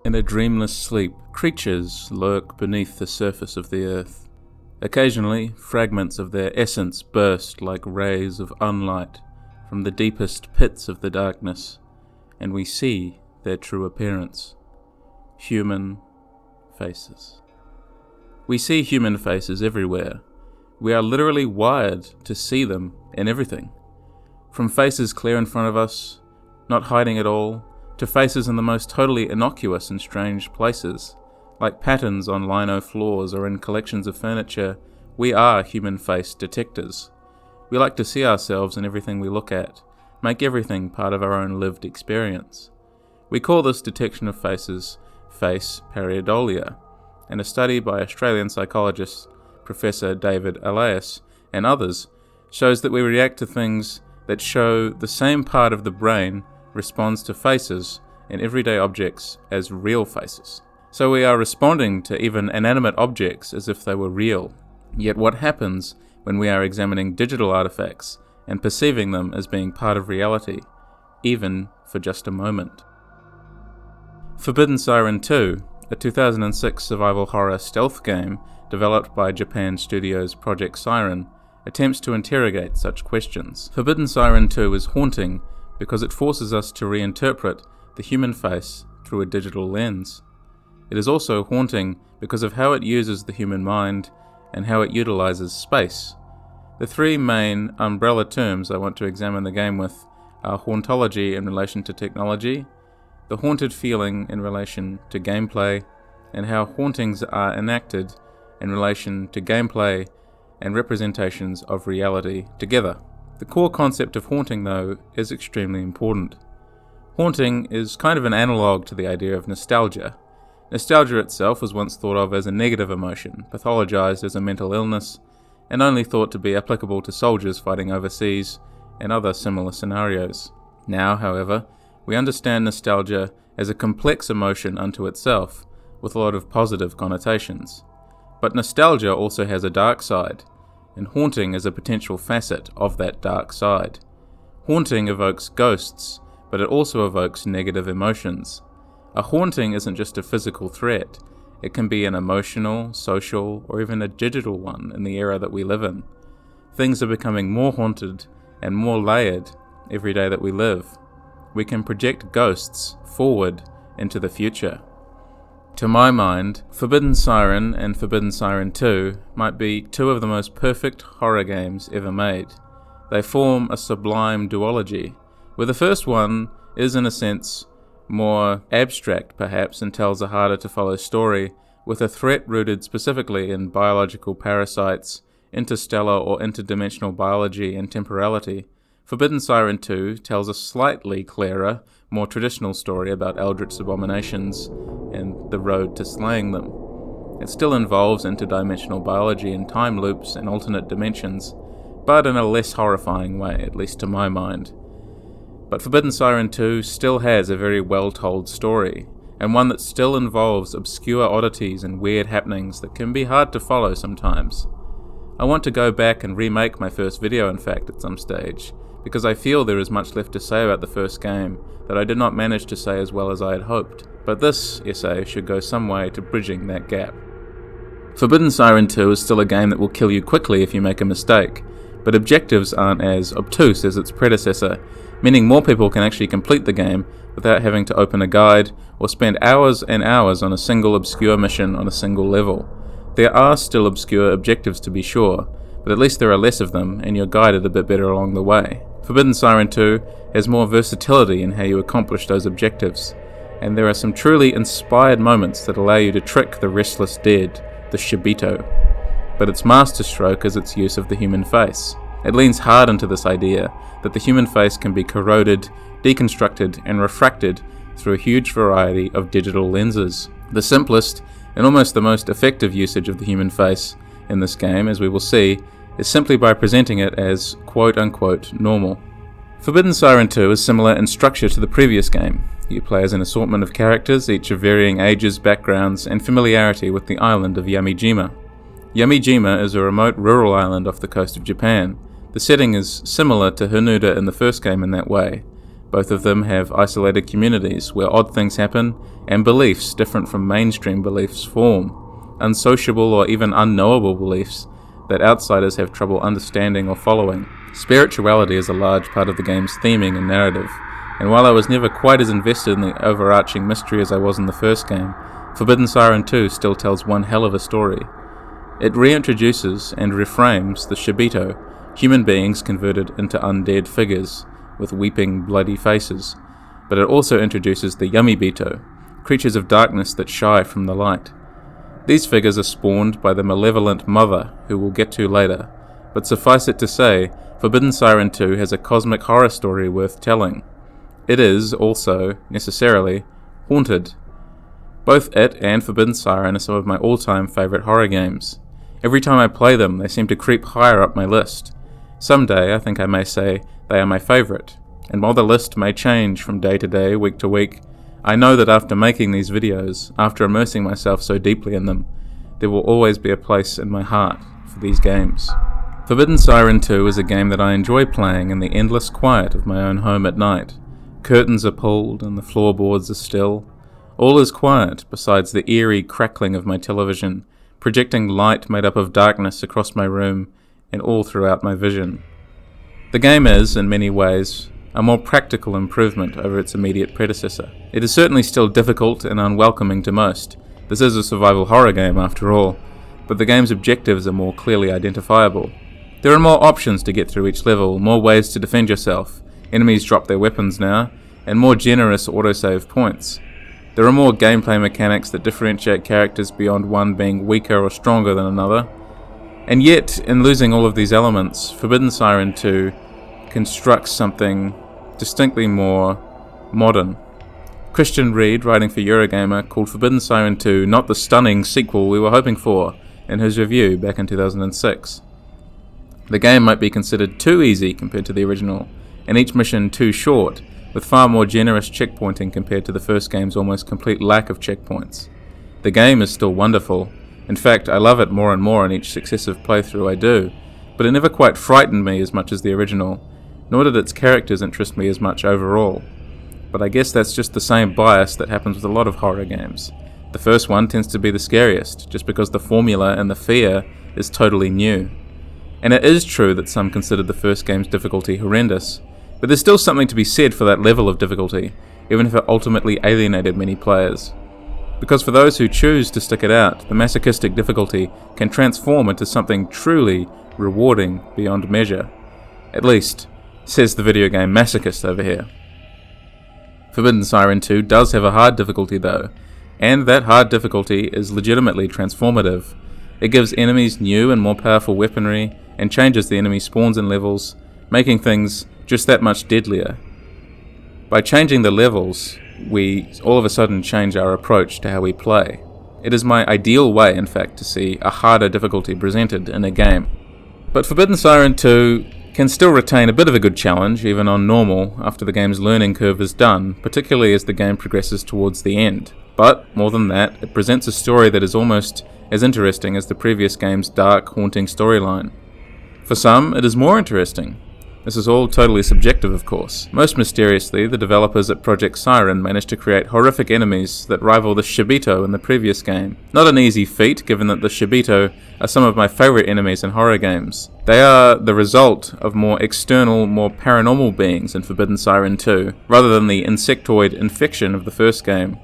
In a dreamless sleep, creatures lurk beneath the surface of the earth. Occasionally, fragments of their essence burst like rays of unlight from the deepest pits of the darkness, and we see their true appearance. Human faces. We see human faces everywhere. We are literally wired to see them in everything. From faces clear in front of us, not hiding at all, to faces in the most totally innocuous and strange places, like patterns on lino floors or in collections of furniture. We are human face detectors. We like to see ourselves in everything we look at, make everything part of our own lived experience. We call this detection of faces face pareidolia, and a study by Australian psychologist Professor David Elias and others shows that we react to things that show the same part of the brain responds to faces in everyday objects as real faces. So we are responding to even inanimate objects as if they were real. Yet what happens when we are examining digital artifacts and perceiving them as being part of reality, even for just a moment? Forbidden Siren 2, a 2006 survival horror stealth game developed by Japan Studios' Project Siren, attempts to interrogate such questions. Forbidden Siren 2 is haunting because it forces us to reinterpret the human face through a digital lens. It is also haunting because of how it uses the human mind and how it utilizes space. The three main umbrella terms I want to examine the game with are hauntology in relation to technology, the haunted feeling in relation to gameplay, and how hauntings are enacted in relation to gameplay and representations of reality together. The core concept of haunting, though, is extremely important. Haunting is kind of an analogue to the idea of nostalgia. Nostalgia itself was once thought of as a negative emotion, pathologized as a mental illness, and only thought to be applicable to soldiers fighting overseas and other similar scenarios. Now, however, we understand nostalgia as a complex emotion unto itself, with a lot of positive connotations. But nostalgia also has a dark side, and haunting is a potential facet of that dark side. Haunting evokes ghosts, but it also evokes negative emotions. A haunting isn't just a physical threat. It can be an emotional, social, or even a digital one in the era that we live in. Things are becoming more haunted and more layered every day that we live. We can project ghosts forward into the future. To my mind, Forbidden Siren and Forbidden Siren 2 might be two of the most perfect horror games ever made. They form a sublime duology, where the first one is in a sense more abstract perhaps and tells a harder to follow story, with a threat rooted specifically in biological parasites, interstellar or interdimensional biology and temporality. Forbidden Siren 2 tells a slightly clearer, more traditional story about eldritch abominations and the road to slaying them. It still involves interdimensional biology and time loops and alternate dimensions, but in a less horrifying way, at least to my mind. But Forbidden Siren 2 still has a very well-told story, and one that still involves obscure oddities and weird happenings that can be hard to follow sometimes. I want to go back and remake my first video, in fact, at some stage, because I feel there is much left to say about the first game that I did not manage to say as well as I had hoped, but this essay should go some way to bridging that gap. Forbidden Siren 2 is still a game that will kill you quickly if you make a mistake, but objectives aren't as obtuse as its predecessor, meaning more people can actually complete the game without having to open a guide or spend hours and hours on a single obscure mission on a single level. There are still obscure objectives to be sure, but at least there are less of them and you're guided a bit better along the way. Forbidden Siren 2 has more versatility in how you accomplish those objectives, and there are some truly inspired moments that allow you to trick the restless dead, the Shibito. But its masterstroke is its use of the human face. It leans hard into this idea that the human face can be corroded, deconstructed, and refracted through a huge variety of digital lenses. The simplest and almost the most effective usage of the human face in this game, as we will see, is simply by presenting it as quote-unquote normal. Forbidden Siren 2 is similar in structure to the previous game. You play as an assortment of characters, each of varying ages, backgrounds, and familiarity with the island of Yamijima. Yamijima is a remote rural island off the coast of Japan. The setting is similar to Hanuda in the first game in that way. Both of them have isolated communities where odd things happen and beliefs different from mainstream beliefs form. Unsociable or even unknowable beliefs that outsiders have trouble understanding or following. Spirituality is a large part of the game's theming and narrative, and while I was never quite as invested in the overarching mystery as I was in the first game, Forbidden Siren 2 still tells one hell of a story. It reintroduces and reframes the Shibito, human beings converted into undead figures with weeping, bloody faces, but it also introduces the Yamibito, creatures of darkness that shy from the light. These figures are spawned by the malevolent Mother, who we'll get to later, but suffice it to say, Forbidden Siren 2 has a cosmic horror story worth telling. It is, also, necessarily, haunted. Both it and Forbidden Siren are some of my all-time favourite horror games. Every time I play them, they seem to creep higher up my list. Someday, I think I may say, they are my favourite, and while the list may change from day to day, week to week, I know that after making these videos, after immersing myself so deeply in them, there will always be a place in my heart for these games. Forbidden Siren 2 is a game that I enjoy playing in the endless quiet of my own home at night. Curtains are pulled and the floorboards are still. All is quiet besides the eerie crackling of my television, projecting light made up of darkness across my room and all throughout my vision. The game is, in many ways, a more practical improvement over its immediate predecessor. It is certainly still difficult and unwelcoming to most. This is a survival horror game after all, but the game's objectives are more clearly identifiable. There are more options to get through each level, more ways to defend yourself, enemies drop their weapons now, and more generous autosave points. There are more gameplay mechanics that differentiate characters beyond one being weaker or stronger than another. And yet, in losing all of these elements, Forbidden Siren 2 constructs something distinctly more modern. Christian Reed, writing for Eurogamer, called Forbidden Siren 2 not the stunning sequel we were hoping for in his review back in 2006. The game might be considered too easy compared to the original, and each mission too short, with far more generous checkpointing compared to the first game's almost complete lack of checkpoints. The game is still wonderful. In fact, I love it more and more in each successive playthrough I do, but it never quite frightened me as much as the original, nor did its characters interest me as much overall. But I guess that's just the same bias that happens with a lot of horror games. The first one tends to be the scariest, just because the formula and the fear is totally new. And it is true that some considered the first game's difficulty horrendous, but there's still something to be said for that level of difficulty, even if it ultimately alienated many players. Because for those who choose to stick it out, the masochistic difficulty can transform into something truly rewarding beyond measure. At least, says the video game masochist over here. Forbidden Siren 2 does have a hard difficulty though, and that hard difficulty is legitimately transformative. It gives enemies new and more powerful weaponry, and changes the enemy spawns and levels, making things just that much deadlier. By changing the levels, we all of a sudden change our approach to how we play. It is my ideal way, in fact, to see a harder difficulty presented in a game. But Forbidden Siren 2 can still retain a bit of a good challenge, even on normal, after the game's learning curve is done, particularly as the game progresses towards the end. But, more than that, it presents a story that is almost as interesting as the previous game's dark, haunting storyline. For some, it is more interesting. This is all totally subjective, of course. Most mysteriously, the developers at Project Siren managed to create horrific enemies that rival the Shibito in the previous game. Not an easy feat, given that the Shibito are some of my favourite enemies in horror games. They are the result of more external, more paranormal beings in Forbidden Siren 2, rather than the insectoid infection of the first game.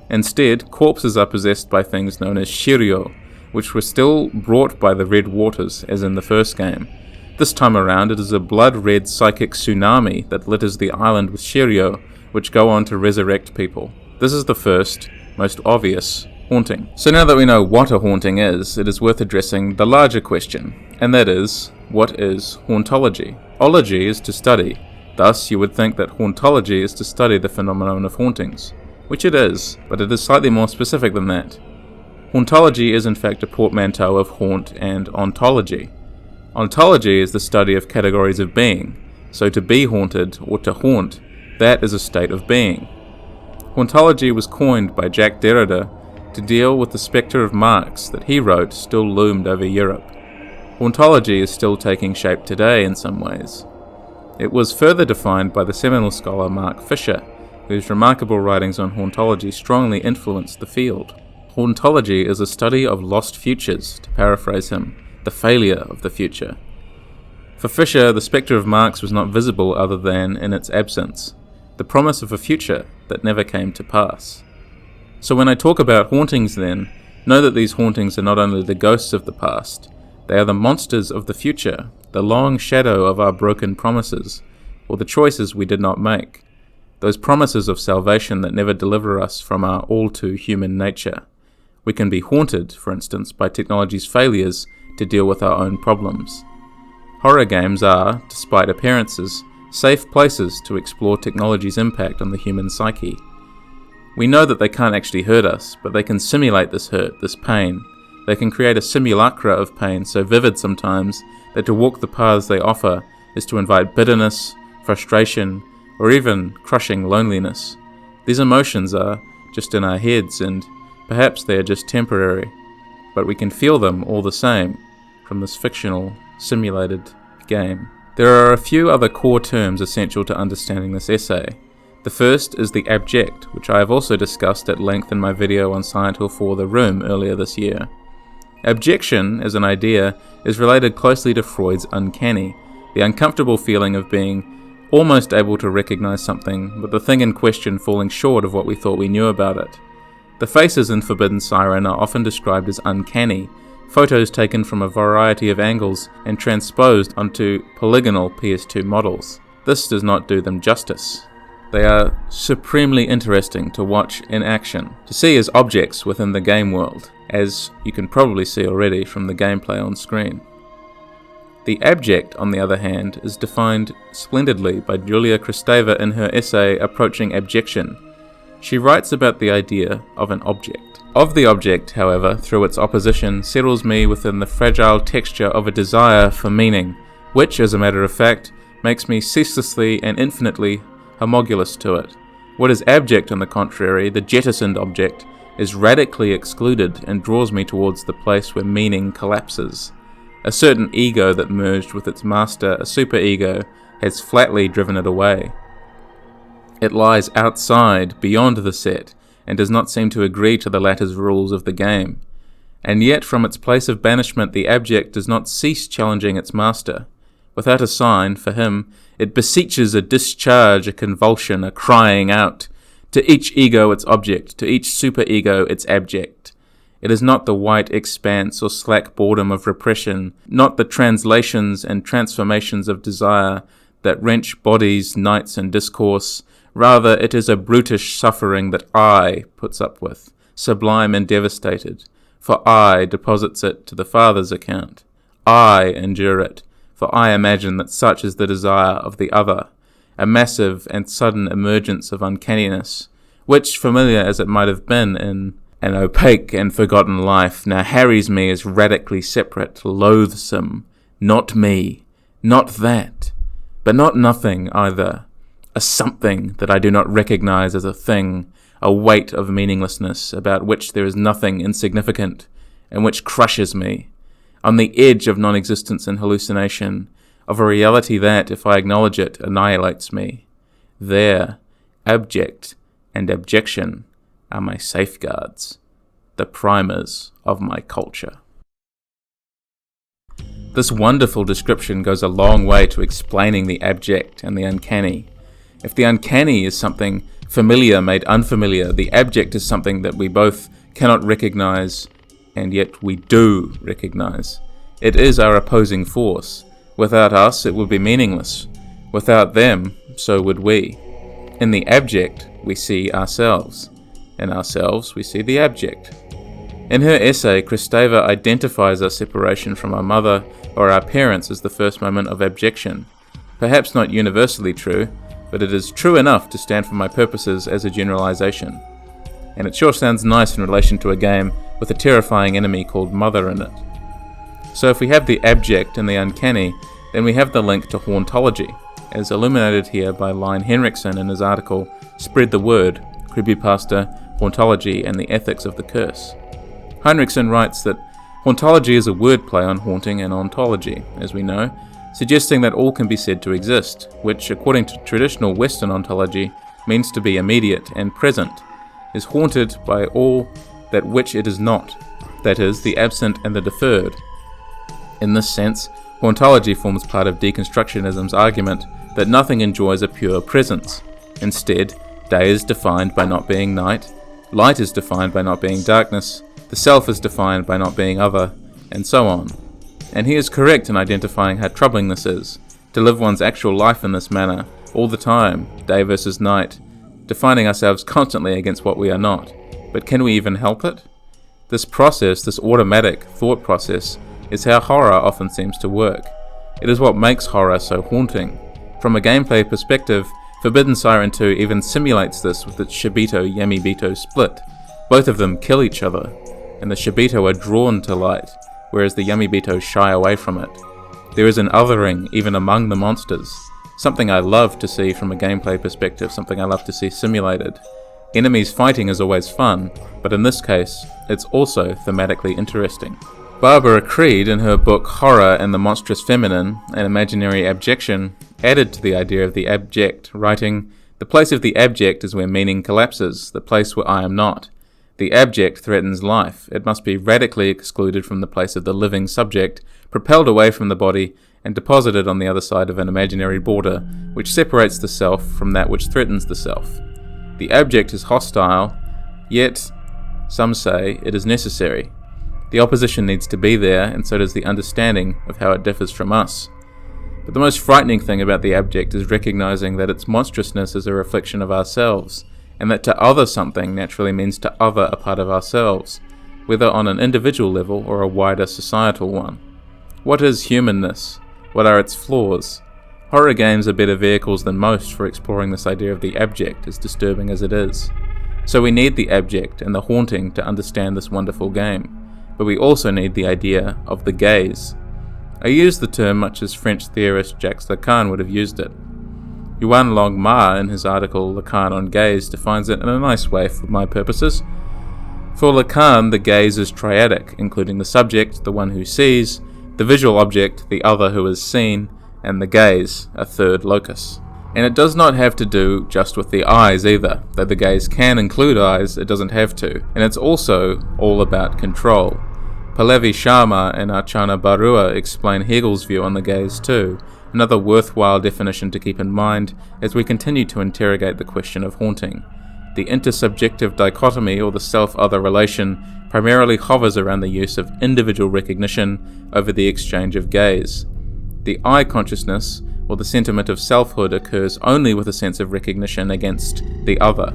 Instead, corpses are possessed by things known as Shiryo, which were still brought by the Red Waters, as in the first game. This time around, it is a blood-red psychic tsunami that litters the island with Shiryo, which go on to resurrect people. This is the first, most obvious, haunting. So now that we know what a haunting is, it is worth addressing the larger question, and that is, what is hauntology? Ology is to study. Thus, you would think that hauntology is to study the phenomenon of hauntings, which it is, but it is slightly more specific than that. Hauntology is in fact a portmanteau of haunt and ontology. Ontology is the study of categories of being, so to be haunted or to haunt, that is a state of being. Hauntology was coined by Jack Derrida to deal with the spectre of Marx that he wrote still loomed over Europe. Hauntology is still taking shape today in some ways. It was further defined by the seminal scholar Mark Fisher, whose remarkable writings on hauntology strongly influenced the field. Hauntology is a study of lost futures, to paraphrase him, the failure of the future. For Fisher, the spectre of Marx was not visible other than in its absence, the promise of a future that never came to pass. So when I talk about hauntings then, know that these hauntings are not only the ghosts of the past, they are the monsters of the future, the long shadow of our broken promises, or the choices we did not make, those promises of salvation that never deliver us from our all-too-human nature. We can be haunted, for instance, by technology's failures to deal with our own problems. Horror games are, despite appearances, safe places to explore technology's impact on the human psyche. We know that they can't actually hurt us, but they can simulate this hurt, this pain. They can create a simulacra of pain so vivid sometimes that to walk the paths they offer is to invite bitterness, frustration, or even crushing loneliness. These emotions are just in our heads, and perhaps they are just temporary, but we can feel them all the same from this fictional, simulated game. There are a few other core terms essential to understanding this essay. The first is the abject, which I have also discussed at length in my video on Silent Hill 4 The Room earlier this year. Abjection, as an idea, is related closely to Freud's uncanny, the uncomfortable feeling of being almost able to recognize something, but the thing in question falling short of what we thought we knew about it. The faces in Forbidden Siren are often described as uncanny, photos taken from a variety of angles and transposed onto polygonal PS2 models. This does not do them justice. They are supremely interesting to watch in action, to see as objects within the game world, as you can probably see already from the gameplay on screen. The abject, on the other hand, is defined splendidly by Julia Kristeva in her essay Approaching Abjection. She writes about the idea of an object. Of the object, however, through its opposition, settles me within the fragile texture of a desire for meaning, which, as a matter of fact, makes me ceaselessly and infinitely homologous to it. What is abject, on the contrary, the jettisoned object, is radically excluded and draws me towards the place where meaning collapses. A certain ego that merged with its master, a superego, has flatly driven it away. It lies outside, beyond the set, and does not seem to agree to the latter's rules of the game. And yet from its place of banishment the abject does not cease challenging its master. Without a sign, for him, it beseeches a discharge, a convulsion, a crying out. To each ego its object, to each superego its abject. It is not the white expanse or slack boredom of repression, not the translations and transformations of desire that wrench bodies, nights, and discourse. Rather, it is a brutish suffering that I puts up with, sublime and devastated, for I deposits it to the Father's account. I endure it, for I imagine that such is the desire of the other, a massive and sudden emergence of uncanniness, which, familiar as it might have been in an opaque and forgotten life, now harries me as radically separate, loathsome, not me, not that, but not nothing either, a something that I do not recognize as a thing, a weight of meaninglessness about which there is nothing insignificant, and which crushes me, on the edge of non-existence and hallucination, of a reality that, if I acknowledge it, annihilates me. There, abject and abjection are my safeguards, the primers of my culture. This wonderful description goes a long way to explaining the abject and the uncanny. If the uncanny is something familiar made unfamiliar, the abject is something that we both cannot recognize, and yet we do recognize. It is our opposing force. Without us, it would be meaningless. Without them, so would we. In the abject, we see ourselves. In ourselves, we see the abject. In her essay, Kristeva identifies our separation from our mother or our parents as the first moment of abjection. Perhaps not universally true, but it is true enough to stand for my purposes as a generalization. And it sure sounds nice in relation to a game with a terrifying enemy called Mother in it. So if we have the abject and the uncanny, then we have the link to hauntology, as illuminated here by Line Henriksen in his article Spread the Word, creepypasta, Hauntology, and the ethics of the curse. Heinrichsen writes that Hauntology is a wordplay on haunting and ontology, as we know, suggesting that all can be said to exist, which, according to traditional Western ontology, means to be immediate and present, is haunted by all that which it is not, that is, the absent and the deferred. In this sense, Hauntology forms part of deconstructionism's argument that nothing enjoys a pure presence. Instead, day is defined by not being night, light is defined by not being darkness, the self is defined by not being other, and so on. And he is correct in identifying how troubling this is, to live one's actual life in this manner, all the time, day versus night, defining ourselves constantly against what we are not. But can we even help it? This process, this automatic thought process, is how horror often seems to work. It is what makes horror so haunting. From a gameplay perspective, Forbidden Siren 2 even simulates this with its Shibito-Yamibito split. Both of them kill each other, and the Shibito are drawn to light, whereas the Yamibito shy away from it. There is an othering even among the monsters, something I love to see from a gameplay perspective, something I love to see simulated. Enemies fighting is always fun, but in this case, it's also thematically interesting. Barbara Creed, in her book Horror and the Monstrous Feminine, An Imaginary Abjection, added to the idea of the abject, writing, "The place of the abject is where meaning collapses, the place where I am not. The abject threatens life. It must be radically excluded from the place of the living subject, propelled away from the body, and deposited on the other side of an imaginary border, which separates the self from that which threatens the self. The abject is hostile, yet, some say, it is necessary. The opposition needs to be there, and so does the understanding of how it differs from us. But the most frightening thing about the abject is recognizing that its monstrousness is a reflection of ourselves, and that to other something naturally means to other a part of ourselves, whether on an individual level or a wider societal one. What is humanness? What are its flaws? Horror games are better vehicles than most for exploring this idea of the abject, as disturbing as it is. So we need the abject and the haunting to understand this wonderful game, but we also need the idea of the gaze. I use the term much as French theorist Jacques Lacan would have used it. Yuan Longma, in his article Lacan on Gaze, defines it in a nice way for my purposes. For Lacan, the gaze is triadic, including the subject, the one who sees, the visual object, the other who is seen, and the gaze, a third locus. And it does not have to do just with the eyes either. Though the gaze can include eyes, it doesn't have to. And it's also all about control. Pallavi Sharma and Archana Barua explain Hegel's view on the gaze too, another worthwhile definition to keep in mind as we continue to interrogate the question of haunting. The intersubjective dichotomy, or the self-other relation, primarily hovers around the use of individual recognition over the exchange of gaze. The I consciousness, or the sentiment of selfhood, occurs only with a sense of recognition against the other.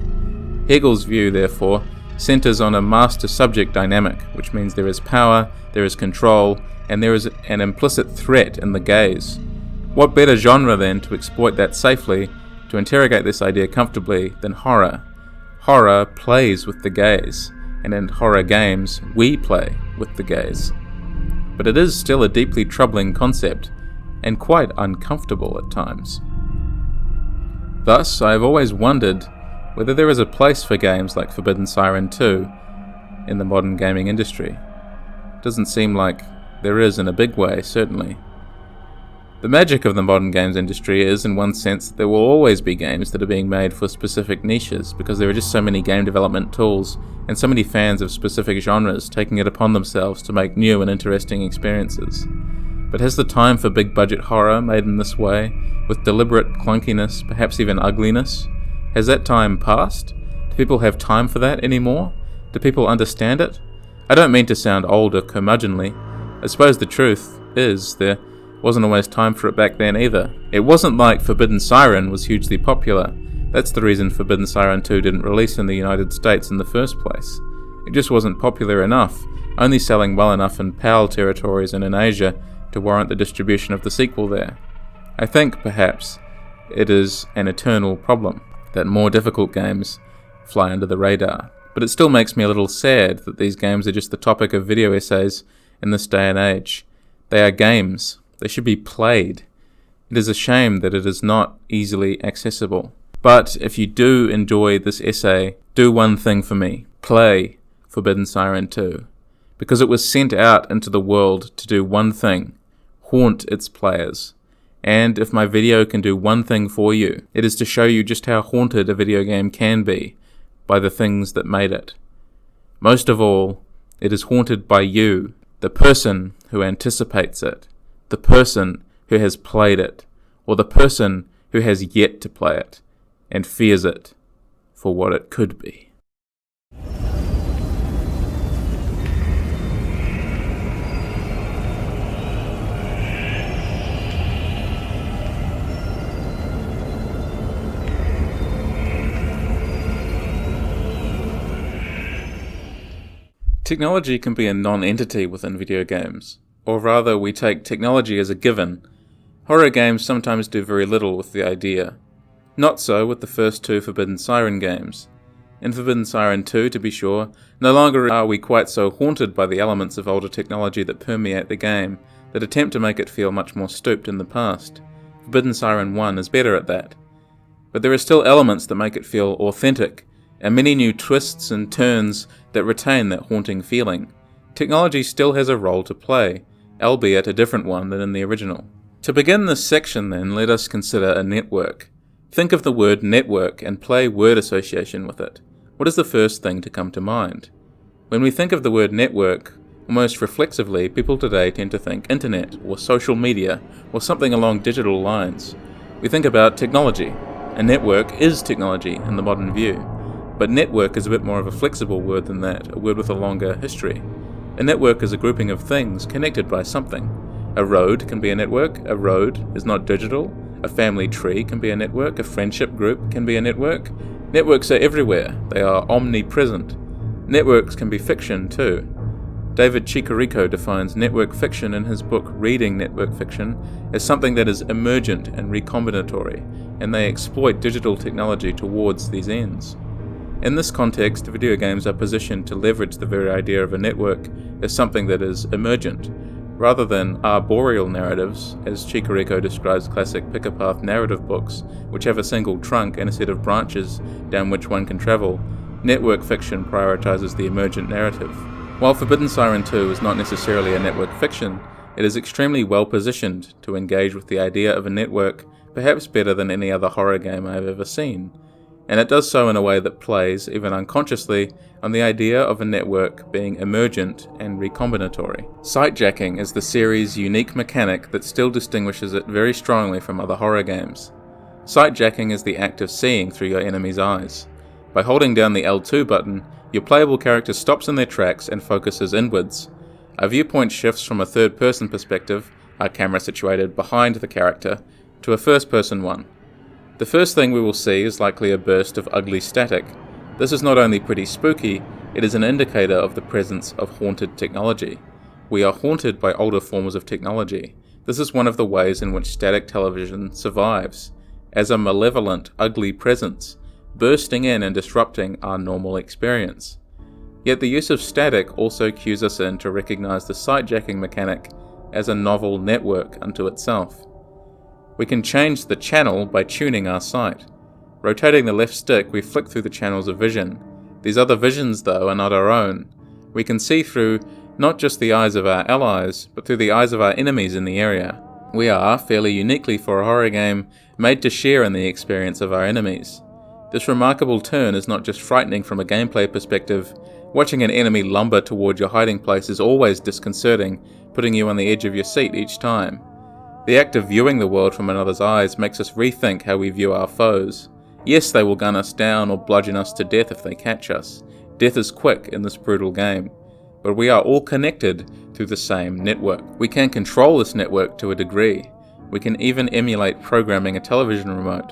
Hegel's view, therefore, centers on a master-subject dynamic, which means there is power, there is control, and there is an implicit threat in the gaze. What better genre, then, to exploit that safely, to interrogate this idea comfortably, than horror? Horror plays with the gaze, and in horror games, we play with the gaze. But it is still a deeply troubling concept, and quite uncomfortable at times. Thus, I have always wondered whether there is a place for games like Forbidden Siren 2 in the modern gaming industry. It doesn't seem like there is in a big way, certainly. The magic of the modern games industry is, in one sense, that there will always be games that are being made for specific niches, because there are just so many game development tools, and so many fans of specific genres taking it upon themselves to make new and interesting experiences. But has the time for big-budget horror made in this way, with deliberate clunkiness, perhaps even ugliness, has that time passed? Do people have time for that anymore? Do people understand it? I don't mean to sound old or curmudgeonly. I suppose the truth is there wasn't always time for it back then either. It wasn't like Forbidden Siren was hugely popular. That's the reason Forbidden Siren 2 didn't release in the United States in the first place. It just wasn't popular enough, only selling well enough in PAL territories and in Asia to warrant the distribution of the sequel there. I think, perhaps, it is an eternal problem that more difficult games fly under the radar. But it still makes me a little sad that these games are just the topic of video essays in this day and age. They are games. They should be played. It is a shame that it is not easily accessible. But if you do enjoy this essay, Do one thing for me. Play Forbidden Siren 2. Because it was sent out into the world to do one thing. Haunt its players. And if my video can do one thing for you, it is to show you just how haunted a video game can be by the things that made it. Most of all, it is haunted by you, the person who anticipates it, the person who has played it, or the person who has yet to play it, and fears it for what it could be. Technology can be a non-entity within video games, or rather we take technology as a given. Horror games sometimes do very little with the idea. Not so with the first two Forbidden Siren games. In Forbidden Siren 2, to be sure, no longer are we quite so haunted by the elements of older technology that permeate the game, that attempt to make it feel much more stooped in the past. Forbidden Siren 1 is better at that. But there are still elements that make it feel authentic, and many new twists and turns that retain that haunting feeling. Technology still has a role to play, albeit a different one than in the original. To begin this section then, let us consider a network. Think of the word network and play word association with it. What is the first thing to come to mind? When we think of the word network, almost reflexively, people today tend to think internet or social media or something along digital lines. We think about technology. A network is technology in the modern view. But network is a bit more of a flexible word than that, a word with a longer history. A network is a grouping of things connected by something. A road can be a network. A road is not digital. A family tree can be a network. A friendship group can be a network. Networks are everywhere. They are omnipresent. Networks can be fiction too. David Chicarico defines network fiction in his book Reading Network Fiction as something that is emergent and recombinatory, and they exploit digital technology towards these ends. In this context, video games are positioned to leverage the very idea of a network as something that is emergent, rather than arboreal narratives, as Chicarico describes classic pick-a-path narrative books, which have a single trunk and a set of branches down which one can travel. Network fiction prioritizes the emergent narrative. While Forbidden Siren 2 is not necessarily a network fiction, it is extremely well positioned to engage with the idea of a network, perhaps better than any other horror game I have ever seen. And it does so in a way that plays, even unconsciously, on the idea of a network being emergent and recombinatory. Sightjacking is the series' unique mechanic that still distinguishes it very strongly from other horror games. Sightjacking is the act of seeing through your enemy's eyes. By holding down the L2 button, your playable character stops in their tracks and focuses inwards. Our viewpoint shifts from a third-person perspective, our camera situated behind the character, to a first-person one. The first thing we will see is likely a burst of ugly static. This is not only pretty spooky, it is an indicator of the presence of haunted technology. We are haunted by older forms of technology. This is one of the ways in which static television survives, as a malevolent, ugly presence, bursting in and disrupting our normal experience. Yet the use of static also cues us in to recognize the sightjacking mechanic as a novel network unto itself. We can change the channel by tuning our sight. Rotating the left stick, we flick through the channels of vision. These other visions, though, are not our own. We can see through not just the eyes of our allies, but through the eyes of our enemies in the area. We are, fairly uniquely for a horror game, made to share in the experience of our enemies. This remarkable turn is not just frightening from a gameplay perspective. Watching an enemy lumber toward your hiding place is always disconcerting, putting you on the edge of your seat each time. The act of viewing the world from another's eyes makes us rethink how we view our foes. Yes, they will gun us down or bludgeon us to death if they catch us. Death is quick in this brutal game. But we are all connected through the same network. We can control this network to a degree. We can even emulate programming a television remote.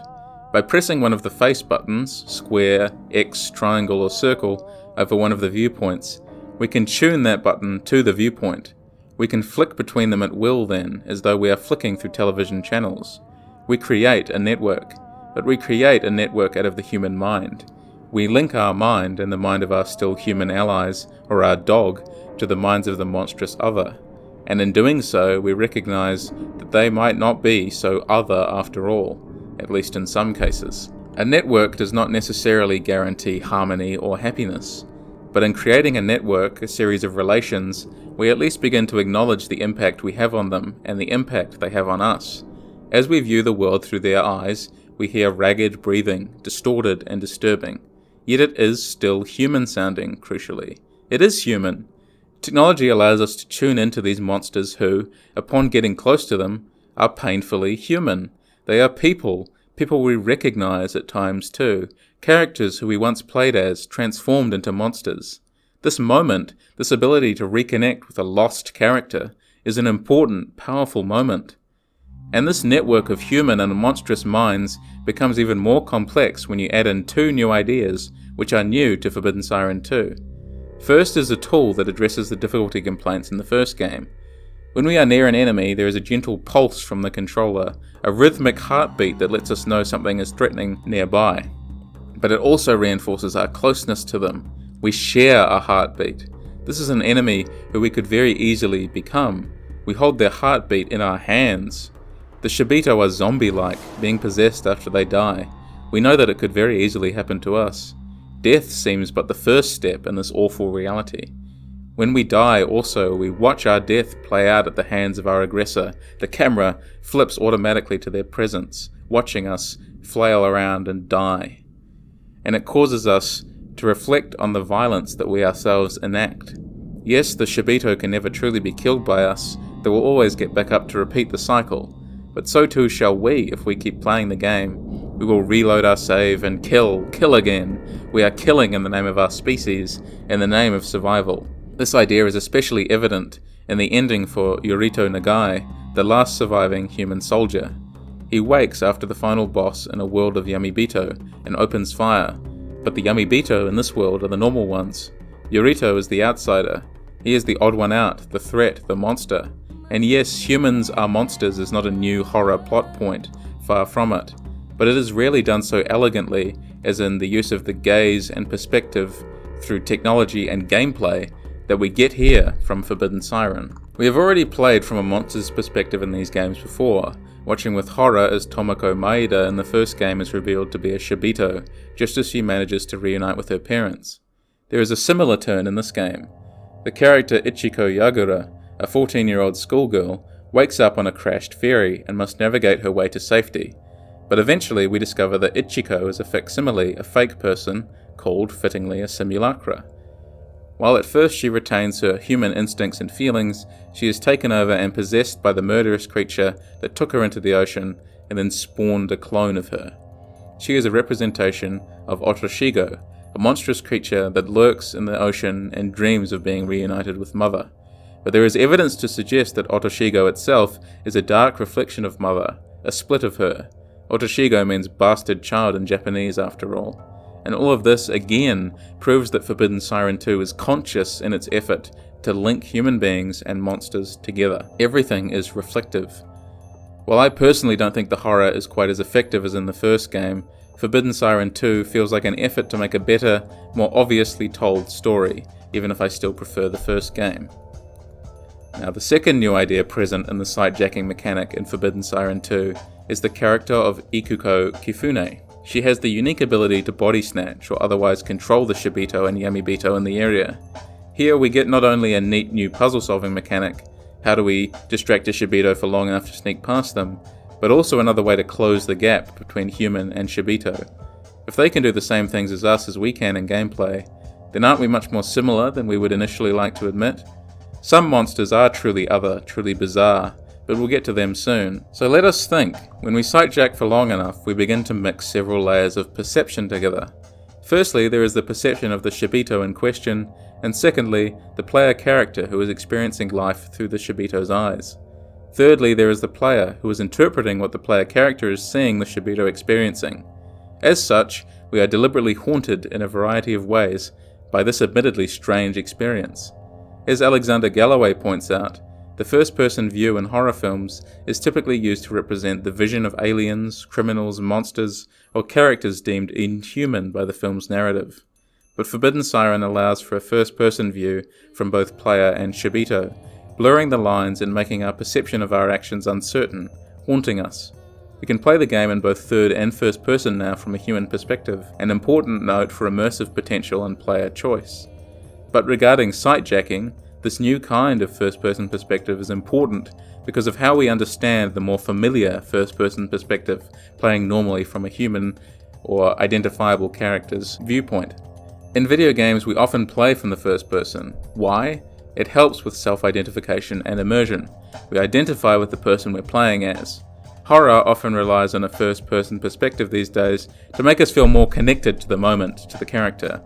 By pressing one of the face buttons, square, X, triangle or circle, over one of the viewpoints, we can tune that button to the viewpoint. We can flick between them at will then, as though we are flicking through television channels. We create a network, but we create a network out of the human mind. We link our mind and the mind of our still human allies, or our dog, to the minds of the monstrous other. And in doing so, we recognize that they might not be so other after all, at least in some cases. A network does not necessarily guarantee harmony or happiness, but in creating a network, a series of relations, we at least begin to acknowledge the impact we have on them and the impact they have on us. As we view the world through their eyes, we hear ragged breathing, distorted and disturbing. Yet it is still human-sounding, crucially. It is human. Technology allows us to tune into these monsters who, upon getting close to them, are painfully human. They are people we recognize at times too, characters who we once played as, transformed into monsters. This moment, this ability to reconnect with a lost character, is an important, powerful moment. And this network of human and monstrous minds becomes even more complex when you add in two new ideas, which are new to Forbidden Siren 2. First is a tool that addresses the difficulty complaints in the first game. When we are near an enemy, there is a gentle pulse from the controller, a rhythmic heartbeat that lets us know something is threatening nearby. But it also reinforces our closeness to them. We share a heartbeat. This is an enemy who we could very easily become. We hold their heartbeat in our hands. The Shibito are zombie-like, being possessed after they die. We know that it could very easily happen to us. Death seems but the first step in this awful reality. When we die also, we watch our death play out at the hands of our aggressor. The camera flips automatically to their presence, watching us flail around and die. And it causes us to reflect on the violence that we ourselves enact. Yes, the Shibito can never truly be killed by us. They will always get back up to repeat the cycle. But so too shall we if we keep playing the game. We will reload our save and kill again. We are killing in the name of our species, in the name of survival. This idea is especially evident in the ending for Yorito Nagai, the last surviving human soldier. He wakes after the final boss in a world of Yamibito and opens fire, but the Yamibito in this world are the normal ones. Yorito is the outsider. He is the odd one out, the threat, the monster. And yes, humans are monsters is not a new horror plot point, far from it, but it is rarely done so elegantly as in the use of the gaze and perspective through technology and gameplay that we get here from Forbidden Siren. We have already played from a monster's perspective in these games before, watching with horror as Tomoko Maeda in the first game is revealed to be a Shibito, just as she manages to reunite with her parents. There is a similar turn in this game. The character Ichiko Yagura, a 14-year-old schoolgirl, wakes up on a crashed ferry and must navigate her way to safety. But eventually we discover that Ichiko is a facsimile, a fake person, called fittingly a simulacra. While at first she retains her human instincts and feelings, she is taken over and possessed by the murderous creature that took her into the ocean and then spawned a clone of her. She is a representation of Otoshigo, a monstrous creature that lurks in the ocean and dreams of being reunited with Mother. But there is evidence to suggest that Otoshigo itself is a dark reflection of Mother, a split of her. Otoshigo means bastard child in Japanese after all. And all of this, again, proves that Forbidden Siren 2 is conscious in its effort to link human beings and monsters together. Everything is reflective. While I personally don't think the horror is quite as effective as in the first game, Forbidden Siren 2 feels like an effort to make a better, more obviously told story, even if I still prefer the first game. Now, the second new idea present in the sight-jacking mechanic in Forbidden Siren 2 is the character of Ikuko Kifune. She has the unique ability to body snatch or otherwise control the Shibito and Yamibito in the area. Here we get not only a neat new puzzle solving mechanic, how do we distract a Shibito for long enough to sneak past them, but also another way to close the gap between human and Shibito. If they can do the same things as us as we can in gameplay, then aren't we much more similar than we would initially like to admit? Some monsters are truly other, truly bizarre, but we'll get to them soon. So let us think. When we sightjack for long enough, we begin to mix several layers of perception together. Firstly, there is the perception of the Shibito in question, and secondly, the player character who is experiencing life through the Shibito's eyes. Thirdly, there is the player who is interpreting what the player character is seeing the Shibito experiencing. As such, we are deliberately haunted in a variety of ways by this admittedly strange experience. As Alexander Galloway points out, the first-person view in horror films is typically used to represent the vision of aliens, criminals, monsters, or characters deemed inhuman by the film's narrative. But Forbidden Siren allows for a first-person view from both player and Shibito, blurring the lines and making our perception of our actions uncertain, haunting us. We can play the game in both third and first person now from a human perspective, an important note for immersive potential and player choice. But regarding sightjacking, this new kind of first-person perspective is important because of how we understand the more familiar first-person perspective, playing normally from a human or identifiable character's viewpoint. In video games, we often play from the first person. Why? It helps with self-identification and immersion. We identify with the person we're playing as. Horror often relies on a first-person perspective these days to make us feel more connected to the moment, to the character.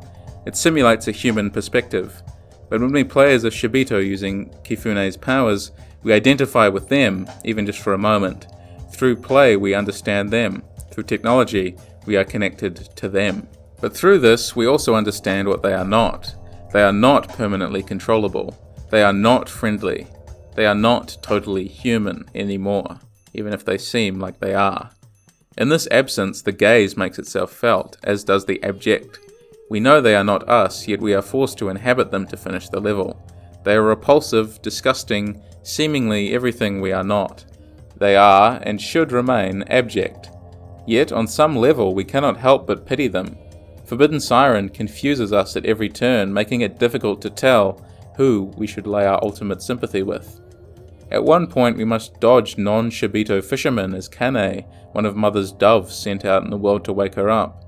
It simulates a human perspective. But when we play as a Shibito using Kifune's powers, we identify with them, even just for a moment. Through play, we understand them. Through technology, we are connected to them. But through this, we also understand what they are not. They are not permanently controllable. They are not friendly. They are not totally human anymore, even if they seem like they are. In this absence, the gaze makes itself felt, as does the abject. We know they are not us, yet we are forced to inhabit them to finish the level. They are repulsive, disgusting, seemingly everything we are not. They are, and should remain, abject. Yet, on some level, we cannot help but pity them. Forbidden Siren confuses us at every turn, making it difficult to tell who we should lay our ultimate sympathy with. At one point, we must dodge non-Shibito fishermen as Kane, one of Mother's doves sent out in the world to wake her up.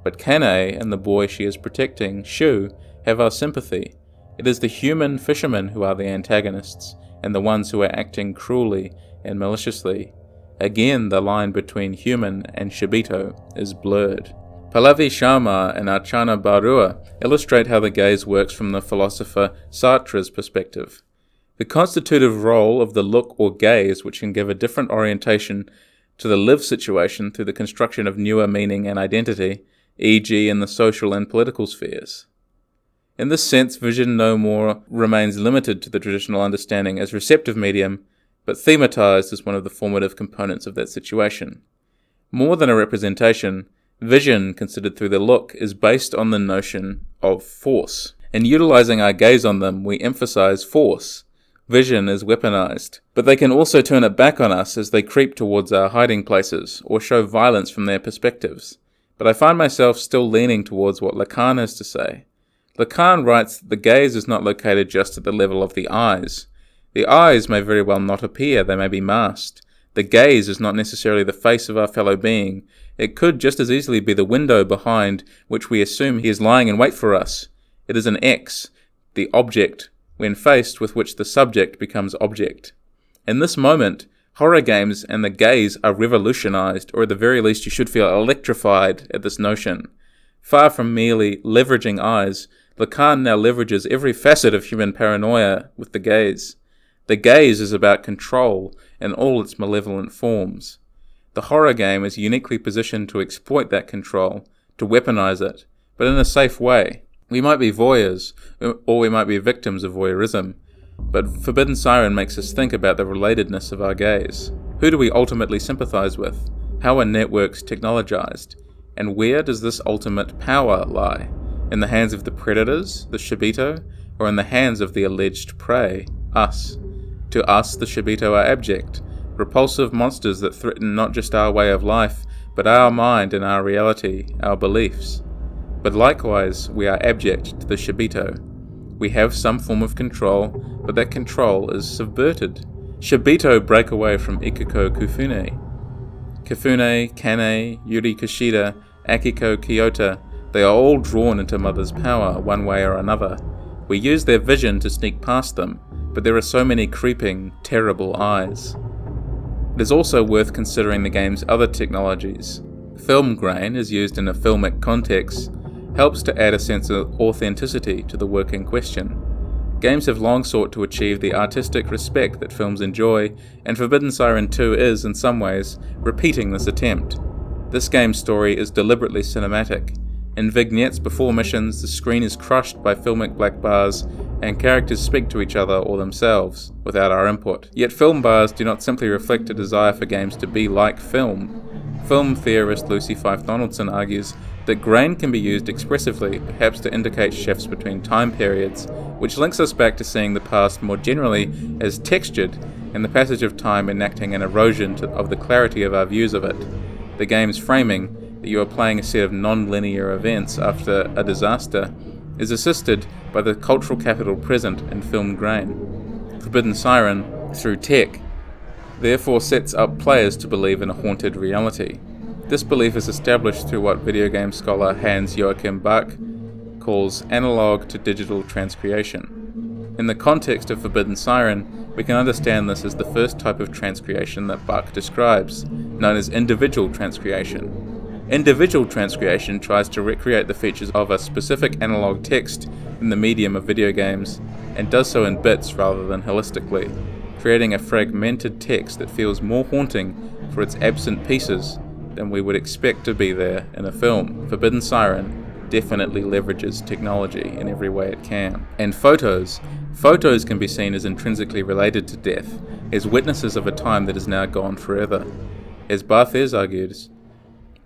But Kane and the boy she is protecting, Shu, have our sympathy. It is the human fishermen who are the antagonists, and the ones who are acting cruelly and maliciously. Again, the line between human and Shibito is blurred. Pallavi Sharma and Archana Barua illustrate how the gaze works from the philosopher Sartre's perspective. The constitutive role of the look or gaze, which can give a different orientation to the lived situation through the construction of newer meaning and identity, e.g. in the social and political spheres. In this sense, vision no more remains limited to the traditional understanding as receptive medium, but thematized as one of the formative components of that situation. More than a representation, vision, considered through the look, is based on the notion of force. In utilizing our gaze on them, we emphasize force. Vision is weaponized, but they can also turn it back on us as they creep towards our hiding places, or show violence from their perspectives. But I find myself still leaning towards what Lacan has to say. Lacan writes that the gaze is not located just at the level of the eyes. The eyes may very well not appear, they may be masked. The gaze is not necessarily the face of our fellow being. It could just as easily be the window behind which we assume he is lying in wait for us. It is an X, the object, when faced with which the subject becomes object. In this moment, horror games and the gaze are revolutionized, or at the very least you should feel electrified at this notion. Far from merely leveraging eyes, Lacan now leverages every facet of human paranoia with the gaze. The gaze is about control in all its malevolent forms. The horror game is uniquely positioned to exploit that control, to weaponize it, but in a safe way. We might be voyeurs, or we might be victims of voyeurism, but Forbidden Siren makes us think about the relatedness of our gaze. Who do we ultimately sympathize with? How are networks technologized? And where does this ultimate power lie? In the hands of the predators, the Shibito, or in the hands of the alleged prey, us? To us, the Shibito are abject, repulsive monsters that threaten not just our way of life, but our mind and our reality, our beliefs. But likewise, we are abject to the Shibito. We have some form of control, but that control is subverted. Shibito break away from Ikiko Kufune. Kifune, Kane, Yuri Kishida, Akiko Kyoto, they are all drawn into Mother's power one way or another. We use their vision to sneak past them, but there are so many creeping, terrible eyes. It is also worth considering the game's other technologies. Film grain, as used in a filmic context, helps to add a sense of authenticity to the work in question. Games have long sought to achieve the artistic respect that films enjoy, and Forbidden Siren 2 is, in some ways, repeating this attempt. This game's story is deliberately cinematic. In vignettes before missions, the screen is crushed by filmic black bars, and characters speak to each other or themselves, without our input. Yet film bars do not simply reflect a desire for games to be like film. Film theorist Lucy Fife Donaldson argues that grain can be used expressively, perhaps to indicate shifts between time periods, which links us back to seeing the past more generally as textured and the passage of time enacting an erosion of the clarity of our views of it. The game's framing, that you are playing a set of non-linear events after a disaster, is assisted by the cultural capital present in film grain. Forbidden Siren, through tech, therefore sets up players to believe in a haunted reality. This belief is established through what video game scholar Hans Joachim Bach calls analog to digital transcreation. In the context of Forbidden Siren, we can understand this as the first type of transcreation that Bach describes, known as individual transcreation. Individual transcreation tries to recreate the features of a specific analog text in the medium of video games, and does so in bits rather than holistically, creating a fragmented text that feels more haunting for its absent pieces than we would expect to be there in a film. Forbidden Siren definitely leverages technology in every way it can. And photos can be seen as intrinsically related to death, as witnesses of a time that is now gone forever. As Barthes argues,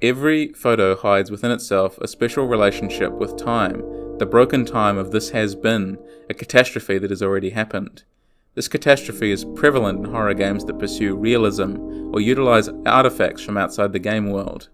every photo hides within itself a special relationship with time, the broken time of this has been, a catastrophe that has already happened. This catastrophe is prevalent in horror games that pursue realism or utilize artifacts from outside the game world.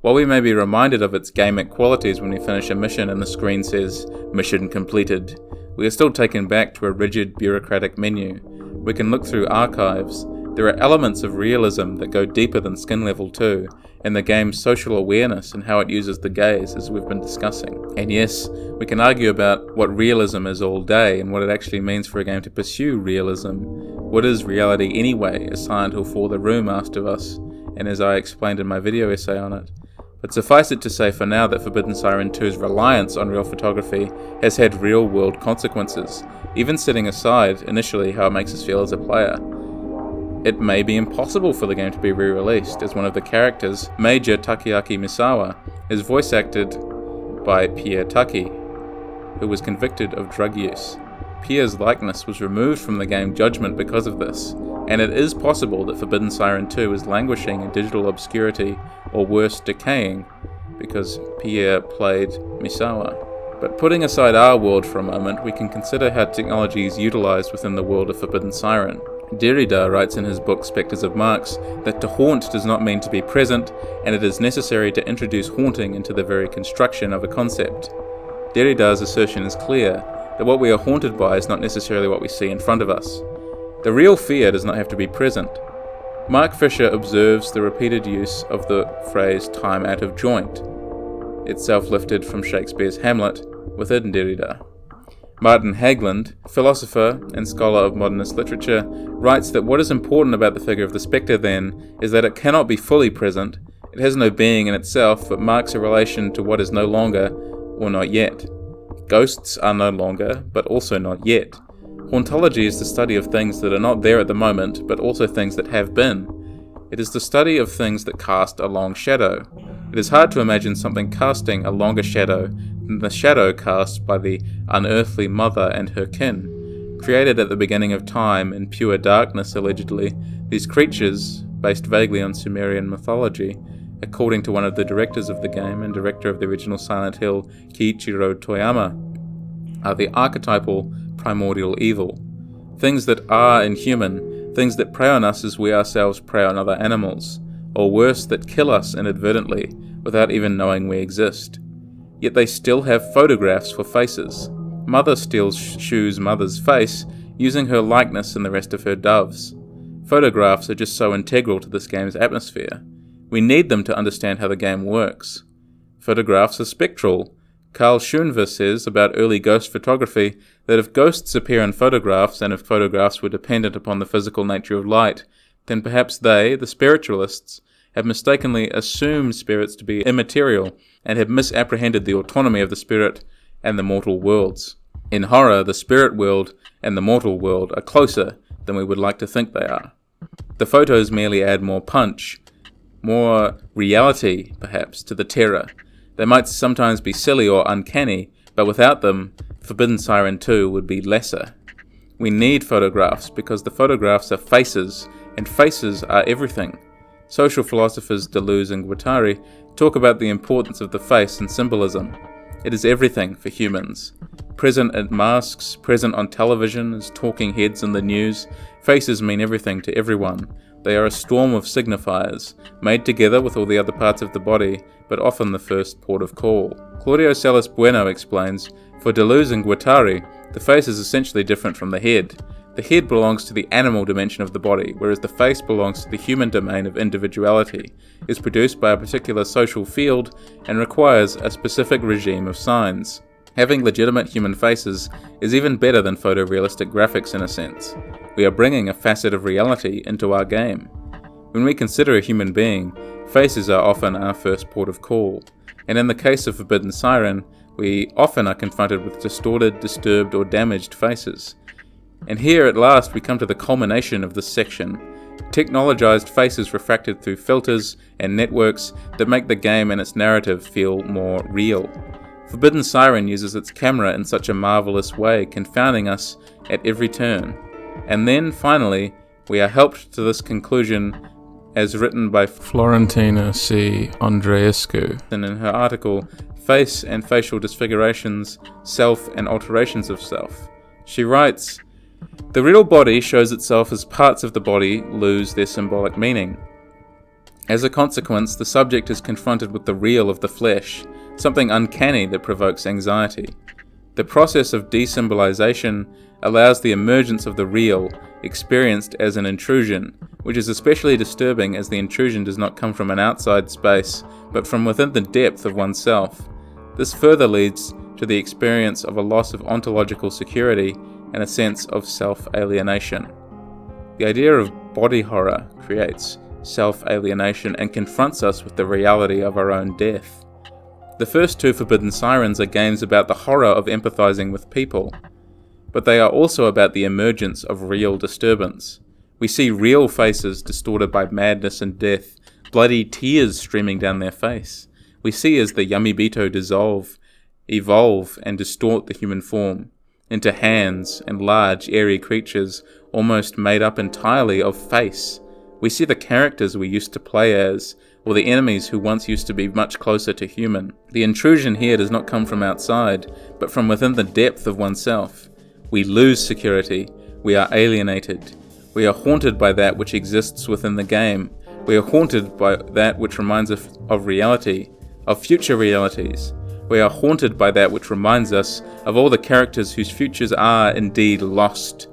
While we may be reminded of its gamic qualities when we finish a mission and the screen says, "Mission completed," we are still taken back to a rigid bureaucratic menu. We can look through archives. There are elements of realism that go deeper than skin level too, and the game's social awareness and how it uses the gaze, as we've been discussing. And yes, we can argue about what realism is all day and what it actually means for a game to pursue realism. What is reality anyway, as Silent Hill 4 The Room asked of us, and as I explained in my video essay on it. But suffice it to say for now that Forbidden Siren 2's reliance on real photography has had real-world consequences, even setting aside initially how it makes us feel as a player. It may be impossible for the game to be re-released, as one of the characters, Major Takeaki Misawa, is voice acted by Pierre Taki, who was convicted of drug use. Pierre's likeness was removed from the game Judgment because of this, and it is possible that Forbidden Siren 2 is languishing in digital obscurity, or worse, decaying, because Pierre played Misawa. But putting aside our world for a moment, we can consider how technology is utilized within the world of Forbidden Siren. Derrida writes in his book Spectres of Marx that to haunt does not mean to be present, and it is necessary to introduce haunting into the very construction of a concept. Derrida's assertion is clear, that what we are haunted by is not necessarily what we see in front of us. The real fear does not have to be present. Mark Fisher observes the repeated use of the phrase time out of joint, itself lifted from Shakespeare's Hamlet, within Derrida. Martin Hagland, philosopher and scholar of modernist literature, writes that what is important about the figure of the spectre then is that it cannot be fully present, it has no being in itself, but marks a relation to what is no longer or not yet. Ghosts are no longer, but also not yet. Hauntology is the study of things that are not there at the moment, but also things that have been. It is the study of things that cast a long shadow. It is hard to imagine something casting a longer shadow than the shadow cast by the unearthly mother and her kin. Created at the beginning of time in pure darkness, allegedly, these creatures, based vaguely on Sumerian mythology, according to one of the directors of the game and director of the original Silent Hill, Kiichiro Toyama, are the archetypal primordial evil. Things that are inhuman, things that prey on us as we ourselves prey on other animals, or worse, that kill us inadvertently, without even knowing we exist. Yet they still have photographs for faces. Mother steals Shu's mother's face, using her likeness and the rest of her doves. Photographs are just so integral to this game's atmosphere. We need them to understand how the game works. Photographs are spectral. Carl Schoenver says about early ghost photography that if ghosts appear in photographs, and if photographs were dependent upon the physical nature of light, then perhaps they, the spiritualists, have mistakenly assumed spirits to be immaterial and have misapprehended the autonomy of the spirit and the mortal worlds. In horror, the spirit world and the mortal world are closer than we would like to think they are. The photos merely add more punch, more reality, perhaps, to the terror. They might sometimes be silly or uncanny, but without them, Forbidden Siren 2 would be lesser. We need photographs because the photographs are faces, and faces are everything. Social philosophers Deleuze and Guattari talk about the importance of the face and symbolism. It is everything for humans. Present at masks, present on television as talking heads in the news, Faces mean everything to everyone. They are a storm of signifiers, made together with all the other parts of the body, but often the first port of call. Claudio Salas Bueno explains, for Deleuze and Guattari, the face is essentially different from the head. The head belongs to the animal dimension of the body, whereas the face belongs to the human domain of individuality, is produced by a particular social field, and requires a specific regime of signs. Having legitimate human faces is even better than photorealistic graphics in a sense. We are bringing a facet of reality into our game. When we consider a human being, faces are often our first port of call, and in the case of Forbidden Siren, we often are confronted with distorted, disturbed, or damaged faces. And here at last we come to the culmination of this section. Technologized faces refracted through filters and networks that make the game and its narrative feel more real. Forbidden Siren uses its camera in such a marvelous way, confounding us at every turn. And then, finally, we are helped to this conclusion as written by Florentina C. Andreescu in her article, Face and Facial Disfigurations, Self and Alterations of Self. She writes, "The real body shows itself as parts of the body lose their symbolic meaning. As a consequence, the subject is confronted with the real of the flesh, something uncanny that provokes anxiety. The process of desymbolization allows the emergence of the real, experienced as an intrusion, which is especially disturbing as the intrusion does not come from an outside space, but from within the depth of oneself. This further leads to the experience of a loss of ontological security and a sense of self-alienation. The idea of body horror creates self-alienation and confronts us with the reality of our own death. The first two Forbidden Sirens are games about the horror of empathizing with people, but they are also about the emergence of real disturbance. We see real faces distorted by madness and death, bloody tears streaming down their face. We see as the Yamibito dissolve, evolve, and distort the human form into hands and large, airy creatures almost made up entirely of face. We see the characters we used to play as, or the enemies who once used to be much closer to human. The intrusion here does not come from outside, but from within the depth of oneself. We lose security. We are alienated. We are haunted by that which exists within the game. We are haunted by that which reminds us of reality, of future realities. We are haunted by that which reminds us of all the characters whose futures are indeed lost.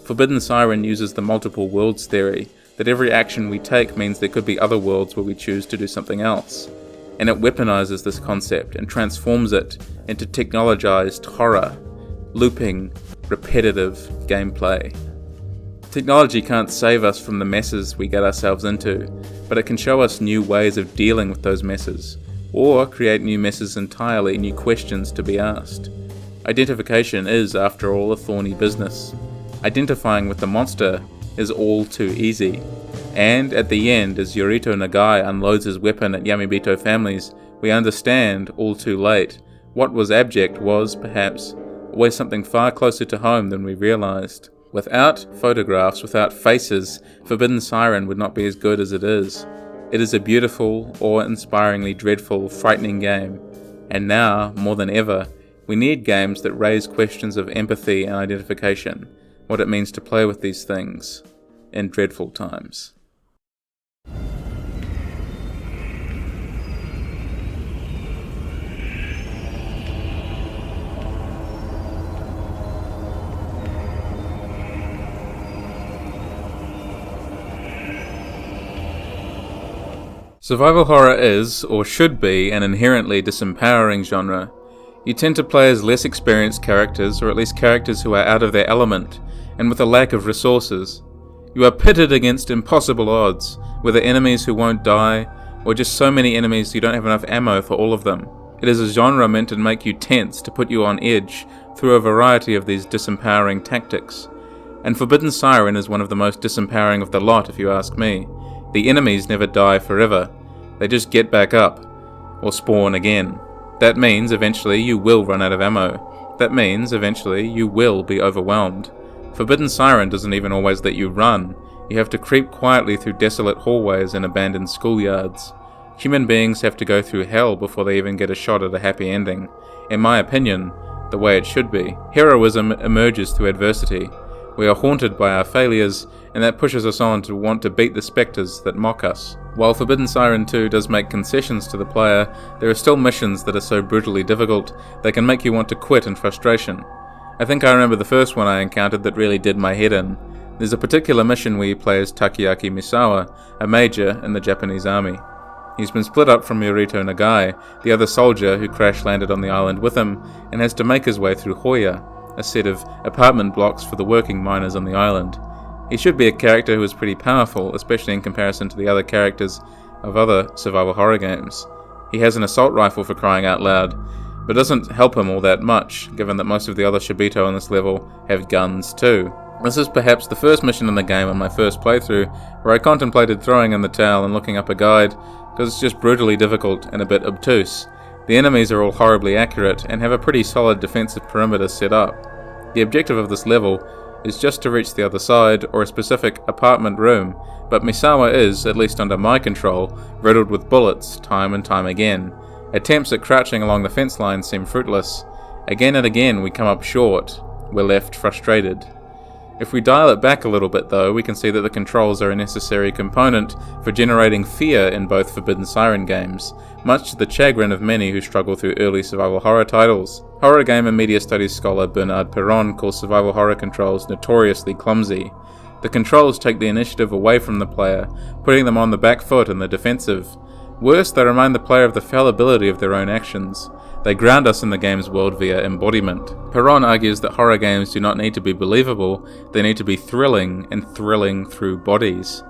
Forbidden Siren uses the multiple worlds theory, that every action we take means there could be other worlds where we choose to do something else. And it weaponizes this concept and transforms it into technologized horror, looping, repetitive gameplay. Technology can't save us from the messes we get ourselves into, but it can show us new ways of dealing with those messes, or create new messes entirely, new questions to be asked. Identification is, after all, a thorny business. Identifying with the monster is all too easy. And at the end, as Yorito Nagai unloads his weapon at Yamibito families, we understand, all too late, what was abject was, perhaps, always something far closer to home than we realized. Without photographs, without faces, Forbidden Siren would not be as good as it is. It is a beautiful, awe-inspiringly dreadful, frightening game. And now, more than ever, we need games that raise questions of empathy and identification, what it means to play with these things in dreadful times. Survival horror is, or should be, an inherently disempowering genre. You tend to play as less experienced characters, or at least characters who are out of their element, and with a lack of resources. You are pitted against impossible odds, whether enemies who won't die, or just so many enemies you don't have enough ammo for all of them. It is a genre meant to make you tense, to put you on edge, through a variety of these disempowering tactics. And Forbidden Siren is one of the most disempowering of the lot, if you ask me. The enemies never die forever. They just get back up, or spawn again. That means eventually you will run out of ammo. That means eventually you will be overwhelmed. Forbidden Siren doesn't even always let you run. You have to creep quietly through desolate hallways and abandoned schoolyards. Human beings have to go through hell before they even get a shot at a happy ending. In my opinion, the way it should be. Heroism emerges through adversity. We are haunted by our failures, and that pushes us on to want to beat the spectres that mock us. While Forbidden Siren 2 does make concessions to the player, there are still missions that are so brutally difficult they can make you want to quit in frustration. I think I remember the first one I encountered that really did my head in. There's a particular mission where you play as Takeaki Misawa, a major in the Japanese army. He's been split up from Yorito Nagai, the other soldier who crash-landed on the island with him, and has to make his way through Hoya, a set of apartment blocks for the working miners on the island. He should be a character who is pretty powerful, especially in comparison to the other characters of other survival horror games. He has an assault rifle for crying out loud, but doesn't help him all that much, given that most of the other Shibito on this level have guns too. This is perhaps the first mission in the game on my first playthrough where I contemplated throwing in the towel and looking up a guide, because it's just brutally difficult and a bit obtuse. The enemies are all horribly accurate and have a pretty solid defensive perimeter set up. The objective of this level is just to reach the other side or a specific apartment room, but Misawa is, at least under my control, riddled with bullets time and time again. Attempts at crouching along the fence line seem fruitless. Again and again we come up short. We're left frustrated. If we dial it back a little bit though, we can see that the controls are a necessary component for generating fear in both Forbidden Siren games, much to the chagrin of many who struggle through early survival horror titles. Horror game and media studies scholar Bernard Perron calls survival horror controls notoriously clumsy. The controls take the initiative away from the player, putting them on the back foot in the defensive. Worse, they remind the player of the fallibility of their own actions. They ground us in the game's world via embodiment. Perron argues that horror games do not need to be believable, they need to be thrilling, and thrilling through bodies.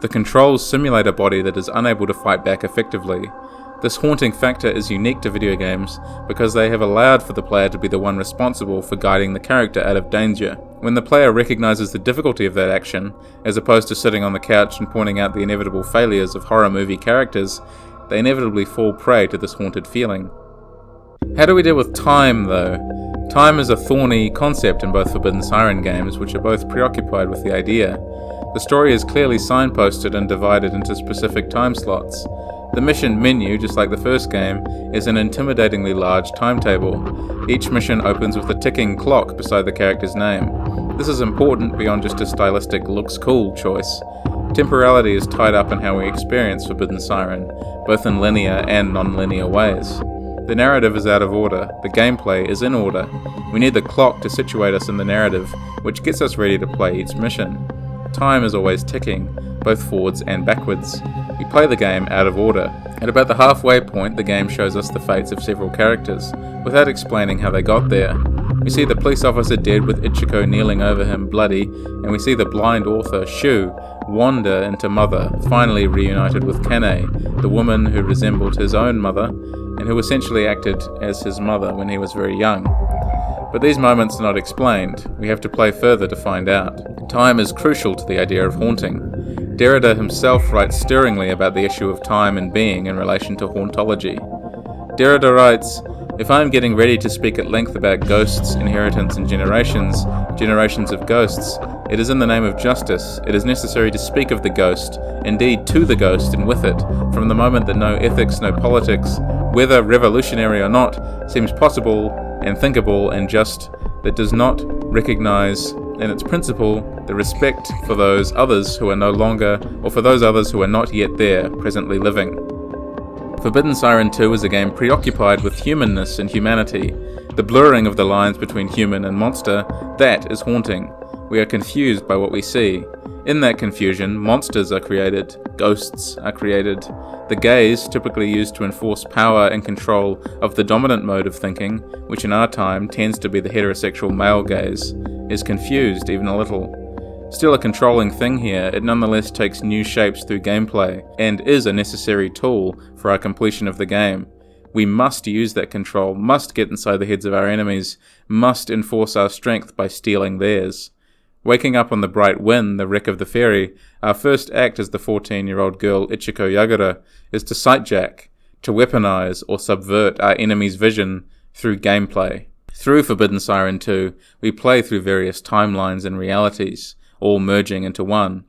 The controls simulate a body that is unable to fight back effectively. This haunting factor is unique to video games because they have allowed for the player to be the one responsible for guiding the character out of danger. When the player recognizes the difficulty of that action, as opposed to sitting on the couch and pointing out the inevitable failures of horror movie characters, they inevitably fall prey to this haunted feeling. How do we deal with time, though? Time is a thorny concept in both Forbidden Siren games, which are both preoccupied with the idea. The story is clearly signposted and divided into specific time slots. The mission menu, just like the first game, is an intimidatingly large timetable. Each mission opens with a ticking clock beside the character's name. This is important beyond just a stylistic looks cool choice. Temporality is tied up in how we experience Forbidden Siren, both in linear and non-linear ways. The narrative is out of order, the gameplay is in order. We need the clock to situate us in the narrative, which gets us ready to play each mission. Time is always ticking, both forwards and backwards. We play the game out of order. At about the halfway point, the game shows us the fates of several characters, without explaining how they got there. We see the police officer dead with Ichiko kneeling over him bloody, and we see the blind author, Shu, wander into Mother, finally reunited with Kane, the woman who resembled his own mother, and who essentially acted as his mother when he was very young. But these moments are not explained. We have to play further to find out. Time is crucial to the idea of haunting. Derrida himself writes stirringly about the issue of time and being in relation to hauntology. Derrida writes, "If I am getting ready to speak at length about ghosts, inheritance and generations of ghosts, it is in the name of justice. It is necessary to speak of the ghost, indeed to the ghost and with it, from the moment that no ethics, no politics, whether revolutionary or not, seems possible and thinkable and just, that does not recognize in its principle the respect for those others who are no longer, or for those others who are not yet there, presently living." Forbidden Siren 2 is a game preoccupied with humanness and humanity. The blurring of the lines between human and monster, that is haunting. We are confused by what we see. In that confusion, monsters are created, ghosts are created. The gaze, typically used to enforce power and control of the dominant mode of thinking, which in our time tends to be the heterosexual male gaze, is confused even a little. Still a controlling thing here, it nonetheless takes new shapes through gameplay, and is a necessary tool for our completion of the game. We must use that control, must get inside the heads of our enemies, must enforce our strength by stealing theirs. Waking up on the bright wind, the wreck of the ferry, our first act as the 14-year-old girl Ichiko Yagura is to sightjack, to weaponize or subvert our enemy's vision through gameplay. Through Forbidden Siren 2, we play through various timelines and realities, all merging into one.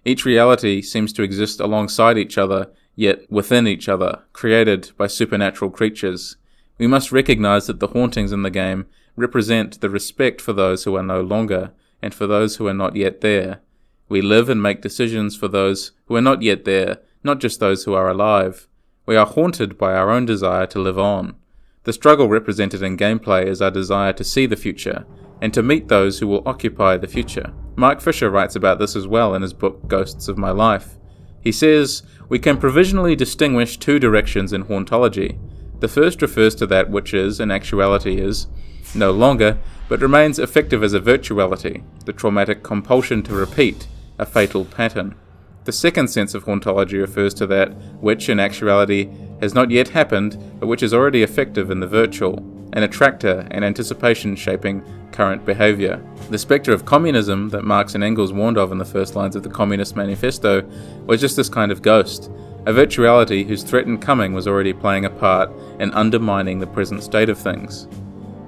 Each reality seems to exist alongside each other, yet within each other, created by supernatural creatures. We must recognize that the hauntings in the game represent the respect for those who are no longer, and for those who are not yet there. We live and make decisions for those who are not yet there, not just those who are alive. We are haunted by our own desire to live on. The struggle represented in gameplay is our desire to see the future, and to meet those who will occupy the future. Mark Fisher writes about this as well in his book Ghosts of My Life. He says, "We can provisionally distinguish two directions in hauntology. The first refers to that which is, in actuality is, no longer, but remains effective as a virtuality, the traumatic compulsion to repeat, a fatal pattern. The second sense of hauntology refers to that which, in actuality, has not yet happened, but which is already effective in the virtual, an attractor and anticipation shaping current behaviour. The spectre of communism that Marx and Engels warned of in the first lines of the Communist Manifesto was just this kind of ghost, a virtuality whose threatened coming was already playing a part in undermining the present state of things.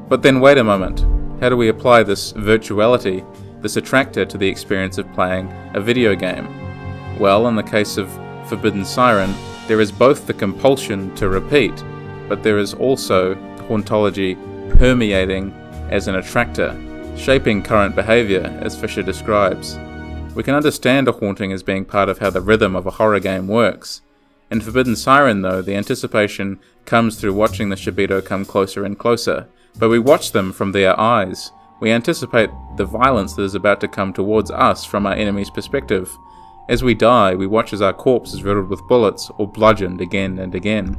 But then wait a moment, how do we apply this virtuality, this attractor, to the experience of playing a video game? Well, in the case of Forbidden Siren, there is both the compulsion to repeat, but there is also hauntology permeating as an attractor, shaping current behaviour, as Fisher describes. We can understand a haunting as being part of how the rhythm of a horror game works. In Forbidden Siren, though, the anticipation comes through watching the Shibito come closer and closer, but we watch them from their eyes. We anticipate the violence that is about to come towards us from our enemy's perspective. As we die, we watch as our corpse is riddled with bullets or bludgeoned again and again.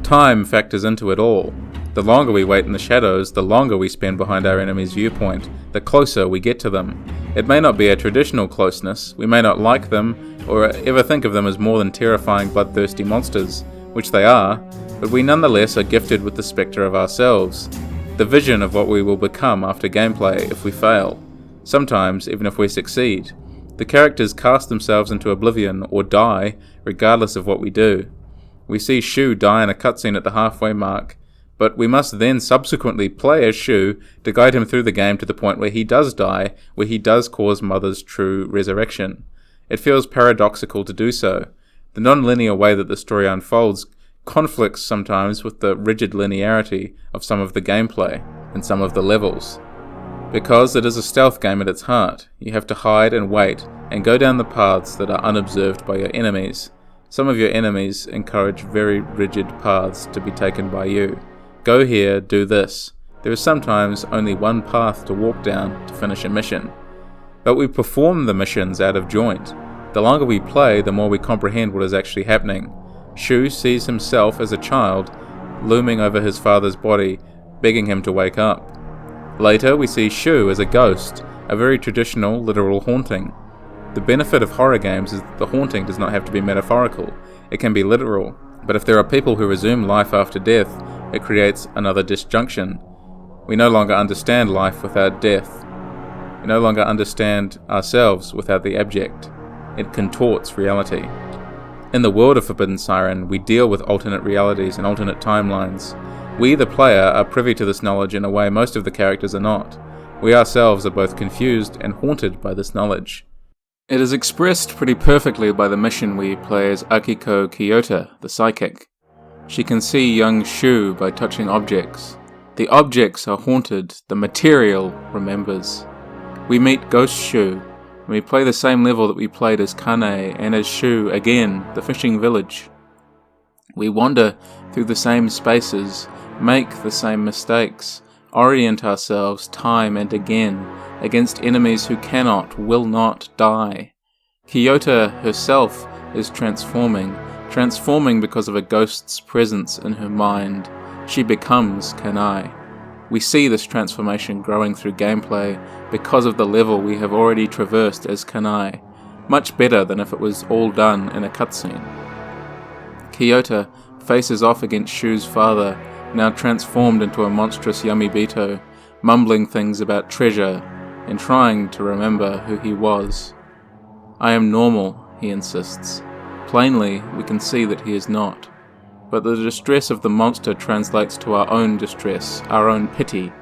Time factors into it all. The longer we wait in the shadows, the longer we spend behind our enemy's viewpoint, the closer we get to them. It may not be a traditional closeness, we may not like them, or ever think of them as more than terrifying bloodthirsty monsters, which they are, but we nonetheless are gifted with the spectre of ourselves, the vision of what we will become after gameplay if we fail, sometimes even if we succeed. The characters cast themselves into oblivion or die, regardless of what we do. We see Shu die in a cutscene at the halfway mark, but we must then subsequently play as Shu to guide him through the game to the point where he does die, where he does cause Mother's true resurrection. It feels paradoxical to do so. The non-linear way that the story unfolds conflicts sometimes with the rigid linearity of some of the gameplay and some of the levels. Because it is a stealth game at its heart, you have to hide and wait and go down the paths that are unobserved by your enemies. Some of your enemies encourage very rigid paths to be taken by you. Go here, do this. There is sometimes only one path to walk down to finish a mission. But we perform the missions out of joint. The longer we play, the more we comprehend what is actually happening. Shu sees himself as a child, looming over his father's body, begging him to wake up. Later, we see Shu as a ghost, a very traditional, literal haunting. The benefit of horror games is that the haunting does not have to be metaphorical, it can be literal. But if there are people who resume life after death, it creates another disjunction. We no longer understand life without death. We no longer understand ourselves without the abject. It contorts reality. In the world of Forbidden Siren, we deal with alternate realities and alternate timelines. We, the player, are privy to this knowledge in a way most of the characters are not. We ourselves are both confused and haunted by this knowledge. It is expressed pretty perfectly by the mission we play as Akiko Kyoto, the psychic. She can see young Shu by touching objects. The objects are haunted, the material remembers. We meet Ghost Shu, and we play the same level that we played as Kane and as Shu again, the fishing village. We wander through the same spaces, make the same mistakes, orient ourselves time and again against enemies who cannot, will not die. Kyoto herself is transforming because of a ghost's presence in her mind. She becomes Kanai. We see this transformation growing through gameplay because of the level we have already traversed as Kanai, much better than if it was all done in a cutscene. Kyoto faces off against Shu's father, now transformed into a monstrous Yamibito, mumbling things about treasure and trying to remember who he was. I am normal, he insists. Plainly, we can see that he is not. But the distress of the monster translates to our own distress, our own pity.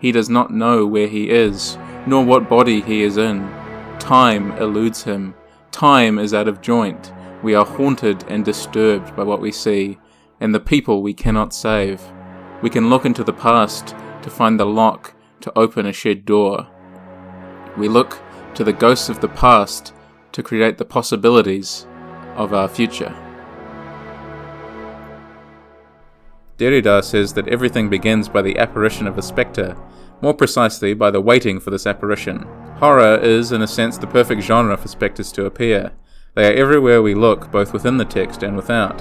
He does not know where he is, nor what body he is in. Time eludes him. Time is out of joint. We are haunted and disturbed by what we see, and the people we cannot save. We can look into the past to find the lock to open a shed door. We look to the ghosts of the past to create the possibilities of our future. Derrida says that everything begins by the apparition of a spectre, more precisely by the waiting for this apparition. Horror is, in a sense, the perfect genre for spectres to appear. They are everywhere we look, both within the text and without.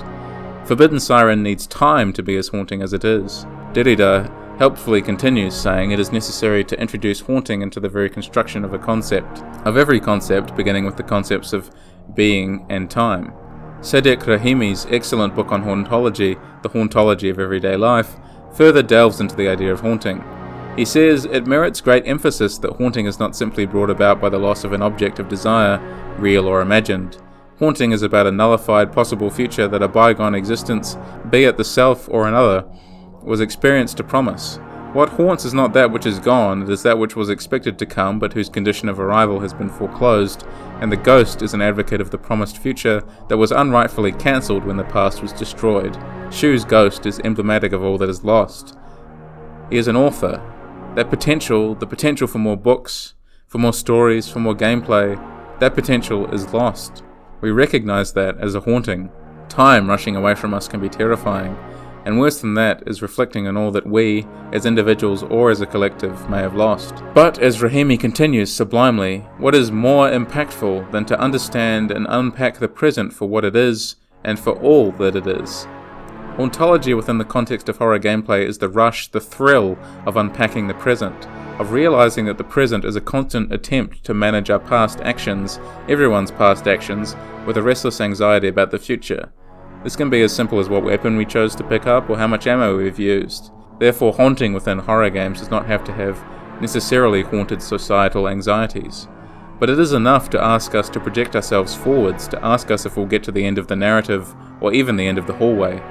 Forbidden Siren needs time to be as haunting as it is. Derrida helpfully continues, saying it is necessary to introduce haunting into the very construction of a concept, of every concept, beginning with the concepts of being and time. Sadek Rahimi's excellent book on hauntology, The Hauntology of Everyday Life, further delves into the idea of haunting. He says it merits great emphasis that haunting is not simply brought about by the loss of an object of desire, real or imagined. Haunting is about a nullified possible future that a bygone existence, be it the self or another, was experienced to promise. What haunts is not that which is gone, it is that which was expected to come but whose condition of arrival has been foreclosed, and the ghost is an advocate of the promised future that was unrightfully cancelled when the past was destroyed. Shu's ghost is emblematic of all that is lost. He is an author. That potential, the potential for more books, for more stories, for more gameplay, that potential is lost. We recognize that as a haunting. Time rushing away from us can be terrifying, and worse than that is reflecting on all that we, as individuals or as a collective, may have lost. But, as Rahimi continues sublimely, what is more impactful than to understand and unpack the present for what it is, and for all that it is? Hauntology within the context of horror gameplay is the rush, the thrill of unpacking the present, of realizing that the present is a constant attempt to manage our past actions, everyone's past actions, with a restless anxiety about the future. This can be as simple as what weapon we chose to pick up or how much ammo we've used. Therefore, haunting within horror games does not have to have necessarily haunted societal anxieties. But it is enough to ask us to project ourselves forwards, to ask us if we'll get to the end of the narrative, or even the end of the hallway.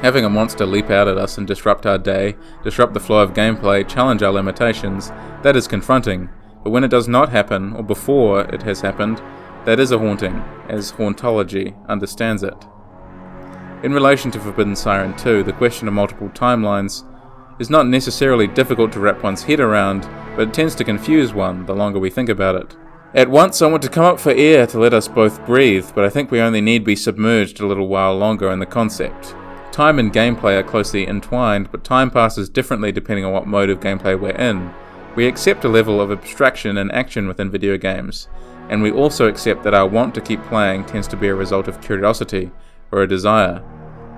Having a monster leap out at us and disrupt our day, disrupt the flow of gameplay, challenge our limitations, that is confronting. But when it does not happen, or before it has happened, that is a haunting, as hauntology understands it. In relation to Forbidden Siren 2, the question of multiple timelines is not necessarily difficult to wrap one's head around, but it tends to confuse one the longer we think about it. At once I want to come up for air to let us both breathe, but I think we only need be submerged a little while longer in the concept. Time and gameplay are closely entwined, but time passes differently depending on what mode of gameplay we're in. We accept a level of abstraction and action within video games, and we also accept that our want to keep playing tends to be a result of curiosity, or a desire.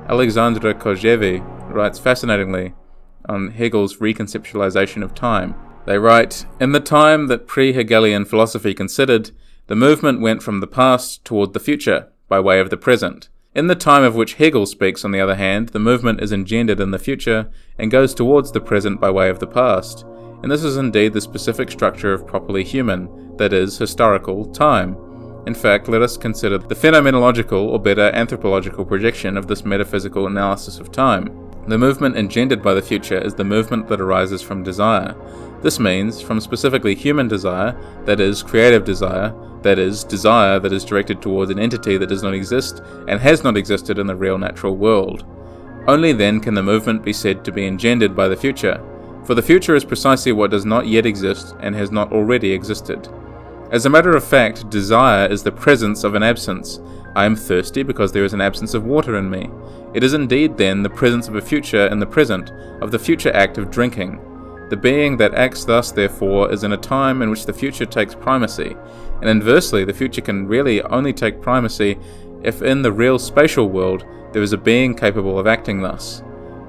Alexandra Kojevi writes fascinatingly on Hegel's reconceptualization of time. They write, "In the time that pre-Hegelian philosophy considered, the movement went from the past toward the future, by way of the present. In the time of which Hegel speaks, on the other hand, the movement is engendered in the future, and goes towards the present by way of the past. And this is indeed the specific structure of properly human, that is, historical, time. In fact, let us consider the phenomenological, or better, anthropological projection of this metaphysical analysis of time. The movement engendered by the future is the movement that arises from desire. This means from specifically human desire, that is, creative desire, that is, desire that is directed towards an entity that does not exist and has not existed in the real natural world. Only then can the movement be said to be engendered by the future. For the future is precisely what does not yet exist and has not already existed. As a matter of fact, desire is the presence of an absence. I am thirsty because there is an absence of water in me. It is indeed then the presence of a future in the present, of the future act of drinking. The being that acts thus, therefore, is in a time in which the future takes primacy, and inversely, the future can really only take primacy if in the real spatial world there is a being capable of acting thus.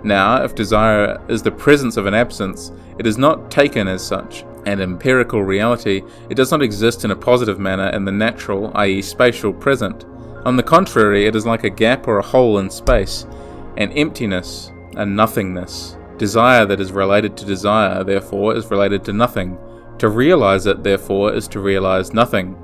Now, if desire is the presence of an absence, it is not taken as such. And empirical reality, it does not exist in a positive manner in the natural, i.e. spatial present. On the contrary, it is like a gap or a hole in space, an emptiness, a nothingness. Desire that is related to desire, therefore, is related to nothing. To realize it, therefore, is to realize nothing.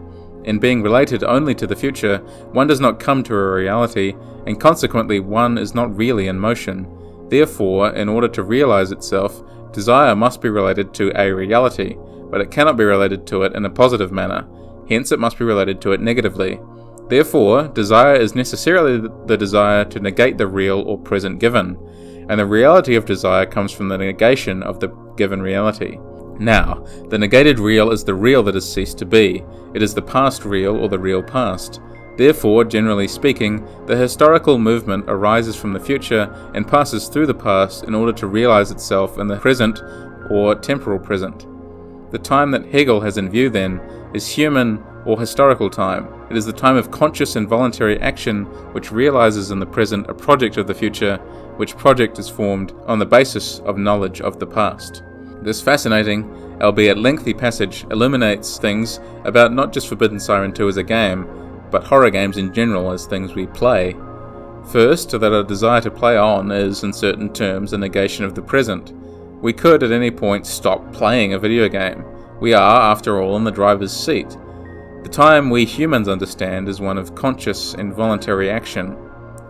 In being related only to the future, one does not come to a reality, and consequently one is not really in motion. Therefore, in order to realize itself, desire must be related to a reality, but it cannot be related to it in a positive manner. Hence, it must be related to it negatively. Therefore, desire is necessarily the desire to negate the real or present given, and the reality of desire comes from the negation of the given reality. Now, the negated real is the real that has ceased to be. It is the past real or the real past. Therefore, generally speaking, the historical movement arises from the future and passes through the past in order to realize itself in the present or temporal present. The time that Hegel has in view, then, is human or historical time. It is the time of conscious and voluntary action which realizes in the present a project of the future, which project is formed on the basis of knowledge of the past. This fascinating, albeit lengthy passage illuminates things about not just Forbidden Siren 2 as a game, but horror games in general as things we play. First, that our desire to play on is, in certain terms, a negation of the present. We could at any point stop playing a video game. We are, after all, in the driver's seat. The time we humans understand is one of conscious and voluntary action.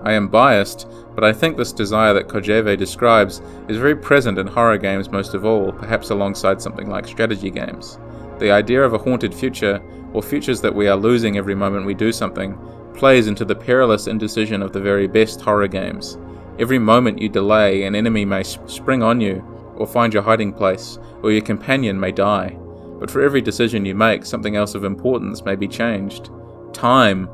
I am biased, but I think this desire that Kojève describes is very present in horror games most of all, perhaps alongside something like strategy games. The idea of a haunted future, or futures that we are losing every moment we do something, plays into the perilous indecision of the very best horror games. Every moment you delay, an enemy may spring on you, or find your hiding place, or your companion may die. But for every decision you make, something else of importance may be changed. Time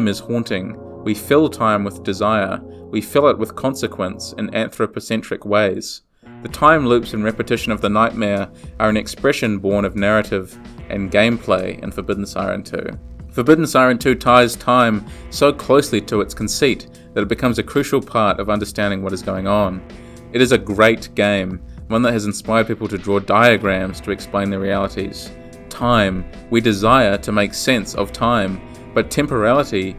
is haunting. We fill time with desire. We fill it with consequence in anthropocentric ways. The time loops and repetition of the nightmare are an expression born of narrative and gameplay in Forbidden Siren 2. Forbidden Siren 2 ties time so closely to its conceit that it becomes a crucial part of understanding what is going on. It is a great game, one that has inspired people to draw diagrams to explain their realities. Time, we desire to make sense of time, but temporality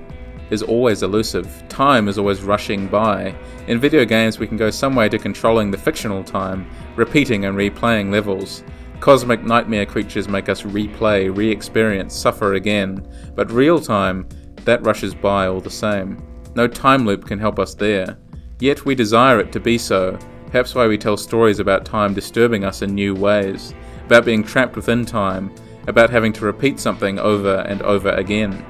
is always elusive. Time is always rushing by. In video games, we can go some way to controlling the fictional time, repeating and replaying levels. Cosmic nightmare creatures make us replay, re-experience, suffer again. But real time, that rushes by all the same. No time loop can help us there. Yet we desire it to be so. Perhaps why we tell stories about time disturbing us in new ways, about being trapped within time, about having to repeat something over and over again.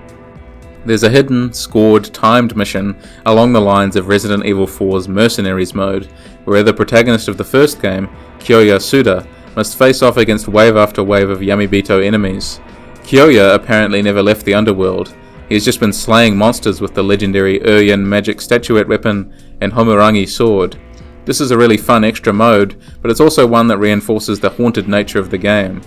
There's a hidden, scored, timed mission along the lines of Resident Evil 4's Mercenaries mode, where the protagonist of the first game, Kyoya Suda, must face off against wave after wave of Yamibito enemies. Kyoya apparently never left the underworld. He has just been slaying monsters with the legendary Uryan magic statuette weapon and Homurangi sword. This is a really fun extra mode, but it's also one that reinforces the haunted nature of the game.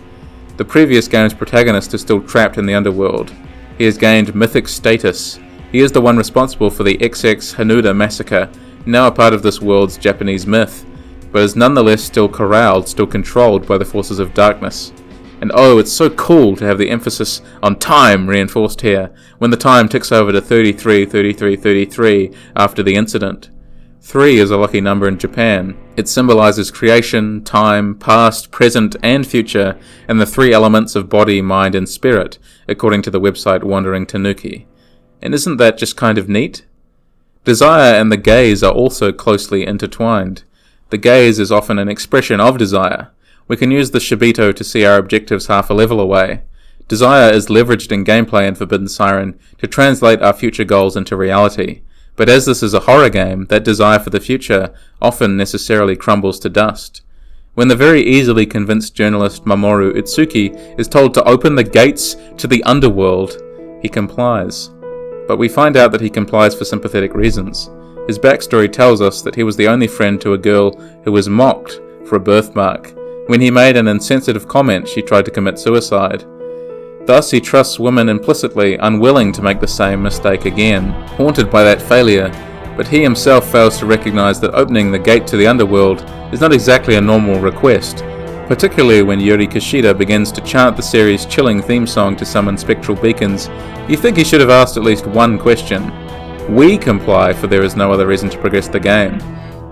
The previous game's protagonist is still trapped in the underworld. He has gained mythic status. He is the one responsible for the XX Hanuda massacre, now a part of this world's Japanese myth, but is nonetheless still corralled, still controlled by the forces of darkness. And oh, it's so cool to have the emphasis on time reinforced here, when the time ticks over to 33 after the incident. 3 is a lucky number in Japan. It symbolizes creation, time, past, present, and future, and the 3 elements of body, mind, and spirit, according to the website Wandering Tanuki. And isn't that just kind of neat? Desire and the gaze are also closely intertwined. The gaze is often an expression of desire. We can use the Shibito to see our objectives half a level away. Desire is leveraged in gameplay in Forbidden Siren to translate our future goals into reality. But as this is a horror game, that desire for the future often necessarily crumbles to dust. When the very easily convinced journalist Mamoru Itsuki is told to open the gates to the underworld, he complies. But we find out that he complies for sympathetic reasons. His backstory tells us that he was the only friend to a girl who was mocked for a birthmark. When he made an insensitive comment, she tried to commit suicide. Thus he trusts women implicitly, unwilling to make the same mistake again, haunted by that failure, but he himself fails to recognize that opening the gate to the underworld is not exactly a normal request, particularly when Yuri Kishida begins to chant the series' chilling theme song to summon spectral beacons. You think he should have asked at least one question. We comply, for there is no other reason to progress the game.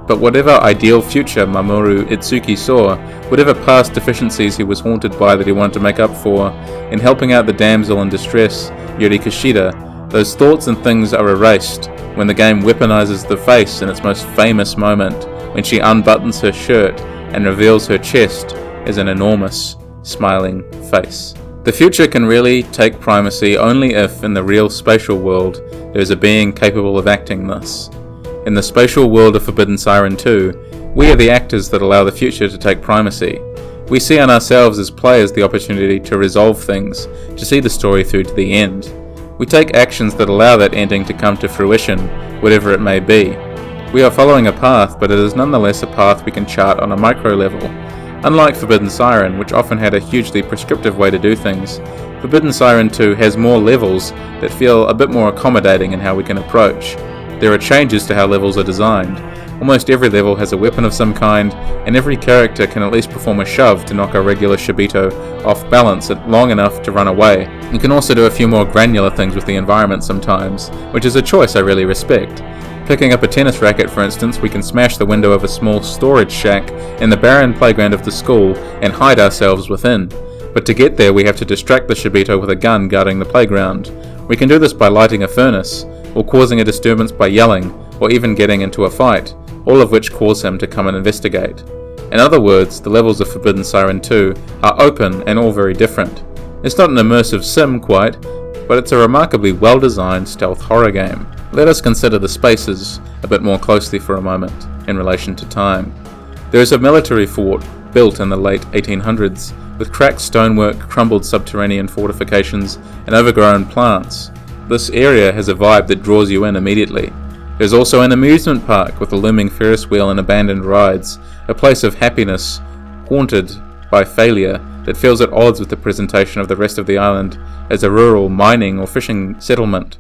But whatever ideal future Mamoru Itsuki saw, whatever past deficiencies he was haunted by that he wanted to make up for, in helping out the damsel in distress, Yuri Kishida, those thoughts and things are erased when the game weaponizes the face in its most famous moment, when she unbuttons her shirt and reveals her chest as an enormous, smiling face. The future can really take primacy only if, in the real spatial world, there is a being capable of acting thus. In the spatial world of Forbidden Siren 2, we are the actors that allow the future to take primacy. We see in ourselves as players the opportunity to resolve things, to see the story through to the end. We take actions that allow that ending to come to fruition, whatever it may be. We are following a path, but it is nonetheless a path we can chart on a micro level. Unlike Forbidden Siren, which often had a hugely prescriptive way to do things, Forbidden Siren 2 has more levels that feel a bit more accommodating in how we can approach. There are changes to how levels are designed. Almost every level has a weapon of some kind, and every character can at least perform a shove to knock a regular Shibito off balance long enough to run away. You can also do a few more granular things with the environment sometimes, which is a choice I really respect. Picking up a tennis racket, for instance, we can smash the window of a small storage shack in the barren playground of the school and hide ourselves within. But to get there, we have to distract the Shibito with a gun guarding the playground. We can do this by lighting a furnace, or causing a disturbance by yelling, or even getting into a fight, all of which cause him to come and investigate. In other words, the levels of Forbidden Siren 2 are open and all very different. It's not an immersive sim quite, but it's a remarkably well-designed stealth horror game. Let us consider the spaces a bit more closely for a moment, in relation to time. There is a military fort built in the late 1800s, with cracked stonework, crumbled subterranean fortifications, and overgrown plants. This area has a vibe that draws you in immediately. There's also an amusement park with a looming Ferris wheel and abandoned rides, a place of happiness, haunted by failure, that feels at odds with the presentation of the rest of the island as a rural mining or fishing settlement.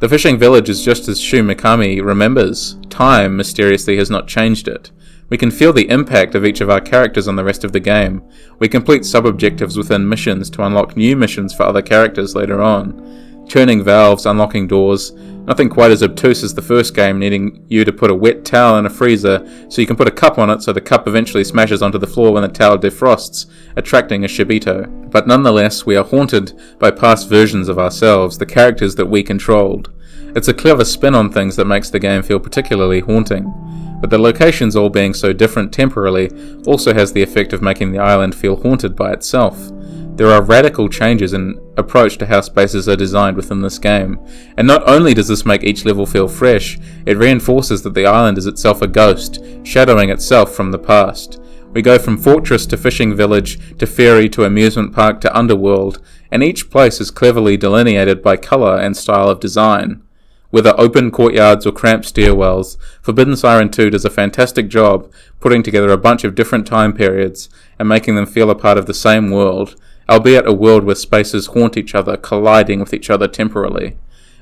The fishing village is just as Shu Mikami remembers. Time, mysteriously, has not changed it. We can feel the impact of each of our characters on the rest of the game. We complete sub-objectives within missions to unlock new missions for other characters later on. Turning valves, unlocking doors, nothing quite as obtuse as the first game, needing you to put a wet towel in a freezer so you can put a cup on it so the cup eventually smashes onto the floor when the towel defrosts, attracting a Shibito. But nonetheless, we are haunted by past versions of ourselves, the characters that we controlled. It's a clever spin on things that makes the game feel particularly haunting. But the locations all being so different temporarily also has the effect of making the island feel haunted by itself. There are radical changes in approach to how spaces are designed within this game, and not only does this make each level feel fresh, it reinforces that the island is itself a ghost, shadowing itself from the past. We go from fortress to fishing village, to ferry to amusement park to underworld, and each place is cleverly delineated by colour and style of design. Whether open courtyards or cramped stairwells, Forbidden Siren 2 does a fantastic job putting together a bunch of different time periods and making them feel a part of the same world, albeit a world where spaces haunt each other, colliding with each other temporally.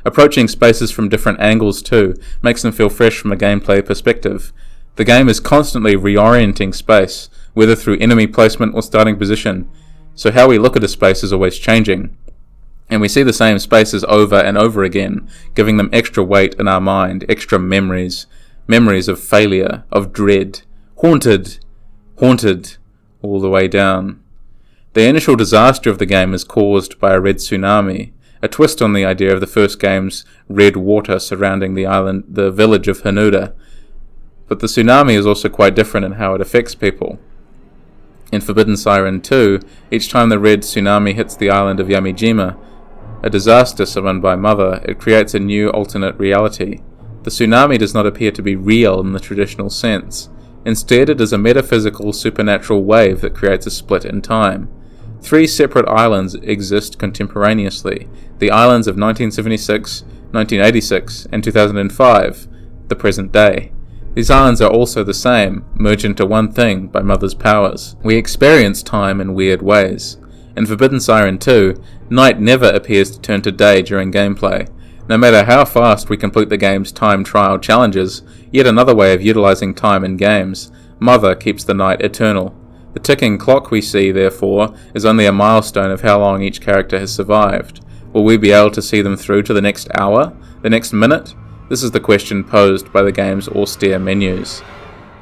Approaching spaces from different angles too makes them feel fresh from a gameplay perspective. The game is constantly reorienting space, whether through enemy placement or starting position, so how we look at a space is always changing. And we see the same spaces over and over again, giving them extra weight in our mind, extra memories of failure, of dread, haunted, all the way down. The initial disaster of the game is caused by a red tsunami, a twist on the idea of the first game's red water surrounding the island, the village of Hanuda. But the tsunami is also quite different in how it affects people. In Forbidden Siren 2, each time the red tsunami hits the island of Yamijima, a disaster summoned by Mother, it creates a new alternate reality. The tsunami does not appear to be real in the traditional sense. Instead, it is a metaphysical, supernatural wave that creates a split in time. 3 separate islands exist contemporaneously, the islands of 1976, 1986, and 2005, the present day. These islands are also the same, merged into one thing by Mother's powers. We experience time in weird ways. In Forbidden Siren 2, night never appears to turn to day during gameplay. No matter how fast we complete the game's time trial challenges, yet another way of utilizing time in games, Mother keeps the night eternal. The ticking clock we see, therefore, is only a milestone of how long each character has survived. Will we be able to see them through to the next hour? The next minute? This is the question posed by the game's austere menus.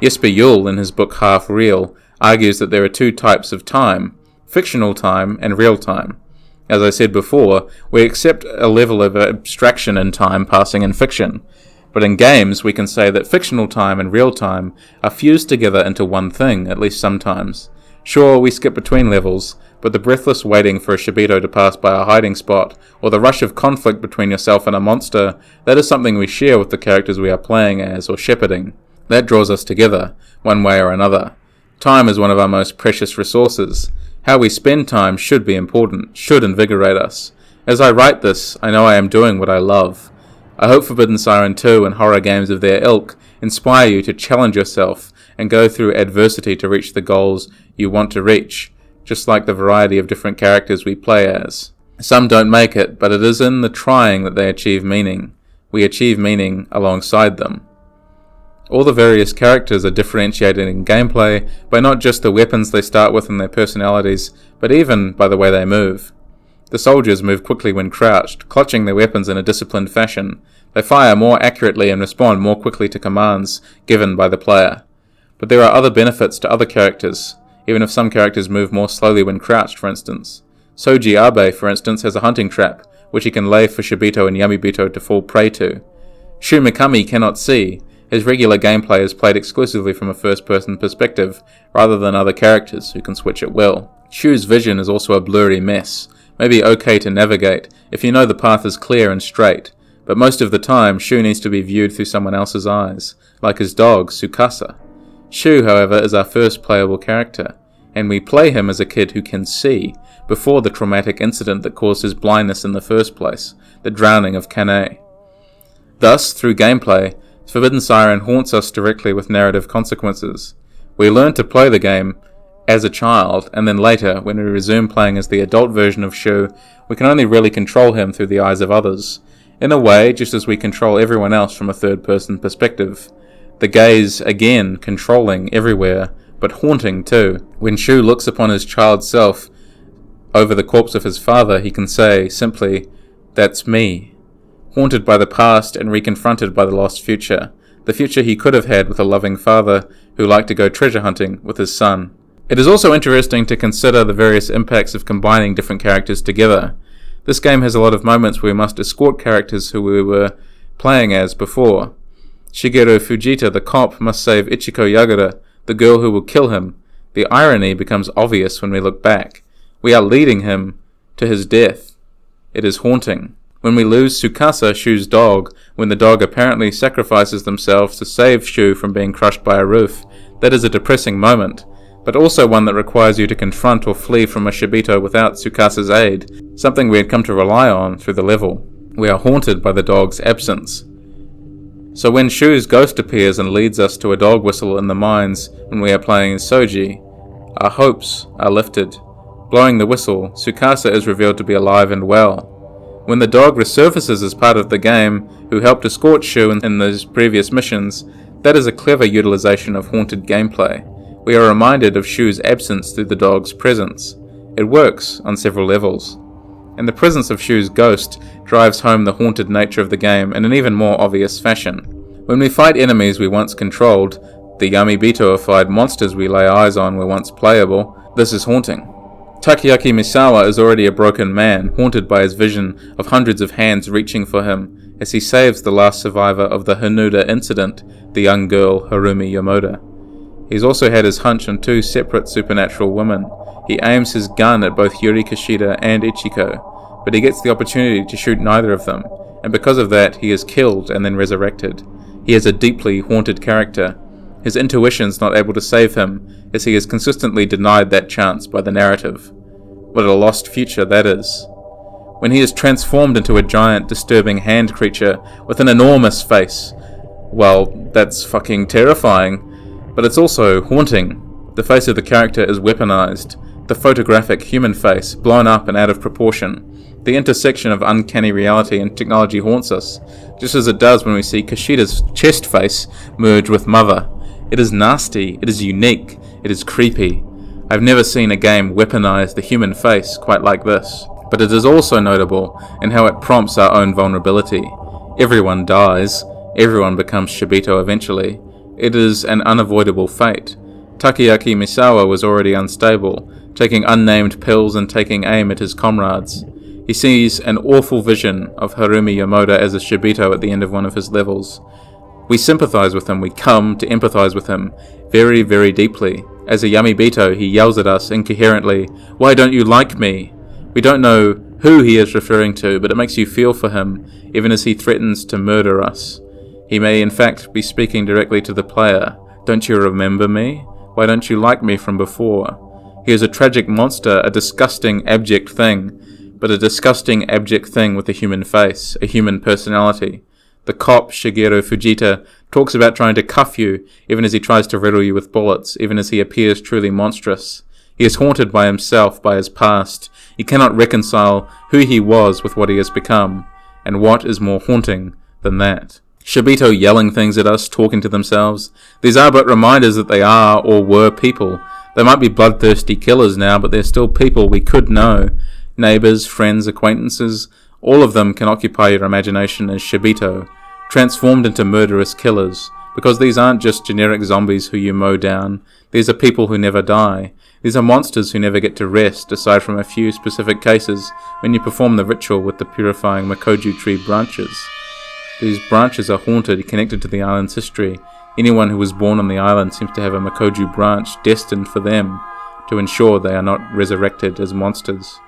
Jesper Juhl, in his book Half Real, argues that there are 2 types of time, fictional time and real time. As I said before, we accept a level of abstraction in time passing in fiction, but in games we can say that fictional time and real time are fused together into one thing, at least sometimes. Sure, we skip between levels, but the breathless waiting for a Shibito to pass by a hiding spot, or the rush of conflict between yourself and a monster, that is something we share with the characters we are playing as or shepherding. That draws us together, one way or another. Time is one of our most precious resources. How we spend time should be important, should invigorate us. As I write this, I know I am doing what I love. I hope Forbidden Siren 2 and horror games of their ilk inspire you to challenge yourself and go through adversity to reach the goals you want to reach, just like the variety of different characters we play as. Some don't make it, but it is in the trying that they achieve meaning. We achieve meaning alongside them. All the various characters are differentiated in gameplay by not just the weapons they start with and their personalities, but even by the way they move. The soldiers move quickly when crouched, clutching their weapons in a disciplined fashion. They fire more accurately and respond more quickly to commands given by the player. But there are other benefits to other characters, even if some characters move more slowly when crouched, for instance. Soji Abe, for instance, has a hunting trap, which he can lay for Shibito and Yamibito to fall prey to. Shu Mikami cannot see. His regular gameplay is played exclusively from a first-person perspective, rather than other characters who can switch at will. Shu's vision is also a blurry mess, maybe okay to navigate if you know the path is clear and straight, but most of the time Shu needs to be viewed through someone else's eyes, like his dog, Tsukasa. Shu, however, is our first playable character, and we play him as a kid who can see, before the traumatic incident that caused his blindness in the first place, the drowning of Kane. Thus, through gameplay, Forbidden Siren haunts us directly with narrative consequences. We learn to play the game as a child, and then later, when we resume playing as the adult version of Shu, we can only really control him through the eyes of others. In a way, just as we control everyone else from a third-person perspective. The gaze, again, controlling everywhere, but haunting too. When Shu looks upon his child self over the corpse of his father, he can say, simply, "That's me." Haunted by the past and reconfronted by the lost future. The future he could have had with a loving father who liked to go treasure hunting with his son. It is also interesting to consider the various impacts of combining different characters together. This game has a lot of moments where we must escort characters who we were playing as before. Shigeru Fujita, the cop, must save Ichiko Yagura, the girl who will kill him. The irony becomes obvious when we look back. We are leading him to his death. It is haunting. When we lose Tsukasa, Shu's dog, when the dog apparently sacrifices themselves to save Shu from being crushed by a roof, that is a depressing moment, but also one that requires you to confront or flee from a Shibito without Tsukasa's aid, something we had come to rely on through the level. We are haunted by the dog's absence. So when Shu's ghost appears and leads us to a dog whistle in the mines when we are playing as Soji, our hopes are lifted. Blowing the whistle, Tsukasa is revealed to be alive and well. When the dog resurfaces as part of the game, who helped escort Shu in those previous missions, that is a clever utilization of haunted gameplay. We are reminded of Shu's absence through the dog's presence. It works on several levels. And the presence of Shu's ghost drives home the haunted nature of the game in an even more obvious fashion. When we fight enemies we once controlled, the Yamibito-ified monsters we lay eyes on were once playable, this is haunting. Takeaki Misawa is already a broken man, haunted by his vision of hundreds of hands reaching for him, as he saves the last survivor of the Hanuda incident, the young girl Harumi Yomoda. He's also had his hunch on two separate supernatural women. He aims his gun at both Yuri Kishida and Ichiko, but he gets the opportunity to shoot neither of them, and because of that he is killed and then resurrected. He is a deeply haunted character. His intuition's not able to save him, as he is consistently denied that chance by the narrative. What a lost future that is. When he is transformed into a giant, disturbing hand creature with an enormous face, well, that's fucking terrifying, but it's also haunting. The face of the character is weaponized, the photographic human face blown up and out of proportion. The intersection of uncanny reality and technology haunts us, just as it does when we see Kishida's chest face merge with Mother. It is nasty, it is unique, it is creepy. I've never seen a game weaponize the human face quite like this. But it is also notable in how it prompts our own vulnerability. Everyone dies, everyone becomes Shibito eventually. It is an unavoidable fate. Takeaki Misawa was already unstable, taking unnamed pills and taking aim at his comrades. He sees an awful vision of Harumi Yomoda as a Shibito at the end of one of his levels. We sympathize with him, we come to empathize with him very, very deeply. As a Yamibito, he yells at us incoherently, "Why don't you like me?" We don't know who he is referring to, but it makes you feel for him, even as he threatens to murder us. He may in fact be speaking directly to the player. Don't you remember me? Why don't you like me from before? He is a tragic monster, a disgusting, abject thing, but a disgusting, abject thing with a human face, a human personality. The cop, Shigeru Fujita, talks about trying to cuff you, even as he tries to riddle you with bullets, even as he appears truly monstrous. He is haunted by himself, by his past. He cannot reconcile who he was with what he has become. And what is more haunting than that? Shibito yelling things at us, talking to themselves. These are but reminders that they are or were people. They might be bloodthirsty killers now, but they're still people we could know. Neighbours, friends, acquaintances, all of them can occupy your imagination as Shibito, transformed into murderous killers. Because these aren't just generic zombies who you mow down. These are people who never die. These are monsters who never get to rest, aside from a few specific cases when you perform the ritual with the purifying Makoju tree branches. These branches are haunted, connected to the island's history. Anyone who was born on the island seems to have a Makoju branch destined for them, to ensure they are not resurrected as monsters.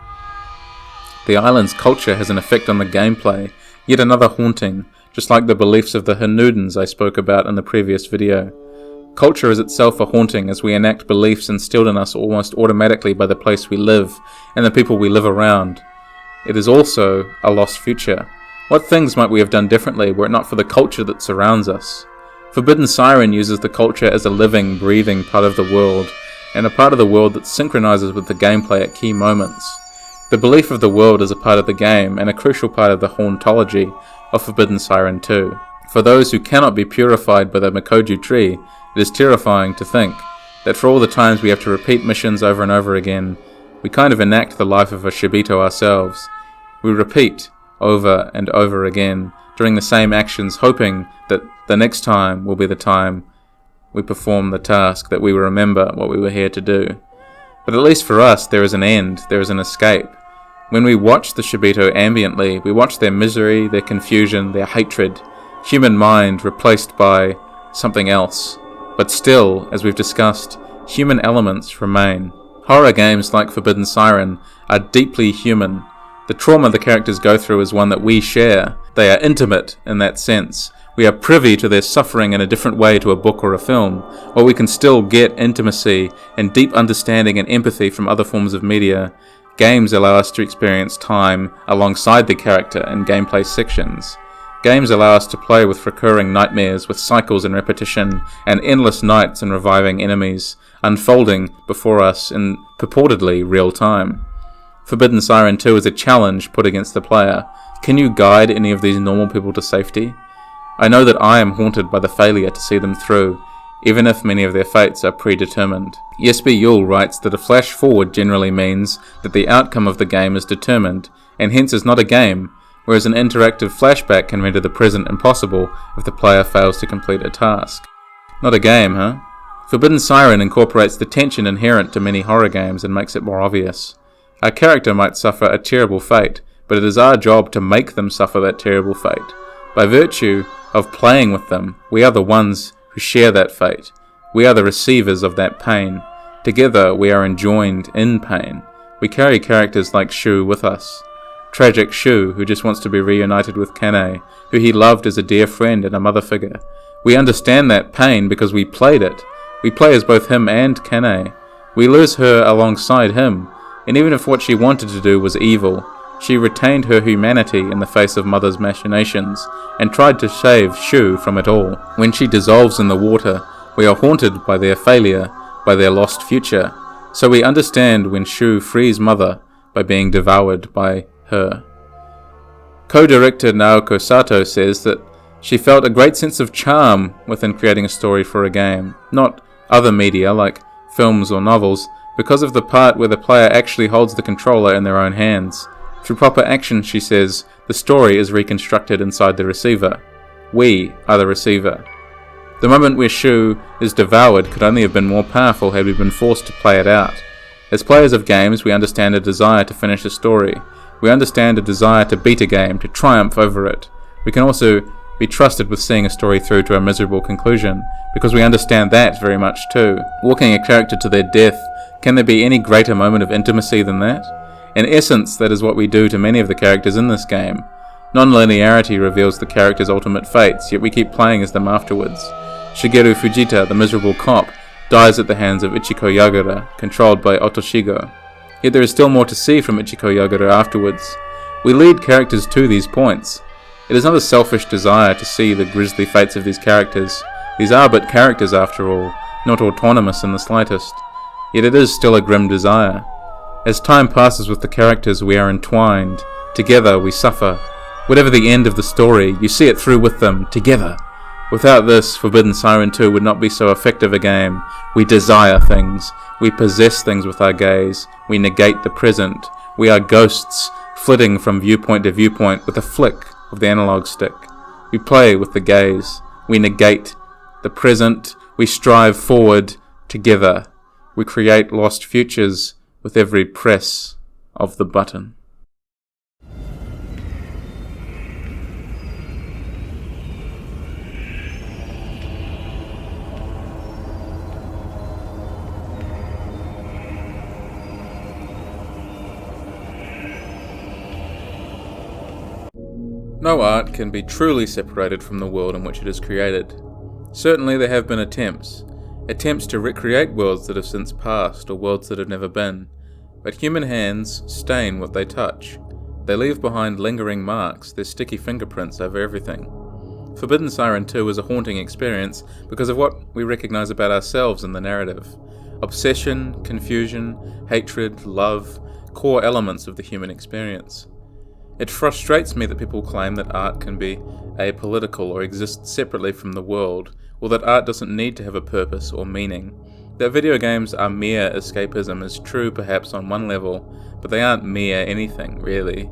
The island's culture has an effect on the gameplay, yet another haunting, just like the beliefs of the Hanudans I spoke about in the previous video. Culture is itself a haunting as we enact beliefs instilled in us almost automatically by the place we live and the people we live around. It is also a lost future. What things might we have done differently were it not for the culture that surrounds us? Forbidden Siren uses the culture as a living, breathing part of the world, and a part of the world that synchronizes with the gameplay at key moments. The belief of the world is a part of the game, and a crucial part of the hauntology of Forbidden Siren 2. For those who cannot be purified by the Makoju tree, it is terrifying to think that for all the times we have to repeat missions over and over again, we kind of enact the life of a Shibito ourselves. We repeat over and over again, doing the same actions, hoping that the next time will be the time we perform the task, that we will remember what we were here to do. But at least for us, there is an end, there is an escape. When we watch the Shibito ambiently, we watch their misery, their confusion, their hatred, human mind replaced by something else. But still, as we've discussed, human elements remain. Horror games like Forbidden Siren are deeply human. The trauma the characters go through is one that we share. They are intimate in that sense. We are privy to their suffering in a different way to a book or a film, while we can still get intimacy and deep understanding and empathy from other forms of media. Games allow us to experience time alongside the character in gameplay sections. Games allow us to play with recurring nightmares, with cycles and repetition, and endless nights and reviving enemies, unfolding before us in purportedly real time. Forbidden Siren 2 is a challenge put against the player. Can you guide any of these normal people to safety? I know that I am haunted by the failure to see them through, even if many of their fates are predetermined. Jesper Yule writes that a flash forward generally means that the outcome of the game is determined, and hence is not a game, whereas an interactive flashback can render the present impossible if the player fails to complete a task. Not a game, huh? Forbidden Siren incorporates the tension inherent to many horror games and makes it more obvious. Our character might suffer a terrible fate, but it is our job to make them suffer that terrible fate. By virtue of playing with them, we are the ones who share that fate. We are the receivers of that pain. Together we are enjoined in pain. We carry characters like Shu with us. Tragic Shu, who just wants to be reunited with Kane, who he loved as a dear friend and a mother figure. We understand that pain because we played it. We play as both him and Kane. We lose her alongside him, and even if what she wanted to do was evil, she retained her humanity in the face of Mother's machinations, and tried to save Shu from it all. When she dissolves in the water, we are haunted by their failure, by their lost future, so we understand when Shu frees Mother by being devoured by her. Co-director Naoko Sato says that she felt a great sense of charm within creating a story for a game, not other media like films or novels, because of the part where the player actually holds the controller in their own hands. Through proper action, she says, the story is reconstructed inside the receiver. We are the receiver. The moment where Shu is devoured could only have been more powerful had we been forced to play it out. As players of games, we understand a desire to finish a story. We understand a desire to beat a game, to triumph over it. We can also be trusted with seeing a story through to a miserable conclusion, because we understand that very much too. Walking a character to their death, can there be any greater moment of intimacy than that? In essence, that is what we do to many of the characters in this game. Non-linearity reveals the characters' ultimate fates, yet we keep playing as them afterwards. Shigeru Fujita, the miserable cop, dies at the hands of Ichiko Yagura, controlled by Otoshigo. Yet there is still more to see from Ichiko Yagura afterwards. We lead characters to these points. It is not a selfish desire to see the grisly fates of these characters. These are but characters after all, not autonomous in the slightest. Yet it is still a grim desire. As time passes with the characters, we are entwined. Together we suffer. Whatever the end of the story, you see it through with them, together. Without this, Forbidden Siren 2 would not be so effective a game. We desire things. We possess things with our gaze. We negate the present. We are ghosts, flitting from viewpoint to viewpoint with a flick of the analog stick. We play with the gaze. We negate the present. We strive forward together. We create lost futures with every press of the button. No art can be truly separated from the world in which it is created. Certainly there have been attempts to recreate worlds that have since passed or worlds that have never been, but human hands stain what they touch. They leave behind lingering marks, their sticky fingerprints over everything. Forbidden Siren 2 is a haunting experience because of what we recognize about ourselves in the narrative. Obsession, confusion, hatred, love, core elements of the human experience. It frustrates me that people claim that art can be apolitical or exist separately from the world, or that art doesn't need to have a purpose or meaning. That video games are mere escapism is true perhaps on one level, but they aren't mere anything, really.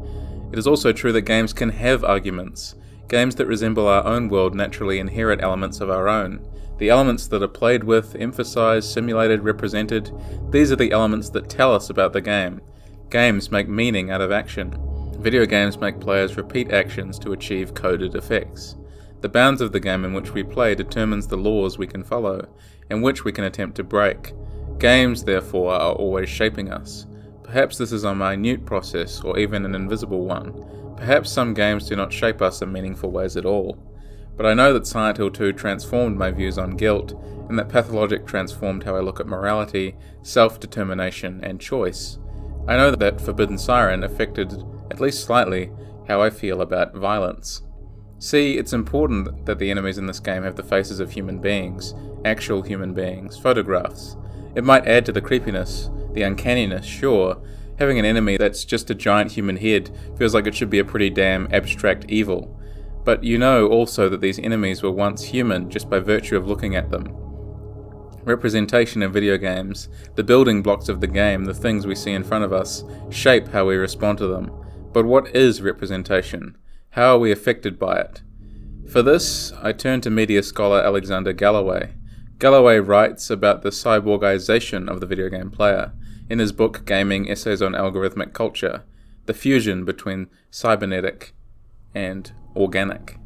It is also true that games can have arguments. Games that resemble our own world naturally inherit elements of our own. The elements that are played with, emphasized, simulated, represented, these are the elements that tell us about the game. Games make meaning out of action. Video games make players repeat actions to achieve coded effects. The bounds of the game in which we play determines the laws we can follow, and which we can attempt to break. Games, therefore, are always shaping us. Perhaps this is a minute process, or even an invisible one. Perhaps some games do not shape us in meaningful ways at all. But I know that Silent Hill 2 transformed my views on guilt, and that Pathologic transformed how I look at morality, self-determination, and choice. I know that Forbidden Siren affected, at least slightly, how I feel about violence. See, it's important that the enemies in this game have the faces of human beings, actual human beings, photographs. It might add to the creepiness, the uncanniness, sure. Having an enemy that's just a giant human head feels like it should be a pretty damn abstract evil. But you know also that these enemies were once human just by virtue of looking at them. Representation in video games, the building blocks of the game, the things we see in front of us, shape how we respond to them. But what is representation? How are we affected by it? For this, I turn to media scholar Alexander Galloway. Galloway writes about the cyborgization of the video game player in his book Gaming Essays on Algorithmic Culture, the fusion between cybernetic and organic.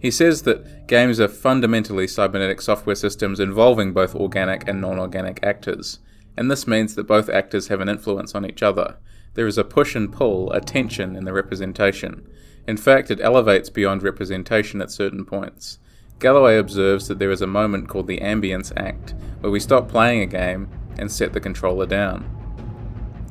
He says that games are fundamentally cybernetic software systems involving both organic and non-organic actors, and this means that both actors have an influence on each other. There is a push and pull, a tension in the representation. In fact, it elevates beyond representation at certain points. Galloway observes that there is a moment called the ambience act, where we stop playing a game and set the controller down.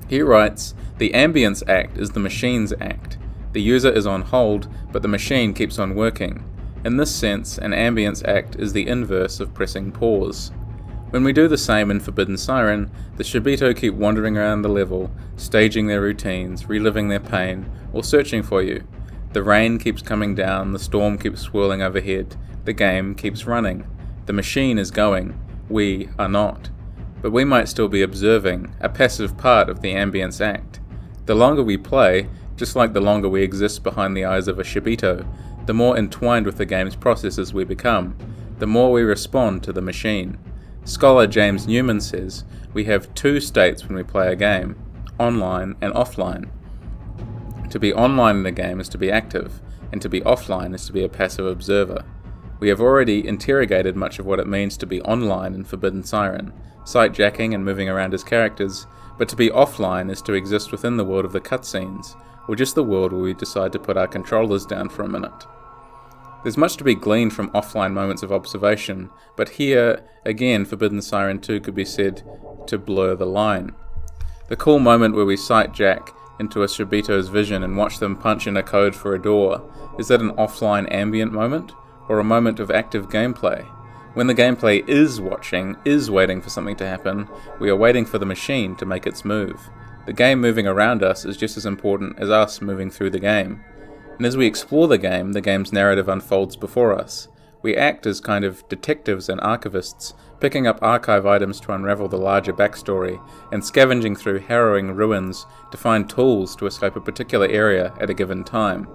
He writes, "The ambience act is the machine's act. The user is on hold, but the machine keeps on working. In this sense, an ambience act is the inverse of pressing pause. When we do the same in Forbidden Siren, the Shibito keep wandering around the level, staging their routines, reliving their pain, or searching for you. The rain keeps coming down, the storm keeps swirling overhead, the game keeps running. The machine is going, we are not. But we might still be observing, a passive part of the ambience act. The longer we play, just like the longer we exist behind the eyes of a Shibito, the more entwined with the game's processes we become, the more we respond to the machine. Scholar James Newman says, we have two states when we play a game, online and offline. To be online in a game is to be active, and to be offline is to be a passive observer. We have already interrogated much of what it means to be online in Forbidden Siren, sight-jacking and moving around as characters, but to be offline is to exist within the world of the cutscenes, or just the world where we decide to put our controllers down for a minute. There's much to be gleaned from offline moments of observation, but here, again, Forbidden Siren 2 could be said to blur the line. The cool moment where we sight Jack into a Shibito's vision and watch them punch in a code for a door, is that an offline ambient moment, or a moment of active gameplay? When the gameplay is watching, is waiting for something to happen, we are waiting for the machine to make its move. The game moving around us is just as important as us moving through the game. And as we explore the game's narrative unfolds before us. We act as kind of detectives and archivists, picking up archive items to unravel the larger backstory, and scavenging through harrowing ruins to find tools to escape a particular area at a given time.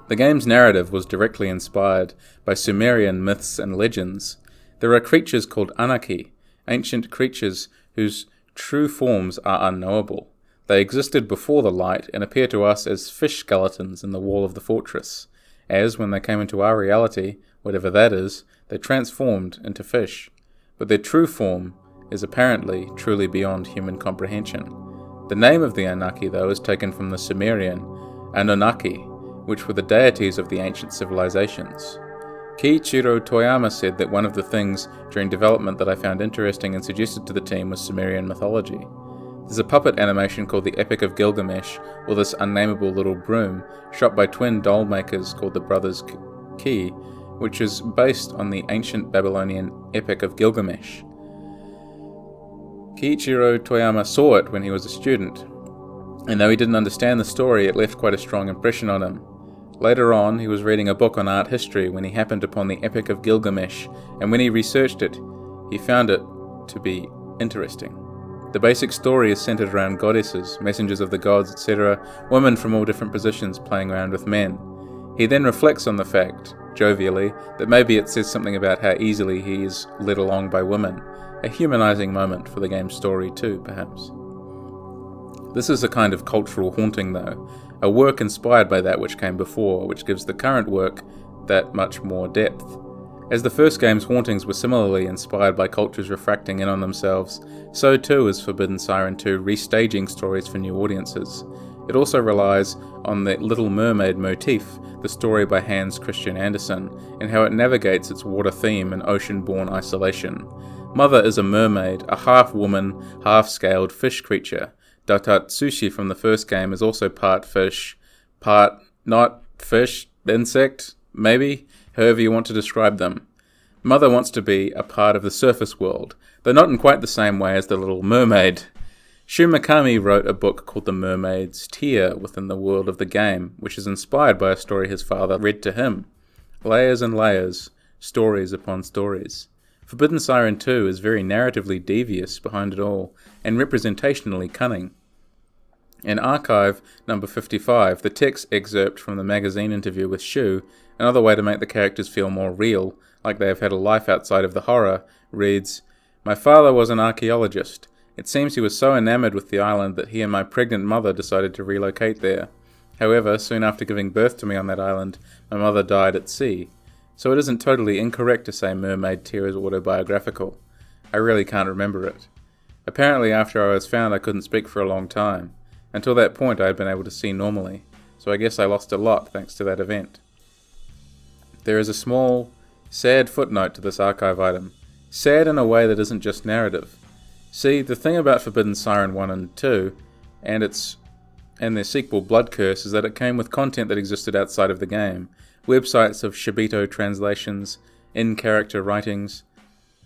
The game's narrative was directly inspired by Sumerian myths and legends. There are creatures called Anarchy, ancient creatures whose true forms are unknowable. They existed before the light and appear to us as fish skeletons in the wall of the fortress, as when they came into our reality, whatever that is, they transformed into fish. But their true form is apparently truly beyond human comprehension. The name of the Anunnaki, though, is taken from the Sumerian Anunnaki, which were the deities of the ancient civilizations. Kiichiro Toyama said that one of the things during development that I found interesting and suggested to the team was Sumerian mythology. There's a puppet animation called the Epic of Gilgamesh, or this unnameable little broom, shot by twin doll makers called the Brothers Ki, which is based on the ancient Babylonian Epic of Gilgamesh. Kiichiro Toyama saw it when he was a student, and though he didn't understand the story, it left quite a strong impression on him. Later on, he was reading a book on art history when he happened upon the Epic of Gilgamesh, and when he researched it, he found it to be interesting. The basic story is centered around goddesses, messengers of the gods, etc., women from all different positions playing around with men. He then reflects on the fact, jovially, that maybe it says something about how easily he is led along by women, a humanizing moment for the game's story too, perhaps. This is a kind of cultural haunting though, a work inspired by that which came before, which gives the current work that much more depth. As the first game's hauntings were similarly inspired by cultures refracting in on themselves, so too is Forbidden Siren 2 restaging stories for new audiences. It also relies on the Little Mermaid motif, the story by Hans Christian Andersen, and how it navigates its water theme and ocean-born isolation. Mother is a mermaid, a half-woman, half-scaled fish creature. Datatsushi from the first game is also part fish, part not fish, insect, maybe, however you want to describe them. Mother wants to be a part of the surface world, though not in quite the same way as the Little Mermaid. Shu Mikami wrote a book called The Mermaid's Tear within the world of the game, which is inspired by a story his father read to him. Layers and layers, stories upon stories. Forbidden Siren 2 is very narratively devious behind it all, and representationally cunning. In Archive number 55, the text excerpt from the magazine interview with Shu, another way to make the characters feel more real, like they have had a life outside of the horror, reads, "My father was an archaeologist. It seems he was so enamored with the island that he and my pregnant mother decided to relocate there. However, soon after giving birth to me on that island, my mother died at sea. So it isn't totally incorrect to say Mermaid Tear is autobiographical. I really can't remember it. Apparently after I was found I couldn't speak for a long time. Until that point I had been able to see normally, so I guess I lost a lot thanks to that event." There is a small, sad footnote to this archive item. Sad in a way that isn't just narrative. See, the thing about Forbidden Siren 1 and 2, and their sequel Blood Curse, is that it came with content that existed outside of the game. Websites of Shibito translations, in-character writings.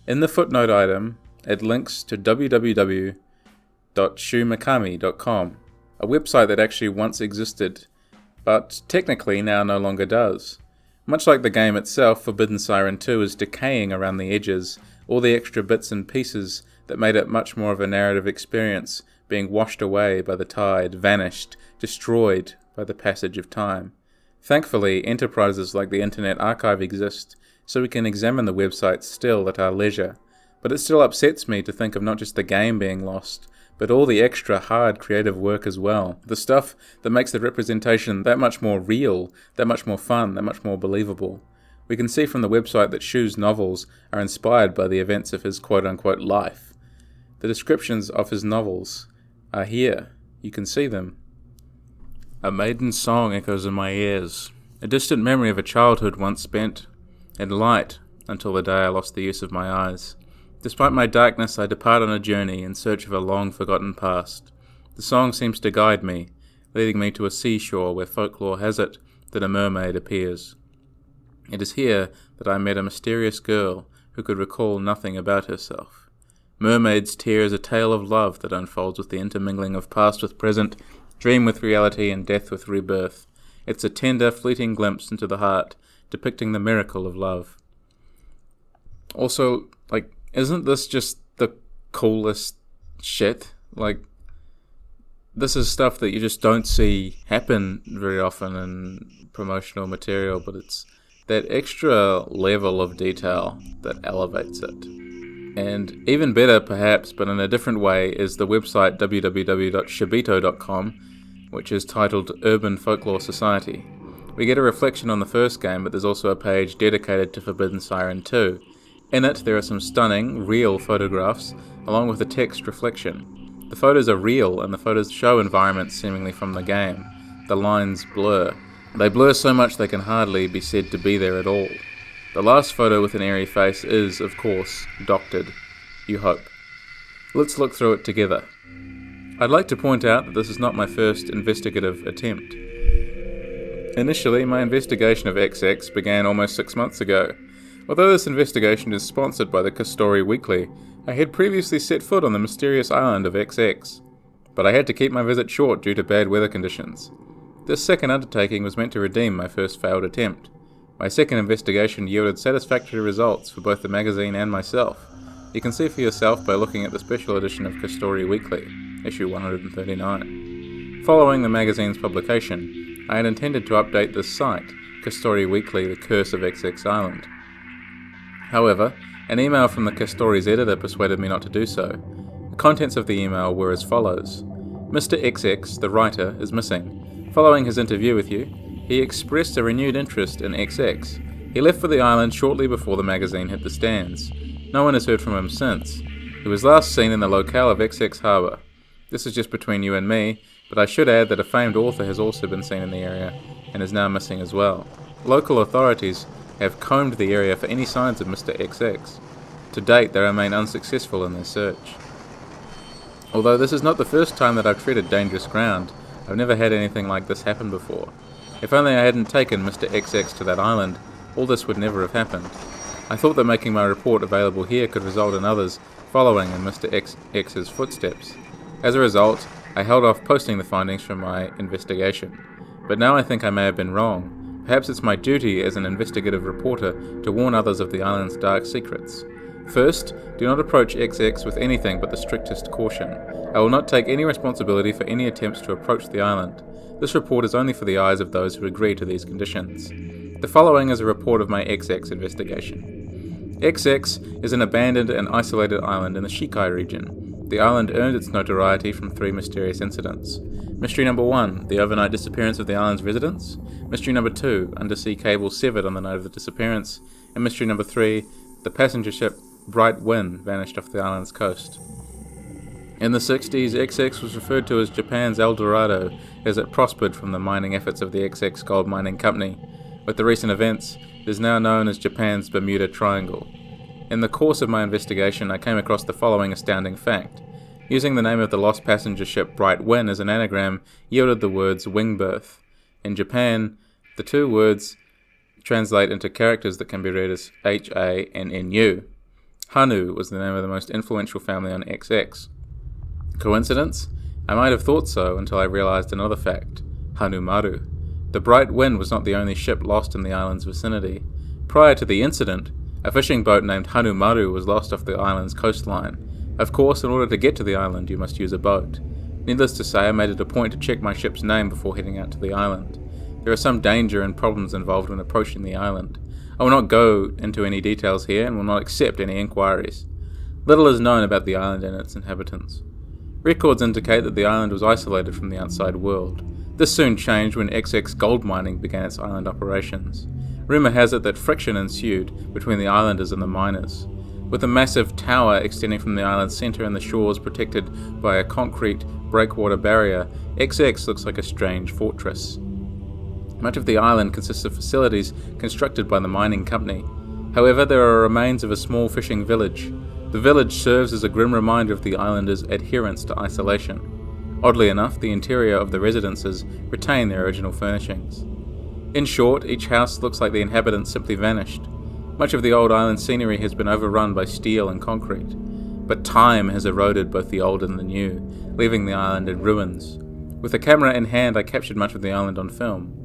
In the footnote item, it links to www.shumikami.com, a website that actually once existed, but technically now no longer does. Much like the game itself, Forbidden Siren 2 is decaying around the edges, all the extra bits and pieces that made it much more of a narrative experience being washed away by the tide, vanished, destroyed by the passage of time. Thankfully, enterprises like the Internet Archive exist, so we can examine the websites still at our leisure, but it still upsets me to think of not just the game being lost, but all the extra hard creative work as well. The stuff that makes the representation that much more real, that much more fun, that much more believable. We can see from the website that Shu's novels are inspired by the events of his quote-unquote life. The descriptions of his novels are here. You can see them. A maiden's song echoes in my ears. A distant memory of a childhood once spent in light until the day I lost the use of my eyes. Despite my darkness, I depart on a journey in search of a long-forgotten past. The song seems to guide me, leading me to a seashore where folklore has it that a mermaid appears. It is here that I met a mysterious girl who could recall nothing about herself. Mermaid's Tear is a tale of love that unfolds with the intermingling of past with present, dream with reality, and death with rebirth. It's a tender, fleeting glimpse into the heart, depicting the miracle of love. Also, isn't this just the coolest shit? This is stuff that you just don't see happen very often in promotional material, but it's that extra level of detail that elevates it. And even better, perhaps, but in a different way, is the website www.shibito.com, which is titled Urban Folklore Society. We get a reflection on the first game, but there's also a page dedicated to Forbidden Siren 2. In it, there are some stunning, real photographs, along with a text reflection. The photos are real, and the photos show environments seemingly from the game. The lines blur. They blur so much they can hardly be said to be there at all. The last photo with an airy face is, of course, doctored. You hope. Let's look through it together. I'd like to point out that this is not my first investigative attempt. Initially, my investigation of XX began almost 6 months ago. Although this investigation is sponsored by the Custori Weekly, I had previously set foot on the mysterious island of XX. But I had to keep my visit short due to bad weather conditions. This second undertaking was meant to redeem my first failed attempt. My second investigation yielded satisfactory results for both the magazine and myself. You can see for yourself by looking at the special edition of Custori Weekly, issue 139. Following the magazine's publication, I had intended to update this site, Custori Weekly, The Curse of XX Island. However, an email from the Custori's editor persuaded me not to do so. The contents of the email were as follows. Mr. XX, the writer, is missing. Following his interview with you, he expressed a renewed interest in XX. He left for the island shortly before the magazine hit the stands. No one has heard from him since. He was last seen in the locale of XX Harbour. This is just between you and me, but I should add that a famed author has also been seen in the area and is now missing as well. Local authorities have combed the area for any signs of Mr. XX. To date, they remain unsuccessful in their search. Although this is not the first time that I've treaded dangerous ground, I've never had anything like this happen before. If only I hadn't taken Mr. XX to that island, all this would never have happened. I thought that making my report available here could result in others following in Mr. XX's footsteps. As a result, I held off posting the findings from my investigation. But now I think I may have been wrong. Perhaps it's my duty as an investigative reporter to warn others of the island's dark secrets. First, do not approach XX with anything but the strictest caution. I will not take any responsibility for any attempts to approach the island. This report is only for the eyes of those who agree to these conditions. The following is a report of my XX investigation. XX is an abandoned and isolated island in the Shikai region. The island earned its notoriety from 3 mysterious incidents. Mystery number 1, the overnight disappearance of the island's residents. Mystery number 2, undersea cable severed on the night of the disappearance. And mystery number 3, the passenger ship Bright Wind vanished off the island's coast. In the 60s, XX was referred to as Japan's El Dorado as it prospered from the mining efforts of the XX Gold Mining Company. With the recent events, it is now known as Japan's Bermuda Triangle. In the course of my investigation, I came across the following astounding fact. Using the name of the lost passenger ship Bright Wind as an anagram yielded the words wing berth. In Japan, the 2 words translate into characters that can be read as H-A and N-U. Hanu was the name of the most influential family on XX. Coincidence? I might have thought so until I realized another fact. Hanumaru. The Bright Wind was not the only ship lost in the island's vicinity. Prior to the incident, a fishing boat named Hanumaru was lost off the island's coastline. Of course, in order to get to the island, you must use a boat. Needless to say, I made it a point to check my ship's name before heading out to the island. There are some danger and problems involved when approaching the island. I will not go into any details here and will not accept any inquiries. Little is known about the island and its inhabitants. Records indicate that the island was isolated from the outside world. This soon changed when XX gold mining began its island operations. Rumour has it that friction ensued between the islanders and the miners. With a massive tower extending from the island's centre and the shores protected by a concrete breakwater barrier, XX looks like a strange fortress. Much of the island consists of facilities constructed by the mining company. However, there are remains of a small fishing village. The village serves as a grim reminder of the islanders' adherence to isolation. Oddly enough, the interior of the residences retain their original furnishings. In short, each house looks like the inhabitants simply vanished. Much of the old island scenery has been overrun by steel and concrete, but time has eroded both the old and the new, leaving the island in ruins. With a camera in hand, I captured much of the island on film.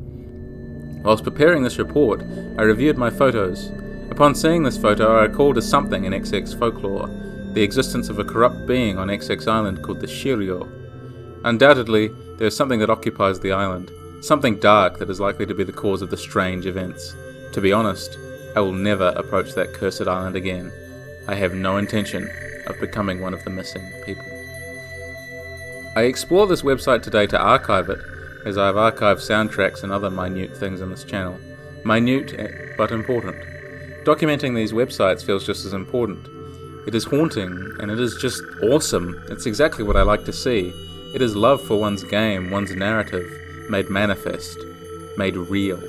Whilst preparing this report, I reviewed my photos. Upon seeing this photo, I recalled as something in XX folklore, the existence of a corrupt being on XX Island called the Shiryo. Undoubtedly, there is something that occupies the island, something dark that is likely to be the cause of the strange events. To be honest, I will never approach that cursed island again. I have no intention of becoming one of the missing people. I explore this website today to archive it, as I have archived soundtracks and other minute things on this channel. Minute, but important. Documenting these websites feels just as important. It is haunting, and it is just awesome. It's exactly what I like to see. It is love for one's game, one's narrative, made manifest, made real.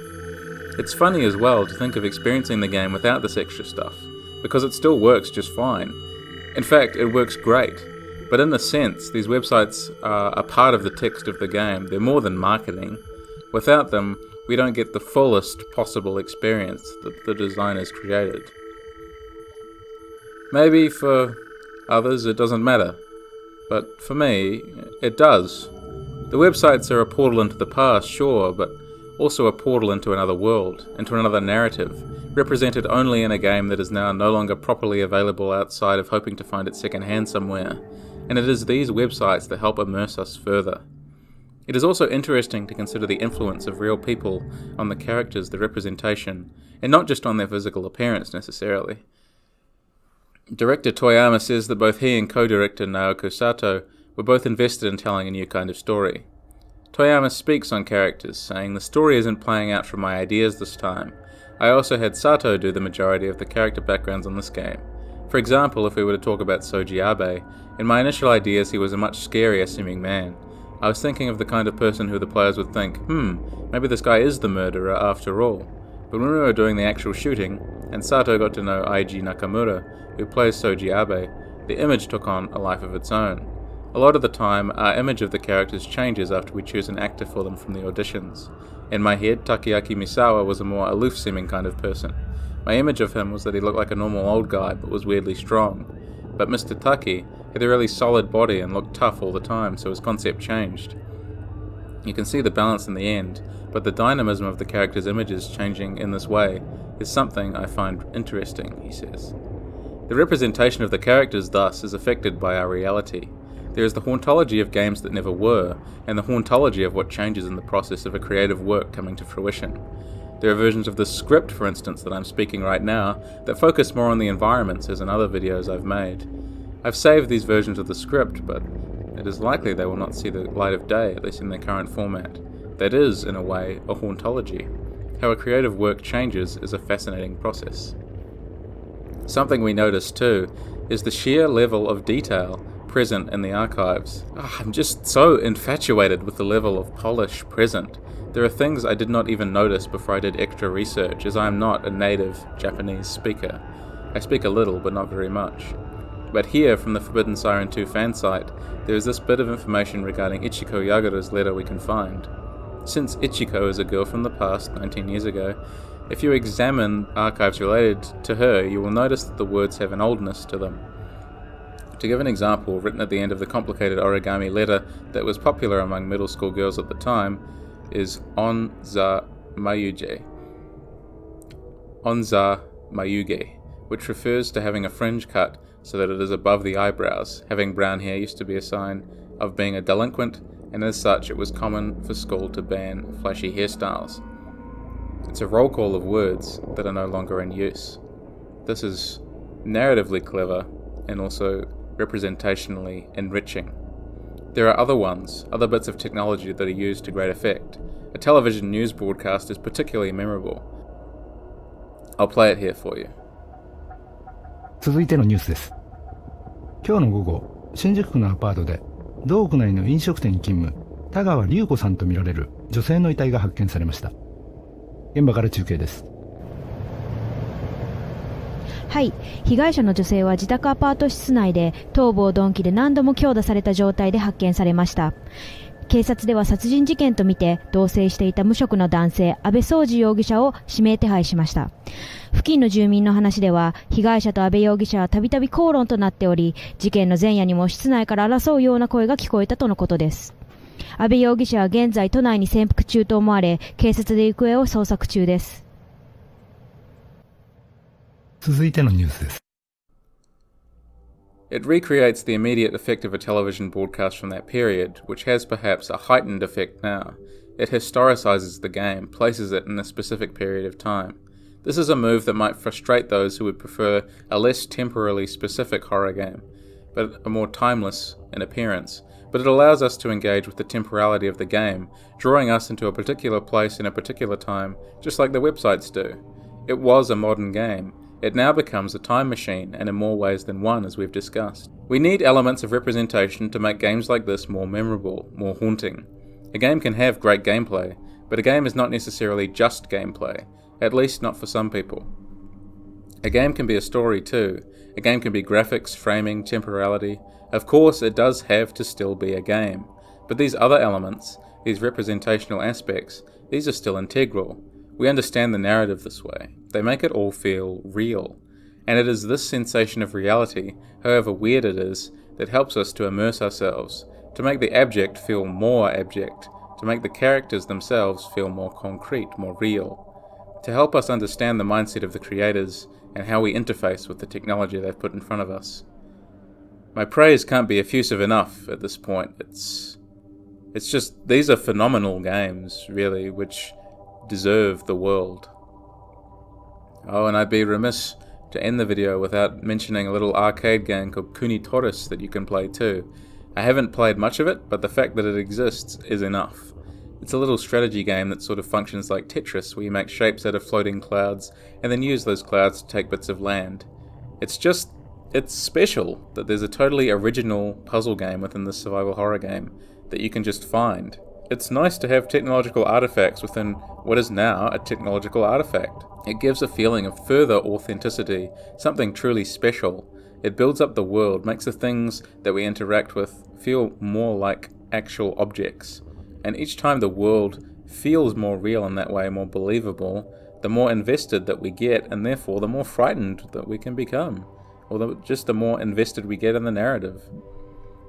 It's funny as well to think of experiencing the game without this extra stuff, because it still works just fine. In fact, it works great. But in a sense, these websites are a part of the text of the game. They're more than marketing. Without them, we don't get the fullest possible experience that the designers created. Maybe for others it doesn't matter, but for me, it does. The websites are a portal into the past, sure, but also a portal into another world, into another narrative, represented only in a game that is now no longer properly available outside of hoping to find it secondhand somewhere. And it is these websites that help immerse us further. It is also interesting to consider the influence of real people on the characters, the representation, and not just on their physical appearance necessarily. Director Toyama says that both he and co-director Naoko Sato were both invested in telling a new kind of story. Toyama speaks on characters, saying, "The story isn't playing out from my ideas this time. I also had Sato do the majority of the character backgrounds on this game. For example, if we were to talk about Soji Abe, in my initial ideas he was a much scarier seeming man. I was thinking of the kind of person who the players would think, maybe this guy is the murderer after all. But when we were doing the actual shooting, and Sato got to know Eiji Nakamura, who plays Soji Abe, the image took on a life of its own. A lot of the time, our image of the characters changes after we choose an actor for them from the auditions. In my head, Takeaki Misawa was a more aloof-seeming kind of person. My image of him was that he looked like a normal old guy, but was weirdly strong. But Mr. Taki had a really solid body and looked tough all the time, so his concept changed. You can see the balance in the end, but the dynamism of the character's images changing in this way is something I find interesting, he says. The representation of the characters, thus, is affected by our reality. There is the hauntology of games that never were, and the hauntology of what changes in the process of a creative work coming to fruition. There are versions of the script, for instance, that I'm speaking right now, that focus more on the environments, as in other videos I've made. I've saved these versions of the script, but it is likely they will not see the light of day, at least in their current format. That is, in a way, a hauntology. How a creative work changes is a fascinating process. Something we notice, too, is the sheer level of detail present in the archives. I'm just so infatuated with the level of polish present. There are things I did not even notice before I did extra research, as I am not a native Japanese speaker. I speak a little, but not very much. But here, from the Forbidden Siren 2 fan site, there is this bit of information regarding Ichiko Yagura's letter we can find. Since Ichiko is a girl from the past, 19 years ago, if you examine archives related to her, you will notice that the words have an oldness to them. To give an example, written at the end of the complicated origami letter that was popular among middle school girls at the time, is on-za mayuge, which refers to having a fringe cut so that it is above the eyebrows. Having brown hair used to be a sign of being a delinquent, and as such it was common for school to ban flashy hairstyles. It's a roll call of words that are no longer in use. This is narratively clever and also representationally enriching. There are other ones, other bits of technology that are used to great effect. A television news broadcast is particularly memorable. I'll play it here for you. 続いてのニュースです。今日の午後、新宿区のアパートで同区内の飲食店に勤務田川隆子さんとみられる女性の遺体が発見されました。現場から中継です。はい、被害者の女性は自宅アパート室内で頭部を鈍器で何度も強打された状態で発見されました。警察では殺人事件とみて同棲していた無職の男性安倍宗二容疑者を指名手配しました。付近の住民の話では被害者と安倍容疑者はたびたび口論となっており、事件の前夜にも室内から争うような声が聞こえたとのことです。安倍容疑者は現在都内に潜伏中と思われ、警察で行方を捜索中です。続いてのニュースです。It recreates the immediate effect of a television broadcast from that period, which has perhaps a heightened effect now. It historicizes the game, places it in a specific period of time. This is a move that might frustrate those who would prefer a less temporally specific horror game, but a more timeless in appearance. But it allows us to engage with the temporality of the game, drawing us into a particular place in a particular time, just like the websites do. It was a modern game. It now becomes a time machine, and in more ways than one, as we've discussed. We need elements of representation to make games like this more memorable, more haunting. A game can have great gameplay, but a game is not necessarily just gameplay, at least not for some people. A game can be a story too. A game can be graphics, framing, temporality. Of course, it does have to still be a game. But these other elements, these representational aspects, these are still integral. We understand the narrative this way. They make it all feel real. And it is this sensation of reality, however weird it is, that helps us to immerse ourselves, to make the abject feel more abject, to make the characters themselves feel more concrete, more real, to help us understand the mindset of the creators and how we interface with the technology they've put in front of us. My praise can't be effusive enough at this point. It's just, these are phenomenal games, really, which deserve the world. Oh, and I'd be remiss to end the video without mentioning a little arcade game called Kunitoris that you can play too. I haven't played much of it, but the fact that it exists is enough. It's a little strategy game that sort of functions like Tetris, where you make shapes out of floating clouds and then use those clouds to take bits of land. It's special that there's a totally original puzzle game within this survival horror game that you can just find. It's nice to have technological artifacts within what is now a technological artifact. It gives a feeling of further authenticity, something truly special. It builds up the world, makes the things that we interact with feel more like actual objects. And each time the world feels more real in that way, more believable, the more invested that we get, and therefore the more frightened that we can become. Or just the more invested we get in the narrative.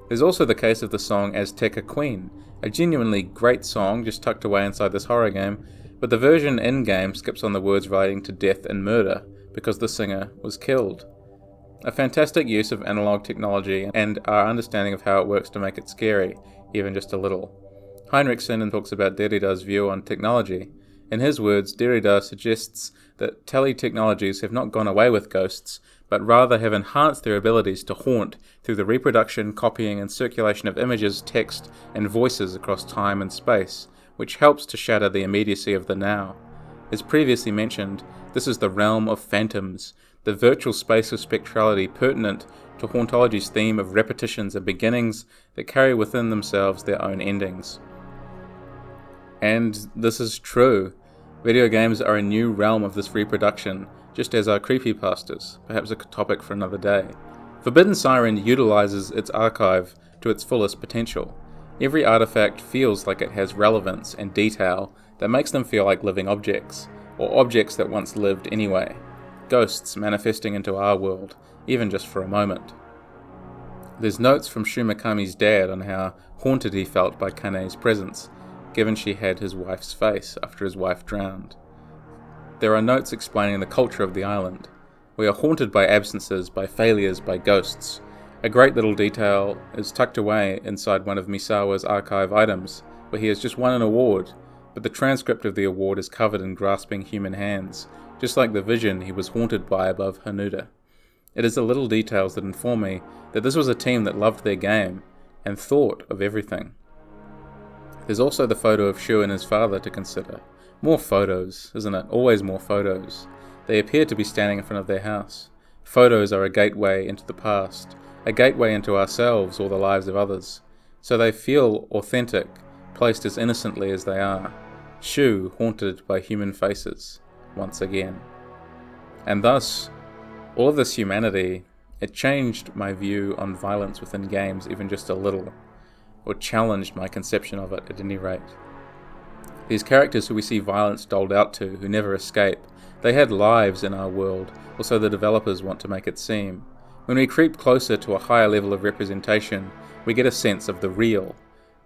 There's also the case of the song Azteca Queen, a genuinely great song just tucked away inside this horror game, but the version in-game skips on the words relating to death and murder because the singer was killed. A fantastic use of analog technology and our understanding of how it works to make it scary, even just a little. Heinrichsen talks about Derrida's view on technology. In his words, Derrida suggests that tele-technologies have not gone away with ghosts, but rather have enhanced their abilities to haunt through the reproduction, copying, and circulation of images, text, and voices across time and space, which helps to shatter the immediacy of the now. As previously mentioned, this is the realm of phantoms, the virtual space of spectrality pertinent to Hauntology's theme of repetitions and beginnings that carry within themselves their own endings. And this is true. Video games are a new realm of this reproduction, just as are creepypastas, perhaps a topic for another day. Forbidden Siren utilizes its archive to its fullest potential. Every artifact feels like it has relevance and detail that makes them feel like living objects, or objects that once lived anyway. Ghosts manifesting into our world, even just for a moment. There's notes from Shumikami's dad on how haunted he felt by Kane's presence, given she had his wife's face after his wife drowned. There are notes explaining the culture of the island. We are haunted by absences, by failures, by ghosts. A great little detail is tucked away inside one of Misawa's archive items, where he has just won an award, but the transcript of the award is covered in grasping human hands, just like the vision he was haunted by above Hanuda. It is the little details that inform me that this was a team that loved their game and thought of everything. There's also the photo of Shu and his father to consider. More photos, isn't it? Always more photos. They appear to be standing in front of their house. Photos are a gateway into the past, a gateway into ourselves or the lives of others. So they feel authentic, placed as innocently as they are. Shu haunted by human faces, once again. And thus, all of this humanity, it changed my view on violence within games even just a little, or challenged my conception of it at any rate. These characters who we see violence doled out to, who never escape, they had lives in our world, or so the developers want to make it seem. When we creep closer to a higher level of representation, we get a sense of the real.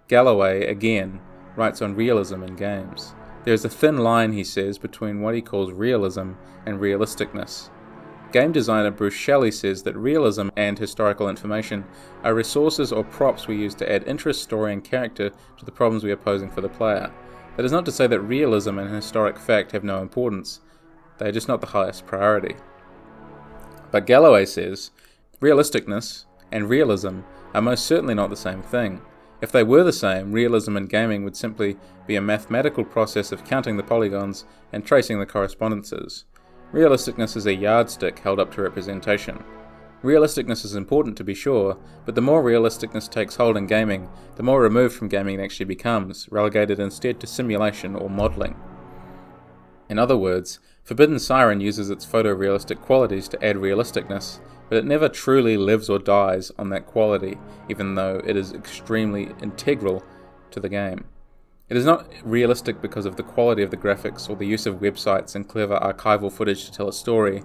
Galloway, again, writes on realism in games. There is a thin line, he says, between what he calls realism and realisticness. Game designer Bruce Shelley says that realism and historical information are resources or props we use to add interest, story and character to the problems we are posing for the player. That is not to say that realism and historic fact have no importance, they are just not the highest priority. But Galloway says, realisticness and realism are most certainly not the same thing. If they were the same, realism in gaming would simply be a mathematical process of counting the polygons and tracing the correspondences. Realisticness is a yardstick held up to representation. Realisticness is important to be sure, but the more realisticness takes hold in gaming, the more removed from gaming it actually becomes, relegated instead to simulation or modelling. In other words, Forbidden Siren uses its photorealistic qualities to add realisticness, but it never truly lives or dies on that quality, even though it is extremely integral to the game. It is not realistic because of the quality of the graphics or the use of websites and clever archival footage to tell a story.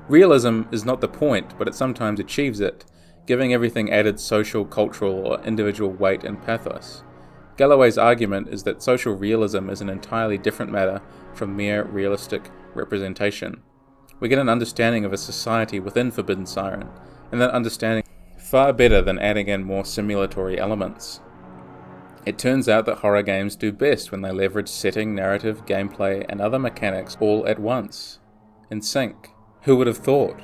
Realism is not the point, but it sometimes achieves it, giving everything added social, cultural, or individual weight and pathos. Galloway's argument is that social realism is an entirely different matter from mere realistic representation. We get an understanding of a society within Forbidden Siren, and that understanding is far better than adding in more simulatory elements. It turns out that horror games do best when they leverage setting, narrative, gameplay, and other mechanics all at once, in sync. Who would have thought?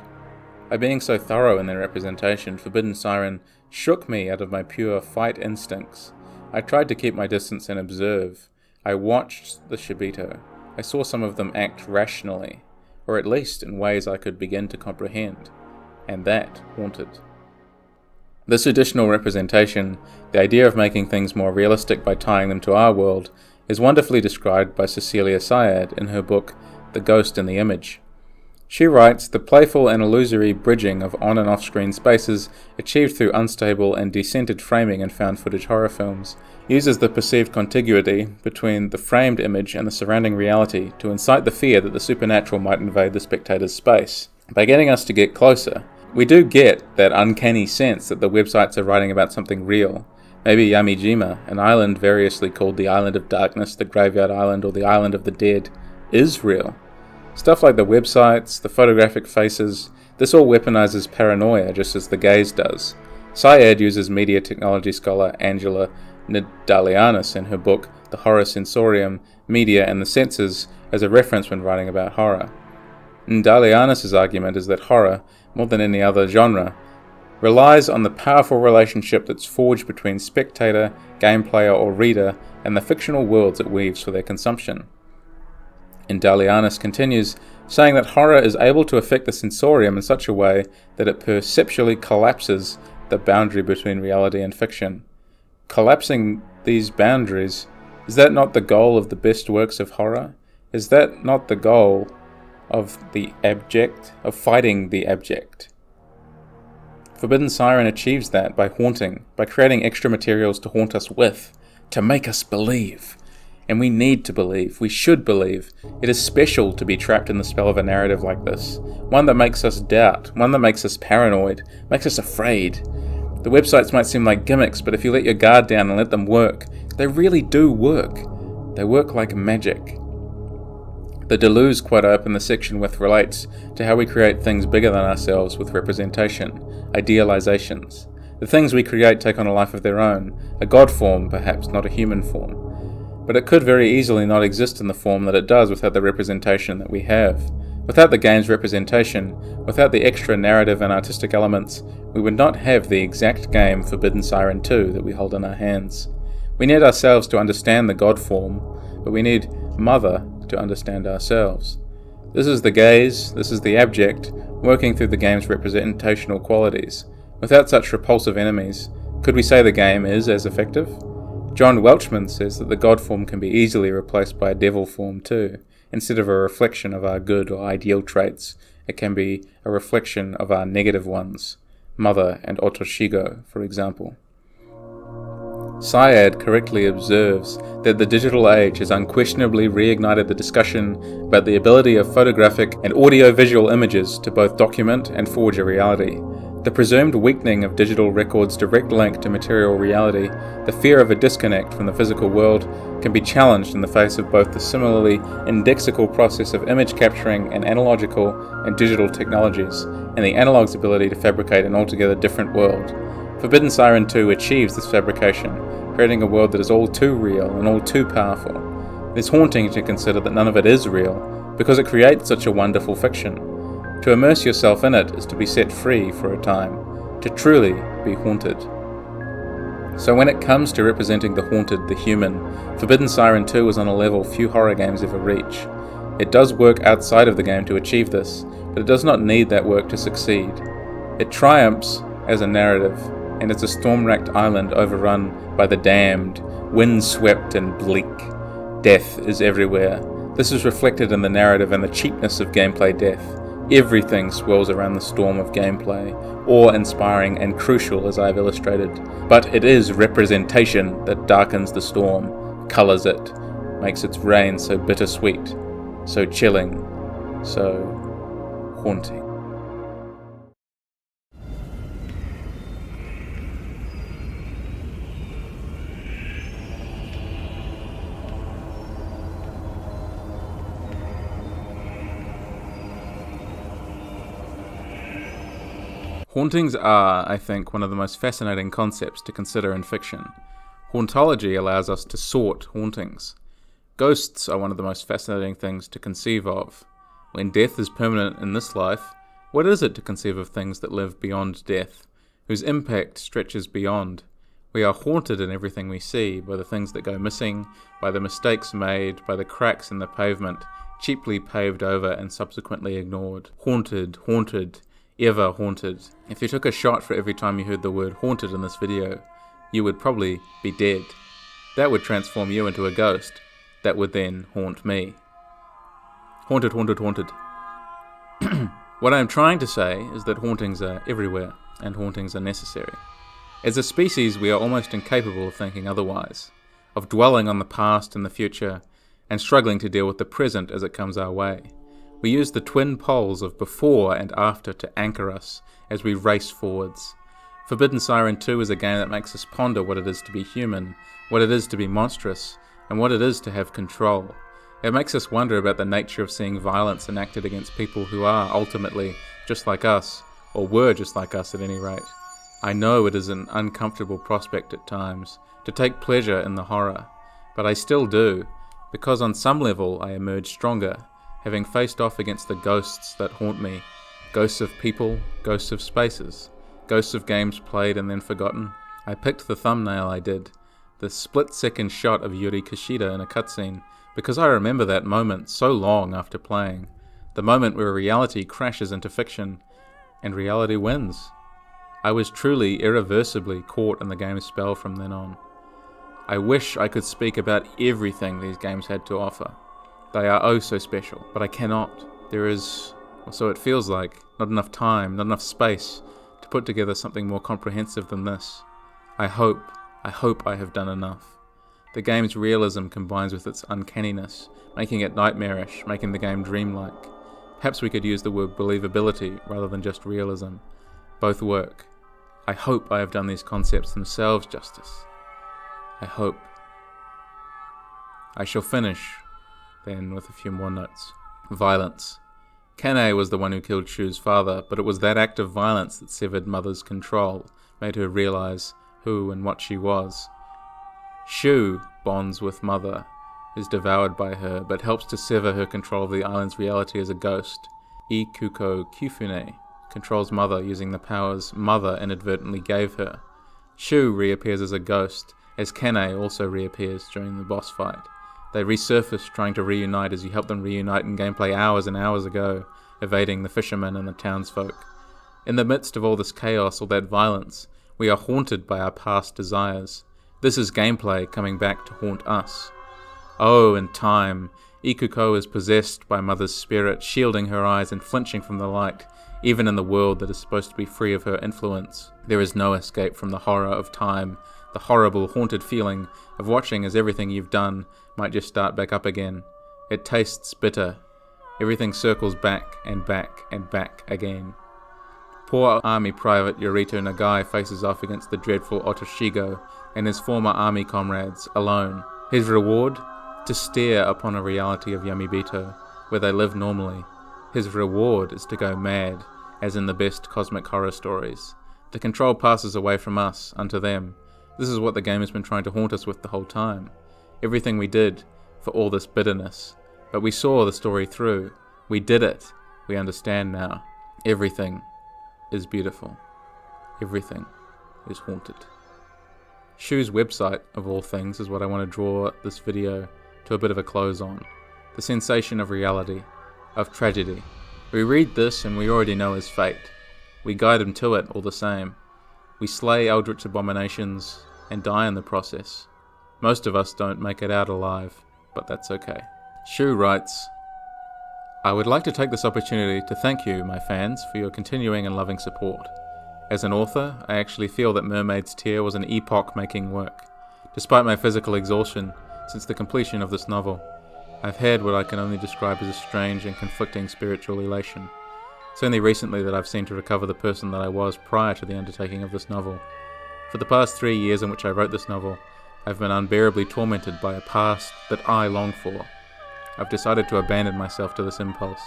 By being so thorough in their representation, Forbidden Siren shook me out of my pure fight instincts. I tried to keep my distance and observe. I watched the Shibito. I saw some of them act rationally, or at least in ways I could begin to comprehend, and that haunted. This additional representation, the idea of making things more realistic by tying them to our world, is wonderfully described by Cecilia Syed in her book The Ghost in the Image. She writes, the playful and illusory bridging of on and off-screen spaces achieved through unstable and decentered framing in found-footage horror films uses the perceived contiguity between the framed image and the surrounding reality to incite the fear that the supernatural might invade the spectator's space. By getting us to get closer, we do get that uncanny sense that the websites are writing about something real. Maybe Yamijima, an island variously called the Island of Darkness, the Graveyard Island, or the Island of the Dead, is real. Stuff like the websites, the photographic faces, this all weaponizes paranoia just as the gaze does. Syed uses media technology scholar Angela Nidalianis in her book The Horror Sensorium, Media and the Senses as a reference when writing about horror. Nidalianis' argument is that horror, more than any other genre, relies on the powerful relationship that's forged between spectator, game player or reader and the fictional worlds it weaves for their consumption. Dalianis continues, saying that horror is able to affect the sensorium in such a way that it perceptually collapses the boundary between reality and fiction. Collapsing these boundaries, is that not the goal of the best works of horror? Is that not the goal of the abject, of fighting the abject? Forbidden Siren achieves that by haunting, by creating extra materials to haunt us with, to make us believe. And we need to believe, we should believe. It is special to be trapped in the spell of a narrative like this. One that makes us doubt, one that makes us paranoid, makes us afraid. The websites might seem like gimmicks, but if you let your guard down and let them work, they really do work. They work like magic. The Deleuze quote I open the section with relates to how we create things bigger than ourselves with representation, idealizations. The things we create take on a life of their own, a god form perhaps, not a human form. But it could very easily not exist in the form that it does without the representation that we have. Without the game's representation, without the extra narrative and artistic elements, we would not have the exact game Forbidden Siren 2 that we hold in our hands. We need ourselves to understand the god form, but we need Mother to understand ourselves. This is the gaze, this is the abject, working through the game's representational qualities. Without such repulsive enemies, could we say the game is as effective? John Welchman says that the God form can be easily replaced by a devil form too. Instead of a reflection of our good or ideal traits, it can be a reflection of our negative ones, Mother and Otoshigo, for example. Syed correctly observes that the digital age has unquestionably reignited the discussion about the ability of photographic and audio-visual images to both document and forge a reality. The presumed weakening of digital records' direct link to material reality, the fear of a disconnect from the physical world, can be challenged in the face of both the similarly indexical process of image capturing and analogical and digital technologies, and the analog's ability to fabricate an altogether different world. Forbidden Siren 2 achieves this fabrication, creating a world that is all too real and all too powerful. It is haunting to consider that none of it is real, because it creates such a wonderful fiction. To immerse yourself in it is to be set free for a time, to truly be haunted. So when it comes to representing the haunted, the human, Forbidden Siren 2 is on a level few horror games ever reach. It does work outside of the game to achieve this, but it does not need that work to succeed. It triumphs as a narrative, and it's a storm-racked island overrun by the damned, wind-swept and bleak. Death is everywhere. This is reflected in the narrative and the cheapness of gameplay death. Everything swirls around the storm of gameplay, awe-inspiring and crucial as I have illustrated. But it is representation that darkens the storm, colours it, makes its reign so bittersweet, so chilling, so haunting. Hauntings are, I think, one of the most fascinating concepts to consider in fiction. Hauntology allows us to sort hauntings. Ghosts are one of the most fascinating things to conceive of. When death is permanent in this life, what is it to conceive of things that live beyond death, whose impact stretches beyond? We are haunted in everything we see, by the things that go missing, by the mistakes made, by the cracks in the pavement, cheaply paved over and subsequently ignored. Haunted, haunted, ever haunted. If you took a shot for every time you heard the word haunted in this video, you would probably be dead. That would transform you into a ghost. That would then haunt me. Haunted, haunted, haunted. What I am trying to say is that hauntings are everywhere, and hauntings are necessary. As a species, we are almost incapable of thinking otherwise, of dwelling on the past and the future, and struggling to deal with the present as it comes our way. We use the twin poles of before and after to anchor us as we race forwards. Forbidden Siren 2 is a game that makes us ponder what it is to be human, what it is to be monstrous, and what it is to have control. It makes us wonder about the nature of seeing violence enacted against people who are ultimately just like us, or were just like us at any rate. I know it is an uncomfortable prospect at times, to take pleasure in the horror, but I still do, because on some level I emerge stronger, having faced off against the ghosts that haunt me, ghosts of people, ghosts of spaces, ghosts of games played and then forgotten. I picked the thumbnail I did, the split-second shot of Yuri Kishida in a cutscene, because I remember that moment so long after playing, the moment where reality crashes into fiction, and reality wins. I was truly irreversibly caught in the game's spell from then on. I wish I could speak about everything these games had to offer. They are oh so special, but I cannot. There is, or so it feels like, not enough time, not enough space to put together something more comprehensive than this. I hope I have done enough. The game's realism combines with its uncanniness, making it nightmarish, making the game dreamlike. Perhaps we could use the word believability rather than just realism. Both work. I hope I have done these concepts themselves justice. I hope. I shall finish then with a few more notes. Violence. Kane was the one who killed Shu's father, but it was that act of violence that severed Mother's control, made her realize who and what she was. Shu bonds with Mother, is devoured by her, but helps to sever her control of the island's reality as a ghost. Ikuko Kifune controls Mother using the powers Mother inadvertently gave her. Shu reappears as a ghost, as Kane also reappears during the boss fight. They resurface, trying to reunite as you help them reunite in gameplay hours and hours ago, evading the fishermen and the townsfolk. In the midst of all this chaos, all that violence, we are haunted by our past desires. This is gameplay coming back to haunt us. Oh, in time, Ikuko is possessed by Mother's spirit, shielding her eyes and flinching from the light, even in the world that is supposed to be free of her influence. There is no escape from the horror of time, the horrible, haunted feeling of watching as everything you've done might just start back up again. It tastes bitter. Everything circles back and back and back again. Poor Army Private Yorito Nagai faces off against the dreadful Otoshigo and his former army comrades, alone. His reward? To stare upon a reality of Yamibito, where they live normally. His reward is to go mad, as in the best cosmic horror stories. The control passes away from us, unto them. This is what the game has been trying to haunt us with the whole time. Everything we did, for all this bitterness. But we saw the story through. We did it. We understand now. Everything is beautiful. Everything is haunted. Shu's website, of all things, is what I want to draw this video to a bit of a close on. The sensation of reality, of tragedy. We read this and we already know his fate. We guide him to it all the same. We slay eldritch abominations and die in the process. Most of us don't make it out alive, but that's okay. Shu writes, I would like to take this opportunity to thank you, my fans, for your continuing and loving support. As an author, I actually feel that Mermaid's Tear was an epoch-making work. Despite my physical exhaustion since the completion of this novel, I've had what I can only describe as a strange and conflicting spiritual elation. It's only recently that I've seemed to recover the person that I was prior to the undertaking of this novel. For the past 3 years in which I wrote this novel, I've been unbearably tormented by a past that I long for. I've decided to abandon myself to this impulse.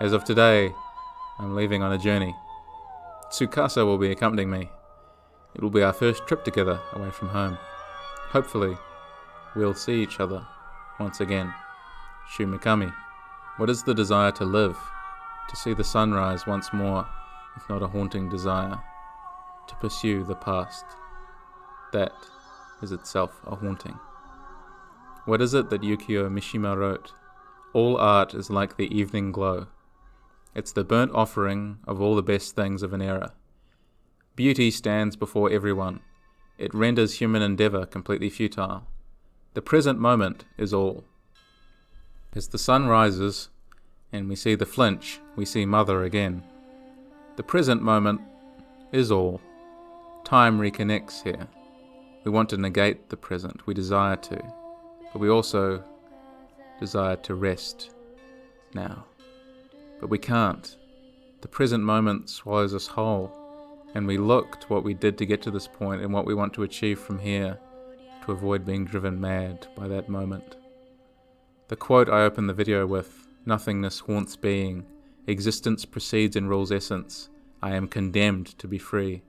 As of today, I'm leaving on a journey. Tsukasa will be accompanying me. It will be our first trip together away from home. Hopefully, we'll see each other once again. Shu Mikami. What is the desire to live? To see the sunrise once more, if not a haunting desire. To pursue the past. That is itself a haunting. What is it that Yukio Mishima wrote? All art is like the evening glow. It's the burnt offering of all the best things of an era. Beauty stands before everyone. It renders human endeavor completely futile. The present moment is all. As the sun rises, and we see the flinch, we see Mother again. The present moment is all. Time reconnects here. We want to negate the present, we desire to, but we also desire to rest now. But we can't. The present moment swallows us whole, and we look to what we did to get to this point and what we want to achieve from here to avoid being driven mad by that moment. The quote I opened the video with, nothingness haunts being, existence precedes and rules essence, I am condemned to be free,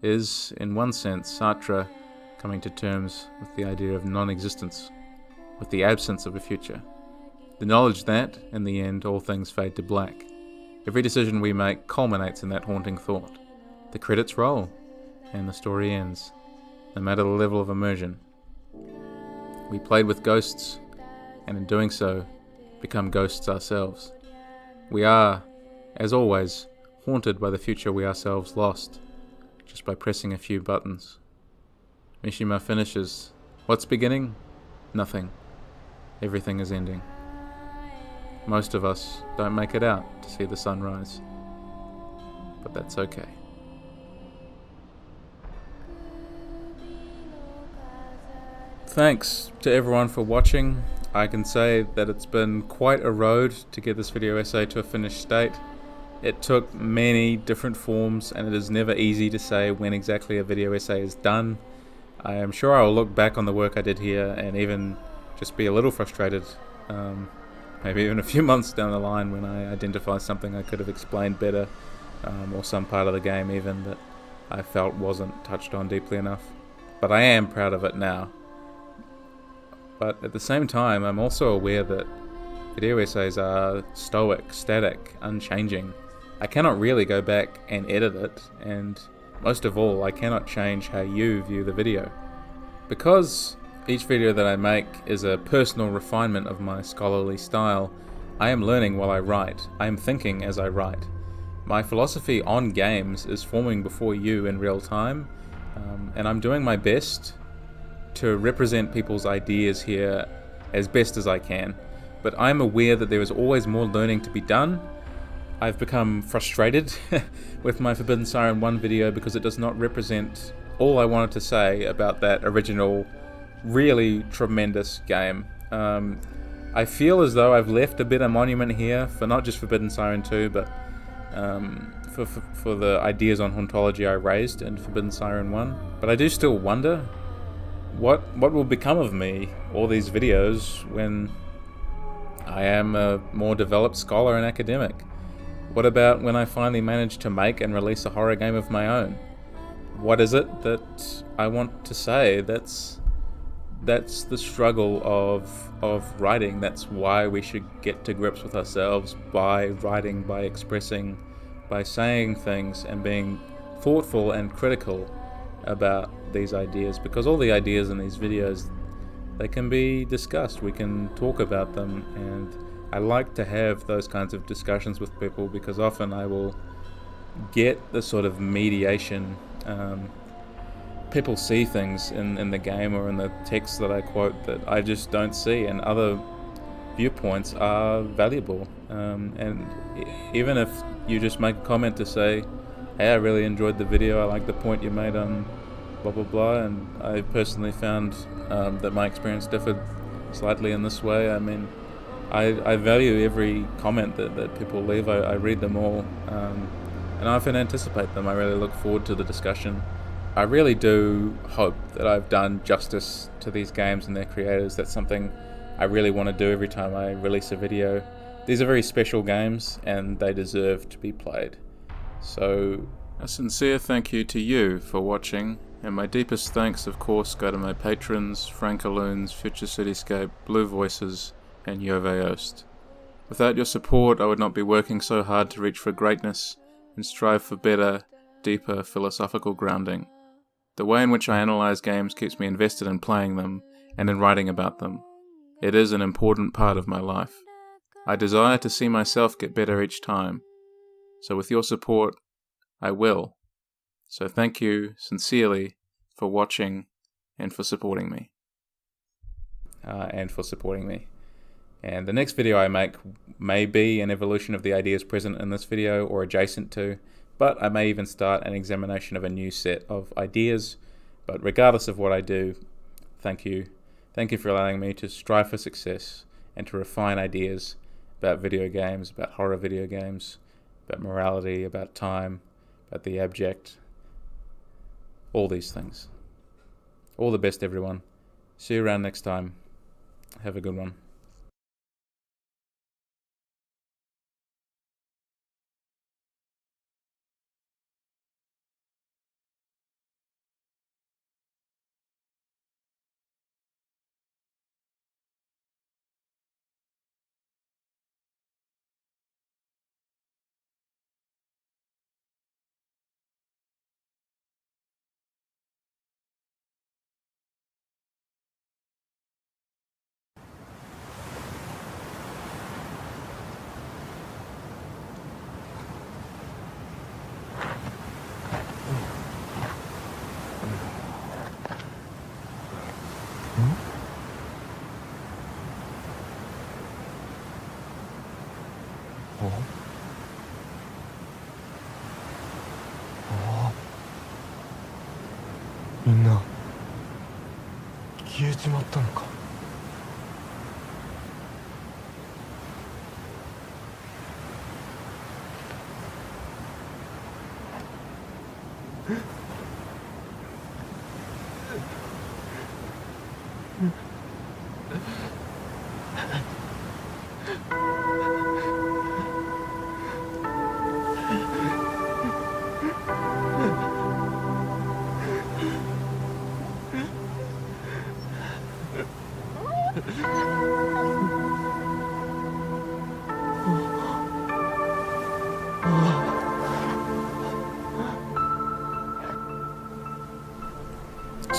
is, in one sense, Sartre coming to terms with the idea of non-existence, with the absence of a future. The knowledge that, in the end, all things fade to black. Every decision we make culminates in that haunting thought. The credits roll, and the story ends, no matter the level of immersion. We played with ghosts, and in doing so, become ghosts ourselves. We are, as always, haunted by the future we ourselves lost, just by pressing a few buttons. Mishima finishes, what's beginning? Nothing. Everything is ending. Most of us don't make it out to see the sunrise, but that's okay. Thanks to everyone for watching. I can say that it's been quite a road to get this video essay to a finished state. It took many different forms, and it is never easy to say when exactly a video essay is done. I am sure I'll look back on the work I did here and even just be a little frustrated, maybe even a few months down the line when I identify something I could have explained better, or some part of the game even that I felt wasn't touched on deeply enough. But I am proud of it now. But at the same time, I'm also aware that video essays are stoic, static, unchanging. I cannot really go back and edit it, and most of all, I cannot change how you view the video. Because each video that I make is a personal refinement of my scholarly style, I am learning while I write. I am thinking as I write. My philosophy on games is forming before you in real time, And I'm doing my best to represent people's ideas here as best as I can. But I'm aware that there is always more learning to be done. I've become frustrated with my Forbidden Siren 1 video because it does not represent all I wanted to say about that original, really tremendous game. I feel as though I've left a bit of monument here for not just Forbidden Siren 2, but for the ideas on Hauntology I raised in Forbidden Siren 1. But I do still wonder what will become of me, all these videos, when I am a more developed scholar and academic. What about when I finally manage to make and release a horror game of my own? What is it that I want to say? That's the struggle of writing. That's why we should get to grips with ourselves by writing, by expressing, by saying things and being thoughtful and critical about these ideas, because all the ideas in these videos, they can be discussed, we can talk about them, and I like to have those kinds of discussions with people because often I will get the sort of mediation. People see things in the game or in the text that I quote that I just don't see, and other viewpoints are valuable. And even if you just make a comment to say, hey, I really enjoyed the video, I like the point you made on blah blah blah, and I personally found that my experience differed slightly in this way. I mean, I value every comment that people leave. I read them all, and I often anticipate them. I really look forward to the discussion. I really do hope that I've done justice to these games and their creators. That's something I really want to do every time I release a video. These are very special games and they deserve to be played. So, a sincere thank you to you for watching, and my deepest thanks of course go to my patrons Frankaloons, Future Cityscape, Blue Voices and Jove Oost. Without your support I would not be working so hard to reach for greatness and strive for better, deeper philosophical grounding. The way in which I analyze games keeps me invested in playing them and in writing about them. It is an important part of my life. I desire to see myself get better each time. So with your support, I will. So thank you sincerely for watching and for supporting me. And the next video I make may be an evolution of the ideas present in this video or adjacent to, but I may even start an examination of a new set of ideas. But regardless of what I do, thank you. Thank you for allowing me to strive for success and to refine ideas about video games, about horror video games, about morality, about time, about the abject, all these things. All the best, everyone. See you around next time. Have a good one.みんな消えちまったのか。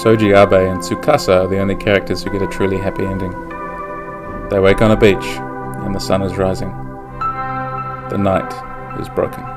Soji Abe and Tsukasa are the only characters who get a truly happy ending. They wake on a beach, and the sun is rising. The night is broken.